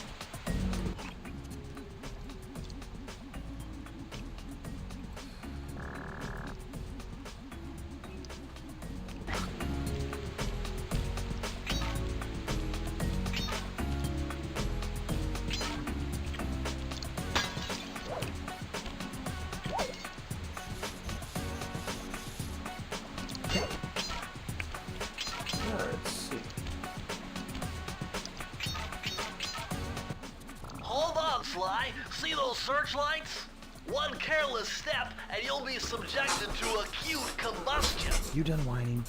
Hold on, Sly. See those searchlights? One careless step, and you'll be subjected to acute combustion. You done whining?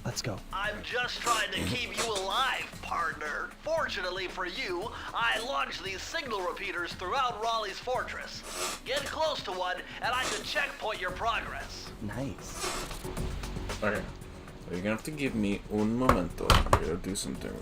Let's go. I'm just trying to keep you alive, partner. Fortunately for you, I launched these signal repeaters throughout Raleigh's fortress. Get close to one, and I can checkpoint your progress. Nice. Okay. Well, you're gonna have to give me un momento. I gotta do something.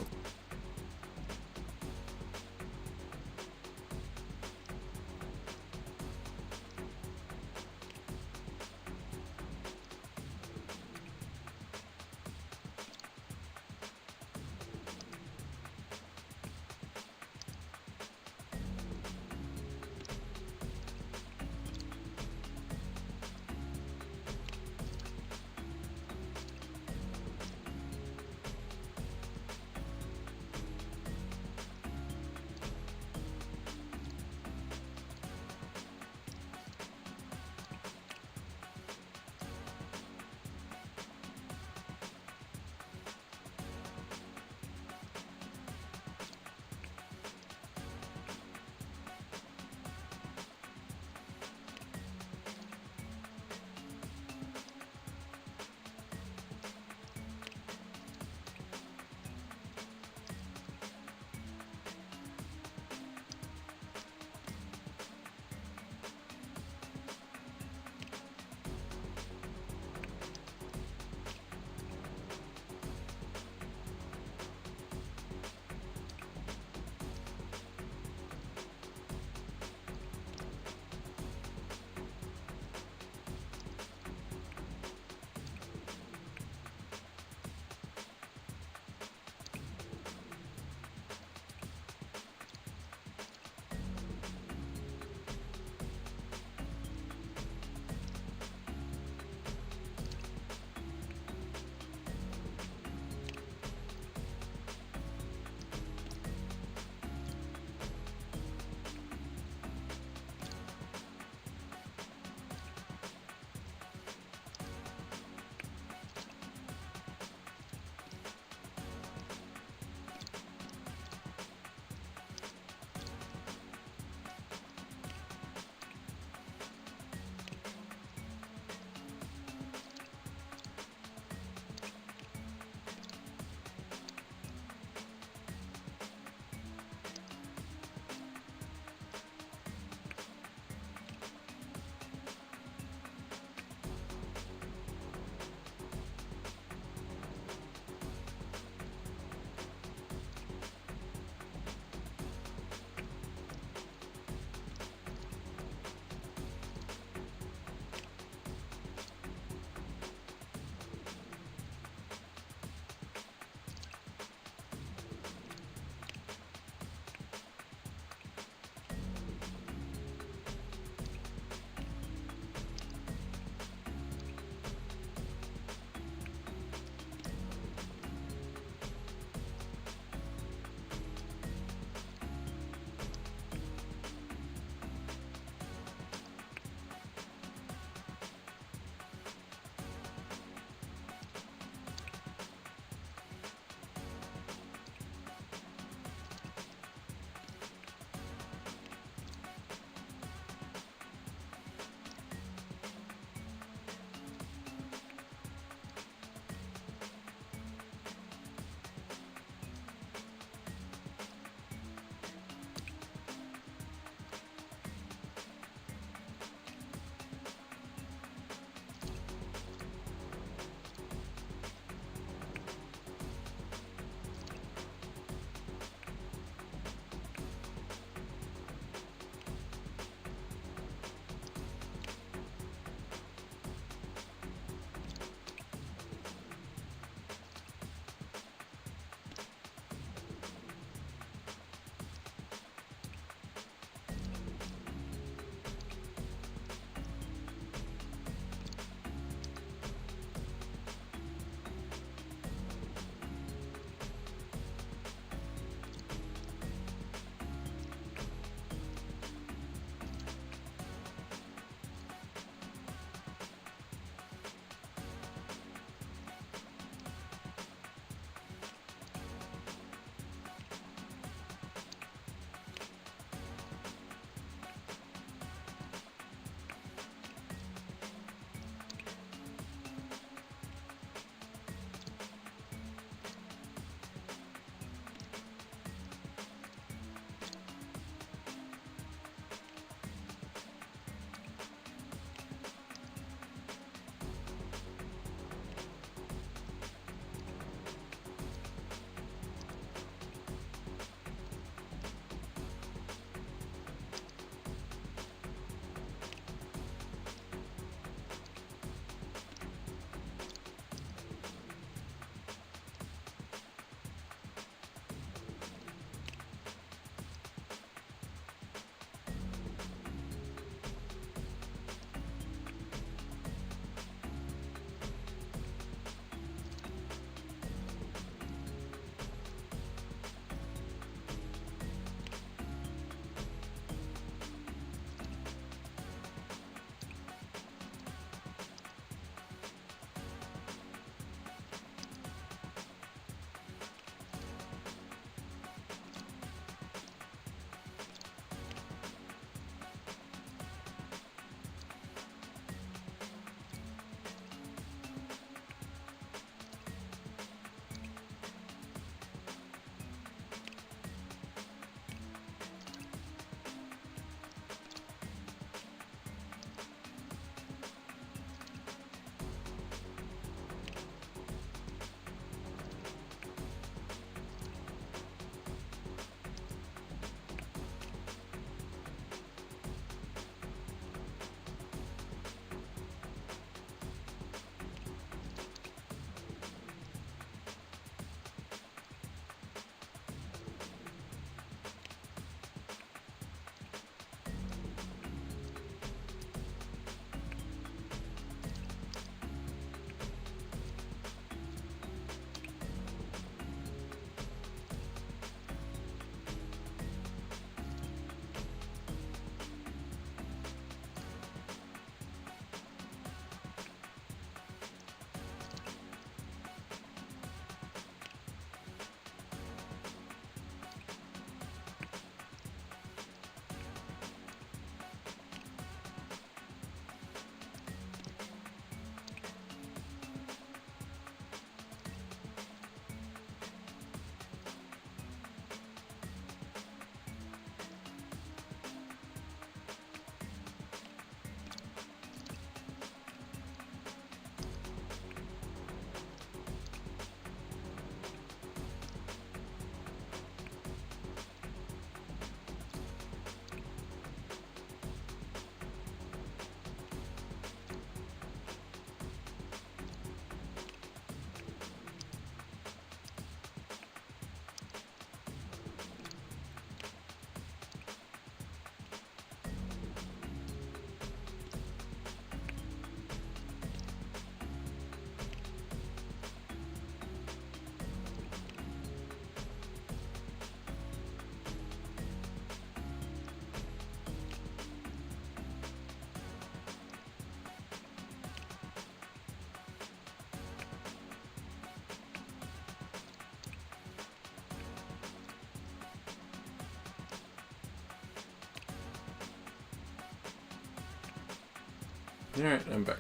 Alright, I'm back.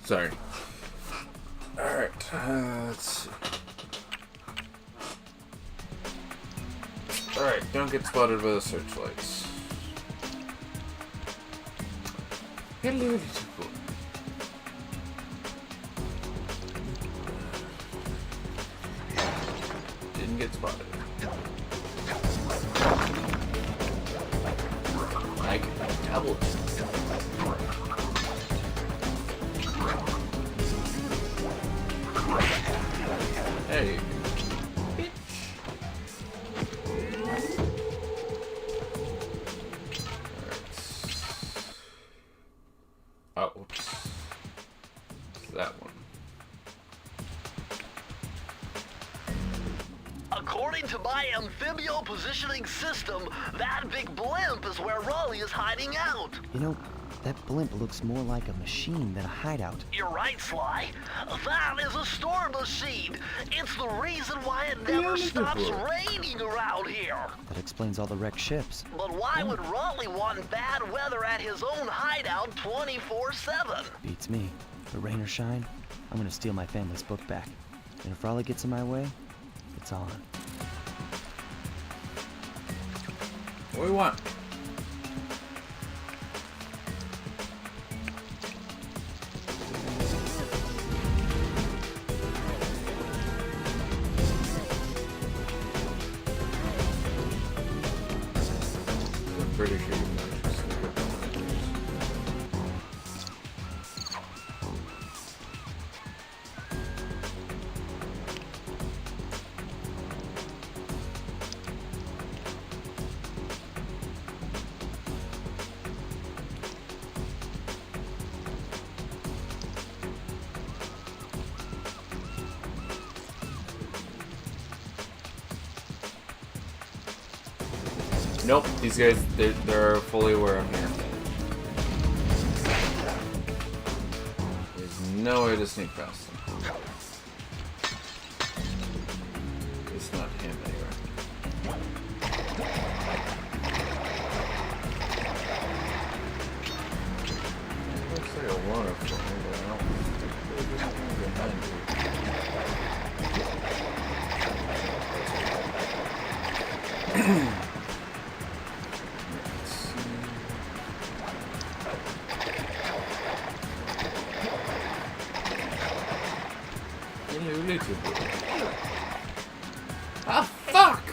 Sorry. Alright, let's see. Alright, don't get spotted by the searchlights. Hello, little boy. Didn't get spotted. I can double it. Hey, bitch. Oh, oops. That one. According to my amphibio positioning system, that big blimp is where Raleigh is hiding out. You know, that blimp looks more like a machine than a hideout. You're right, Sly. That is a storm machine. It's the reason why it never stops raining around here. That explains all the wrecked ships. But why would Raleigh want bad weather at his own hideout 24/7? Beats me. But rain or shine, I'm gonna steal my family's book back. And if Raleigh gets in my way, it's on. What do we want? I'm pretty sure you can actually sneak up on it. Nope, these guys, they're fully aware I'm here. There's no way to sneak past them. It's not him anyway. It looks like a waterfall, but I don't think there's anything behind you. Ah, fuck!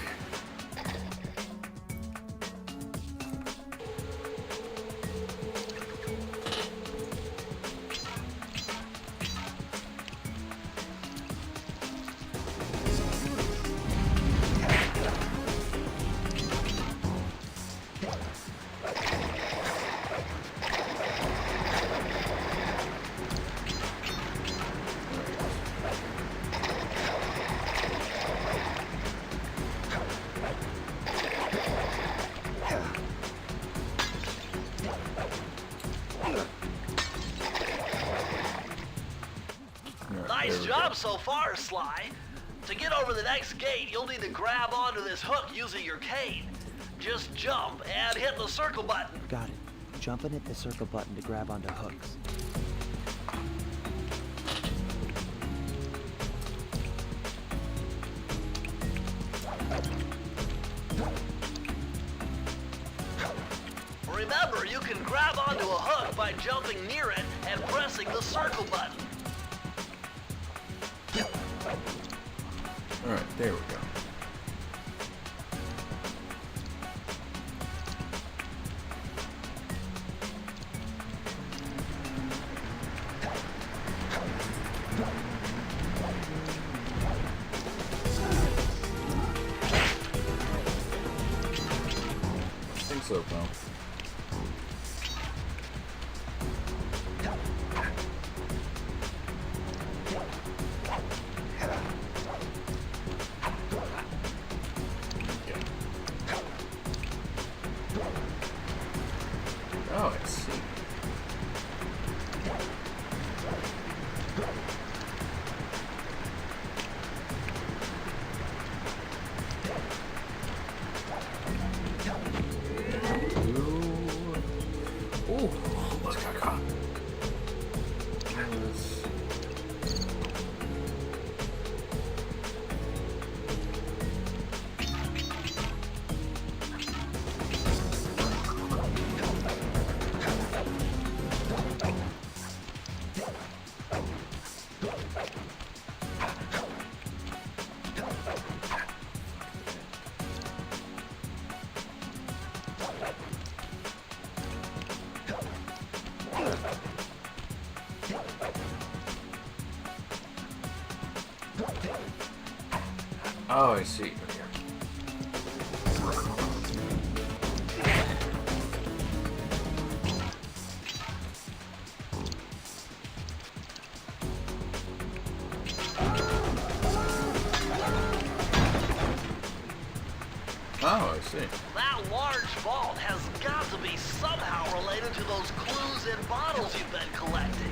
Nice job so far, Sly. To get over the next gate, you'll need to grab onto this hook using your cane. Just jump and hit the circle button. Got it. Jump and hit the circle button to grab onto hooks. Remember, you can grab onto a hook by jumping near it and pressing the circle button. Alright, there we go. I think so, pal. Oh, I see. Okay. Oh, I see. That large vault has got to be somehow related to those clues in bottles you've been collecting.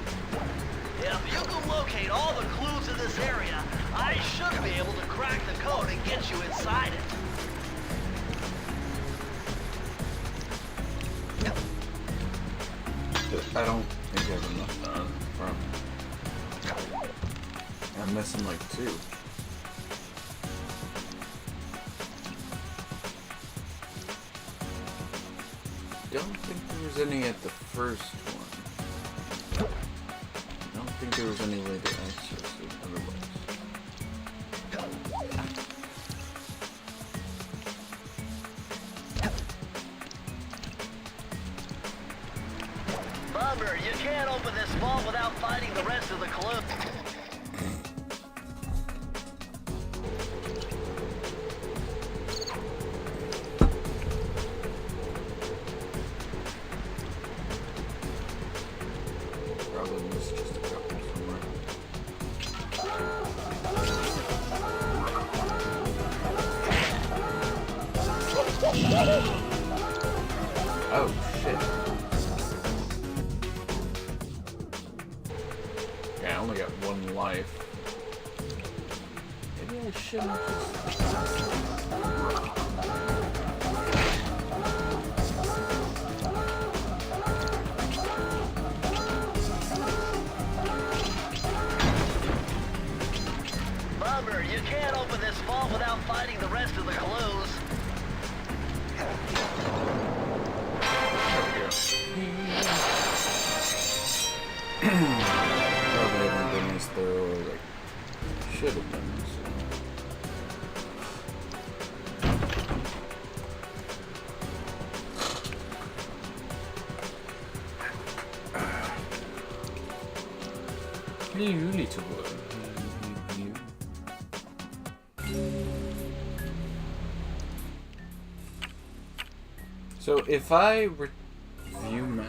If you can locate all the clues in this area, I should be able to crack the code and get you inside it. I don't think I have enough done from. I'm missing like 2. Don't think there was any at the first one. I don't think there was any way to access it otherwise. Bummer, you can't open this vault without finding the rest of the clues. Probably missed just a couple somewhere. Oh shit. Yeah, I only got 1 life. Maybe I shouldn't Bummer, you can't open this vault without finding the rest of the clues. Probably haven't been as thorough as I should have been. So. You little boy. So if I review my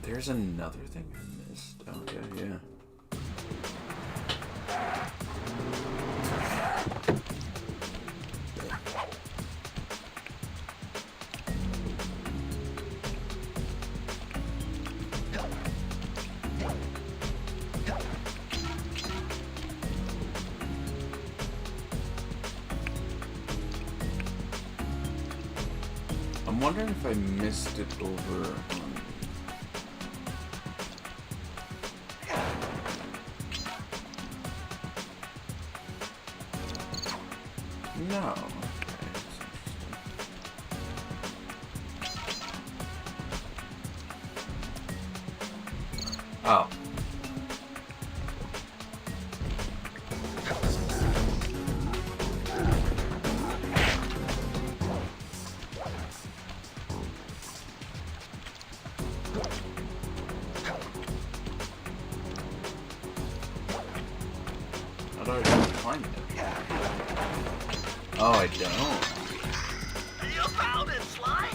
there's another thing I missed. Okay, yeah. I'm wondering if I missed it over on... No. Oh. How do I find it? Oh, I don't. You found it, Sly!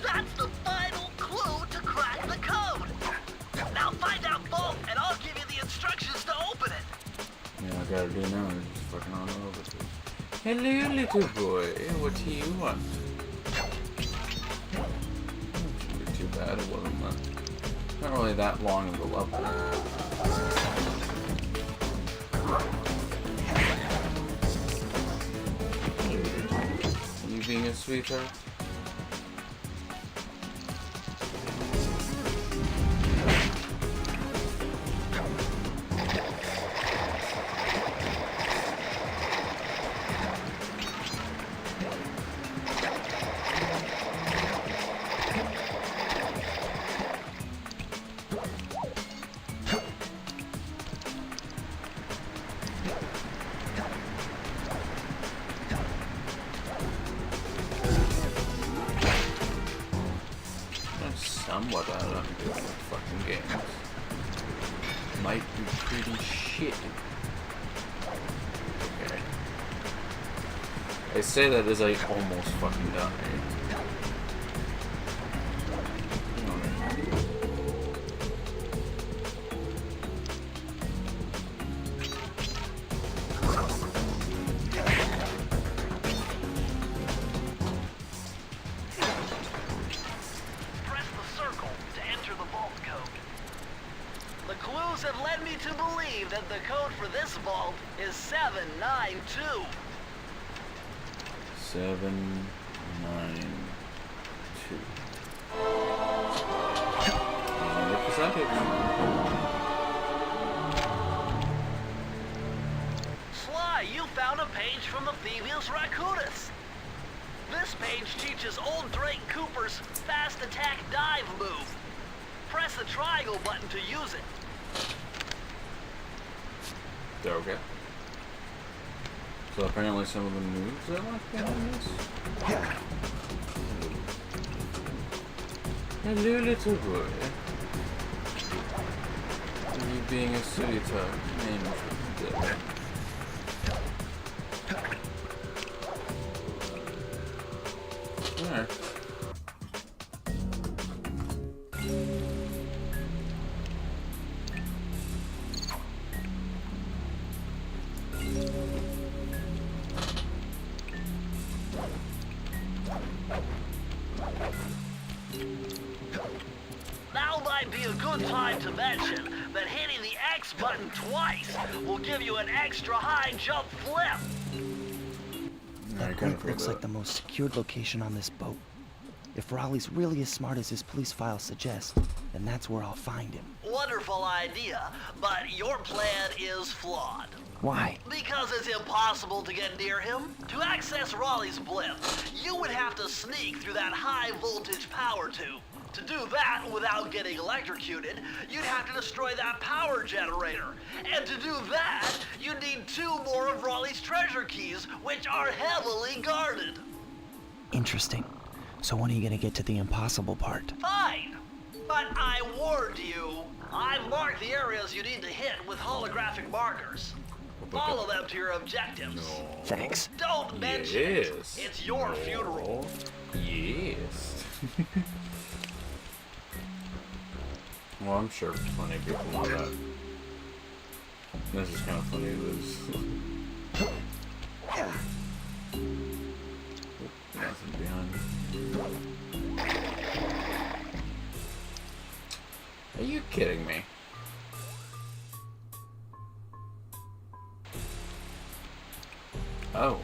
That's the final clue to crack the code! Now find that vault, and I'll give you the instructions to open it! Yeah, I gotta do now is just fucking on over to it. Hello, little boy. What do you want? Shouldn't be too bad. It wasn't not really that long of a level. You being a sweetheart? Somewhat out of fucking games. might be pretty shitty. Okay. I say that as I almost fucking die. Press the circle to enter the vault code. The clues have led me to believe that the code for this vault is 792. 792. Sly, you found a page from the Thievius Raccoonus. This page teaches old Drake Cooper's fast attack dive move. Press the triangle button to use it. Okay. So apparently some of the moves I like behind this. Hello, little boy. You being a sweetheart, angel. Alright. Now might be a good time to mention that hitting the X button twice will give you an extra high jump flip. That group looks like the most secured location on this boat. If Raleigh's really as smart as his police file suggests, then that's where I'll find him. Wonderful idea, but your plan is flawed. Why? Because it's impossible to get near him. To access Raleigh's blimp, you would have to sneak through that high voltage power tube. To do that without getting electrocuted, you'd have to destroy that power generator. And to do that, you'd need 2 more of Raleigh's treasure keys, which are heavily guarded. Interesting. So when are you gonna get to the impossible part? Fine. But I warned you. I've marked the areas you need to hit with holographic markers. Follow them to your objectives. Thanks. Don't mention it. It's your funeral. Yes. Well, I'm sure plenty of people know that. This is kind of funny. Nothing behind me. Are you kidding me? Oh.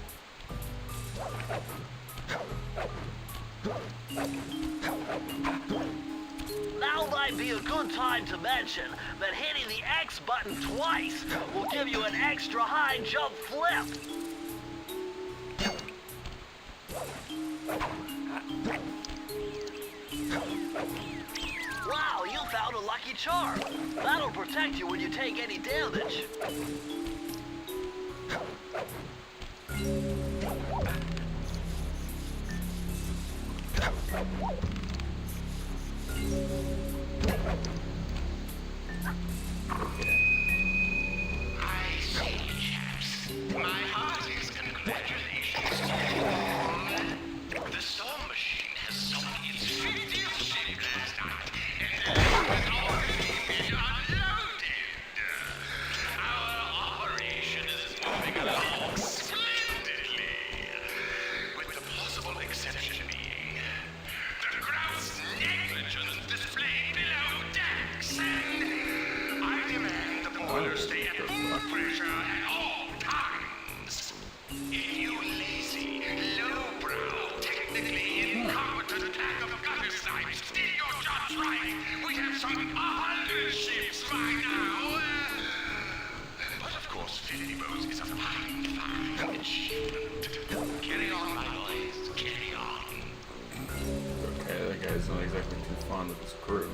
Now might be a good time to mention that hitting the X button twice will give you an extra high jump flip. Wow, you found a lucky charm. That'll protect you when you take any damage. I say, chaps, my heartiest congratulations to you all. The Storm Machine has sunk its 50th ship last night, and has already been unloaded. Our operation is moving along splendidly, with the possible exception being the gross negligence displayed below decks, and I demand the boilers stay at full pressure at all times. In you lazy, lowbrow, technically incompetent attack of gutter snipes, did your jobs right, we have some 100 ships by now. But of course, 50 boats is a fine, fine achievement. Carry on, my boys, carry on. Okay, that guy's not exactly too fond of his crew.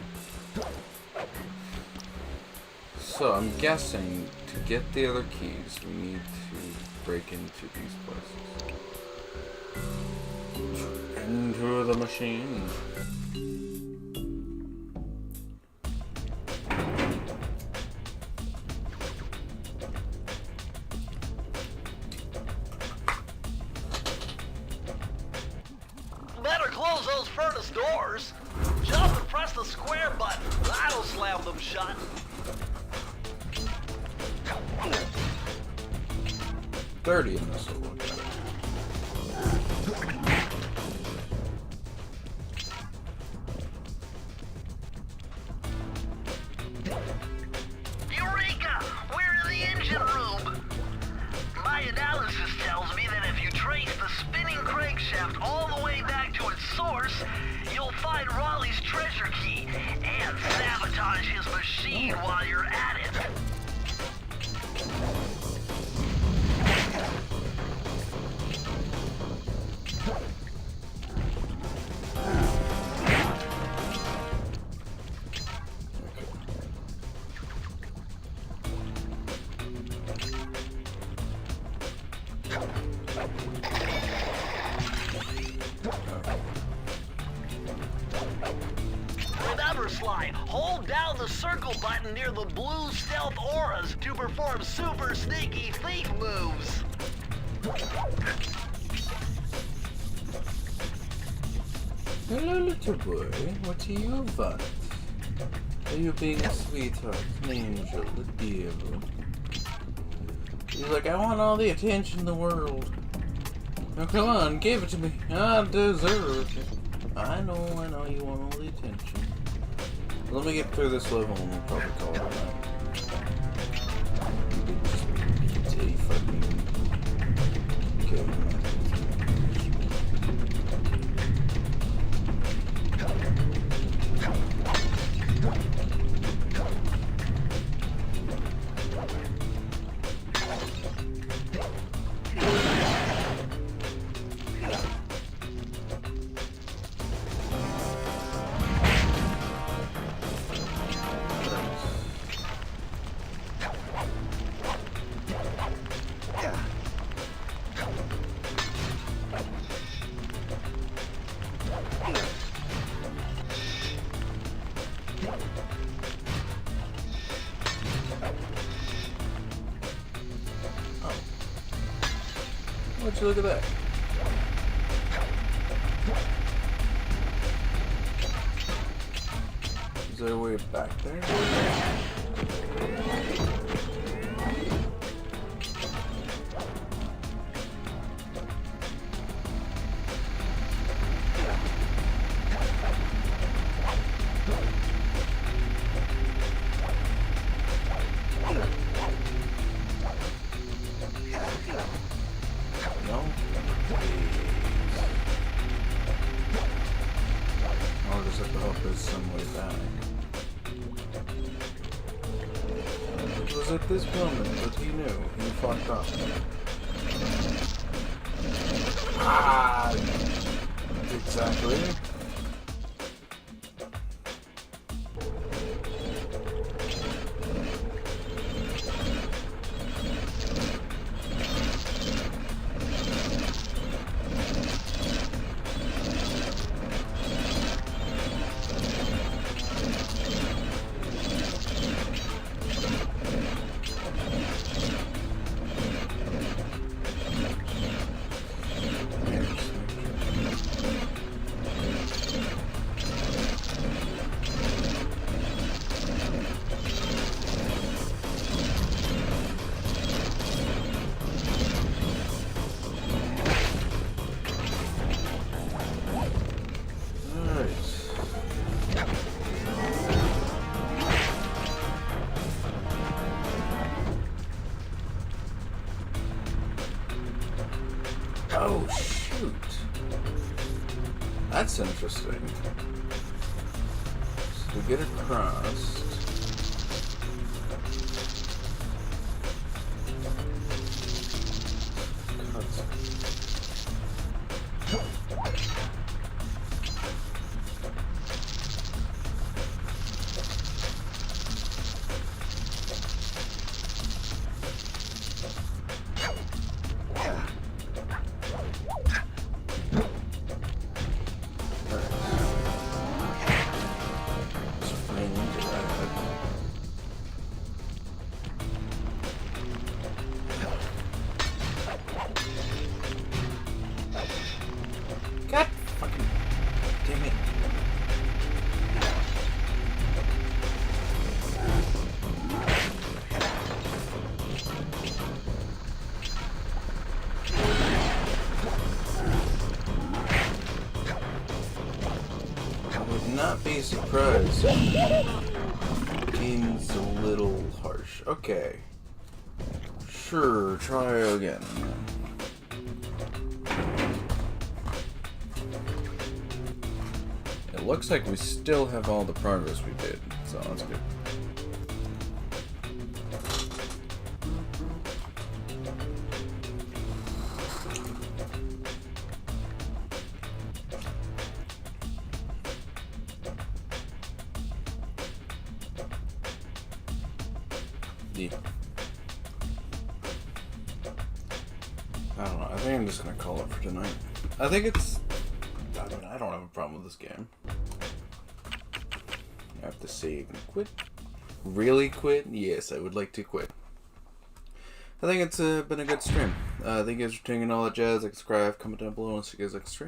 So I'm guessing to get the other keys, we need to break into these places. Into the machine. shot. 30 in this one. Eureka! We're in the engine room! My analysis tells me that if you trace the spinning crankshaft all the way back to its source, you'll find Raleigh's treasure key and sabotage his machine while you're at it. Remember, Sly, hold down the circle button near the blue stealth auras to perform super sneaky thief moves. Hello, little boy. What do you want? Are you being a sweetheart, an angel, a devil? He's like, I want all the attention in the world. Now come on, give it to me. I deserve it. I know you want all the attention. Let me get through this level and we'll probably call it a night. Okay. Would you look at that? Is there a way back there? At this moment that he knew he fucked up. Ah, exactly. Oh, shoot. That's interesting. So to get across... not be surprised. Seems a little harsh. Okay. Sure, try again. It looks like we still have all the progress we did, so that's good. Yeah. I don't know. I think I'm just gonna call it for tonight. I think it's... I mean, I don't have a problem with this game. I have to save and quit. Really quit? Yes, I would like to quit. I think it's been a good stream. Thank you guys for tuning in, all that jazz. Like, subscribe, comment down below, and see you guys next stream.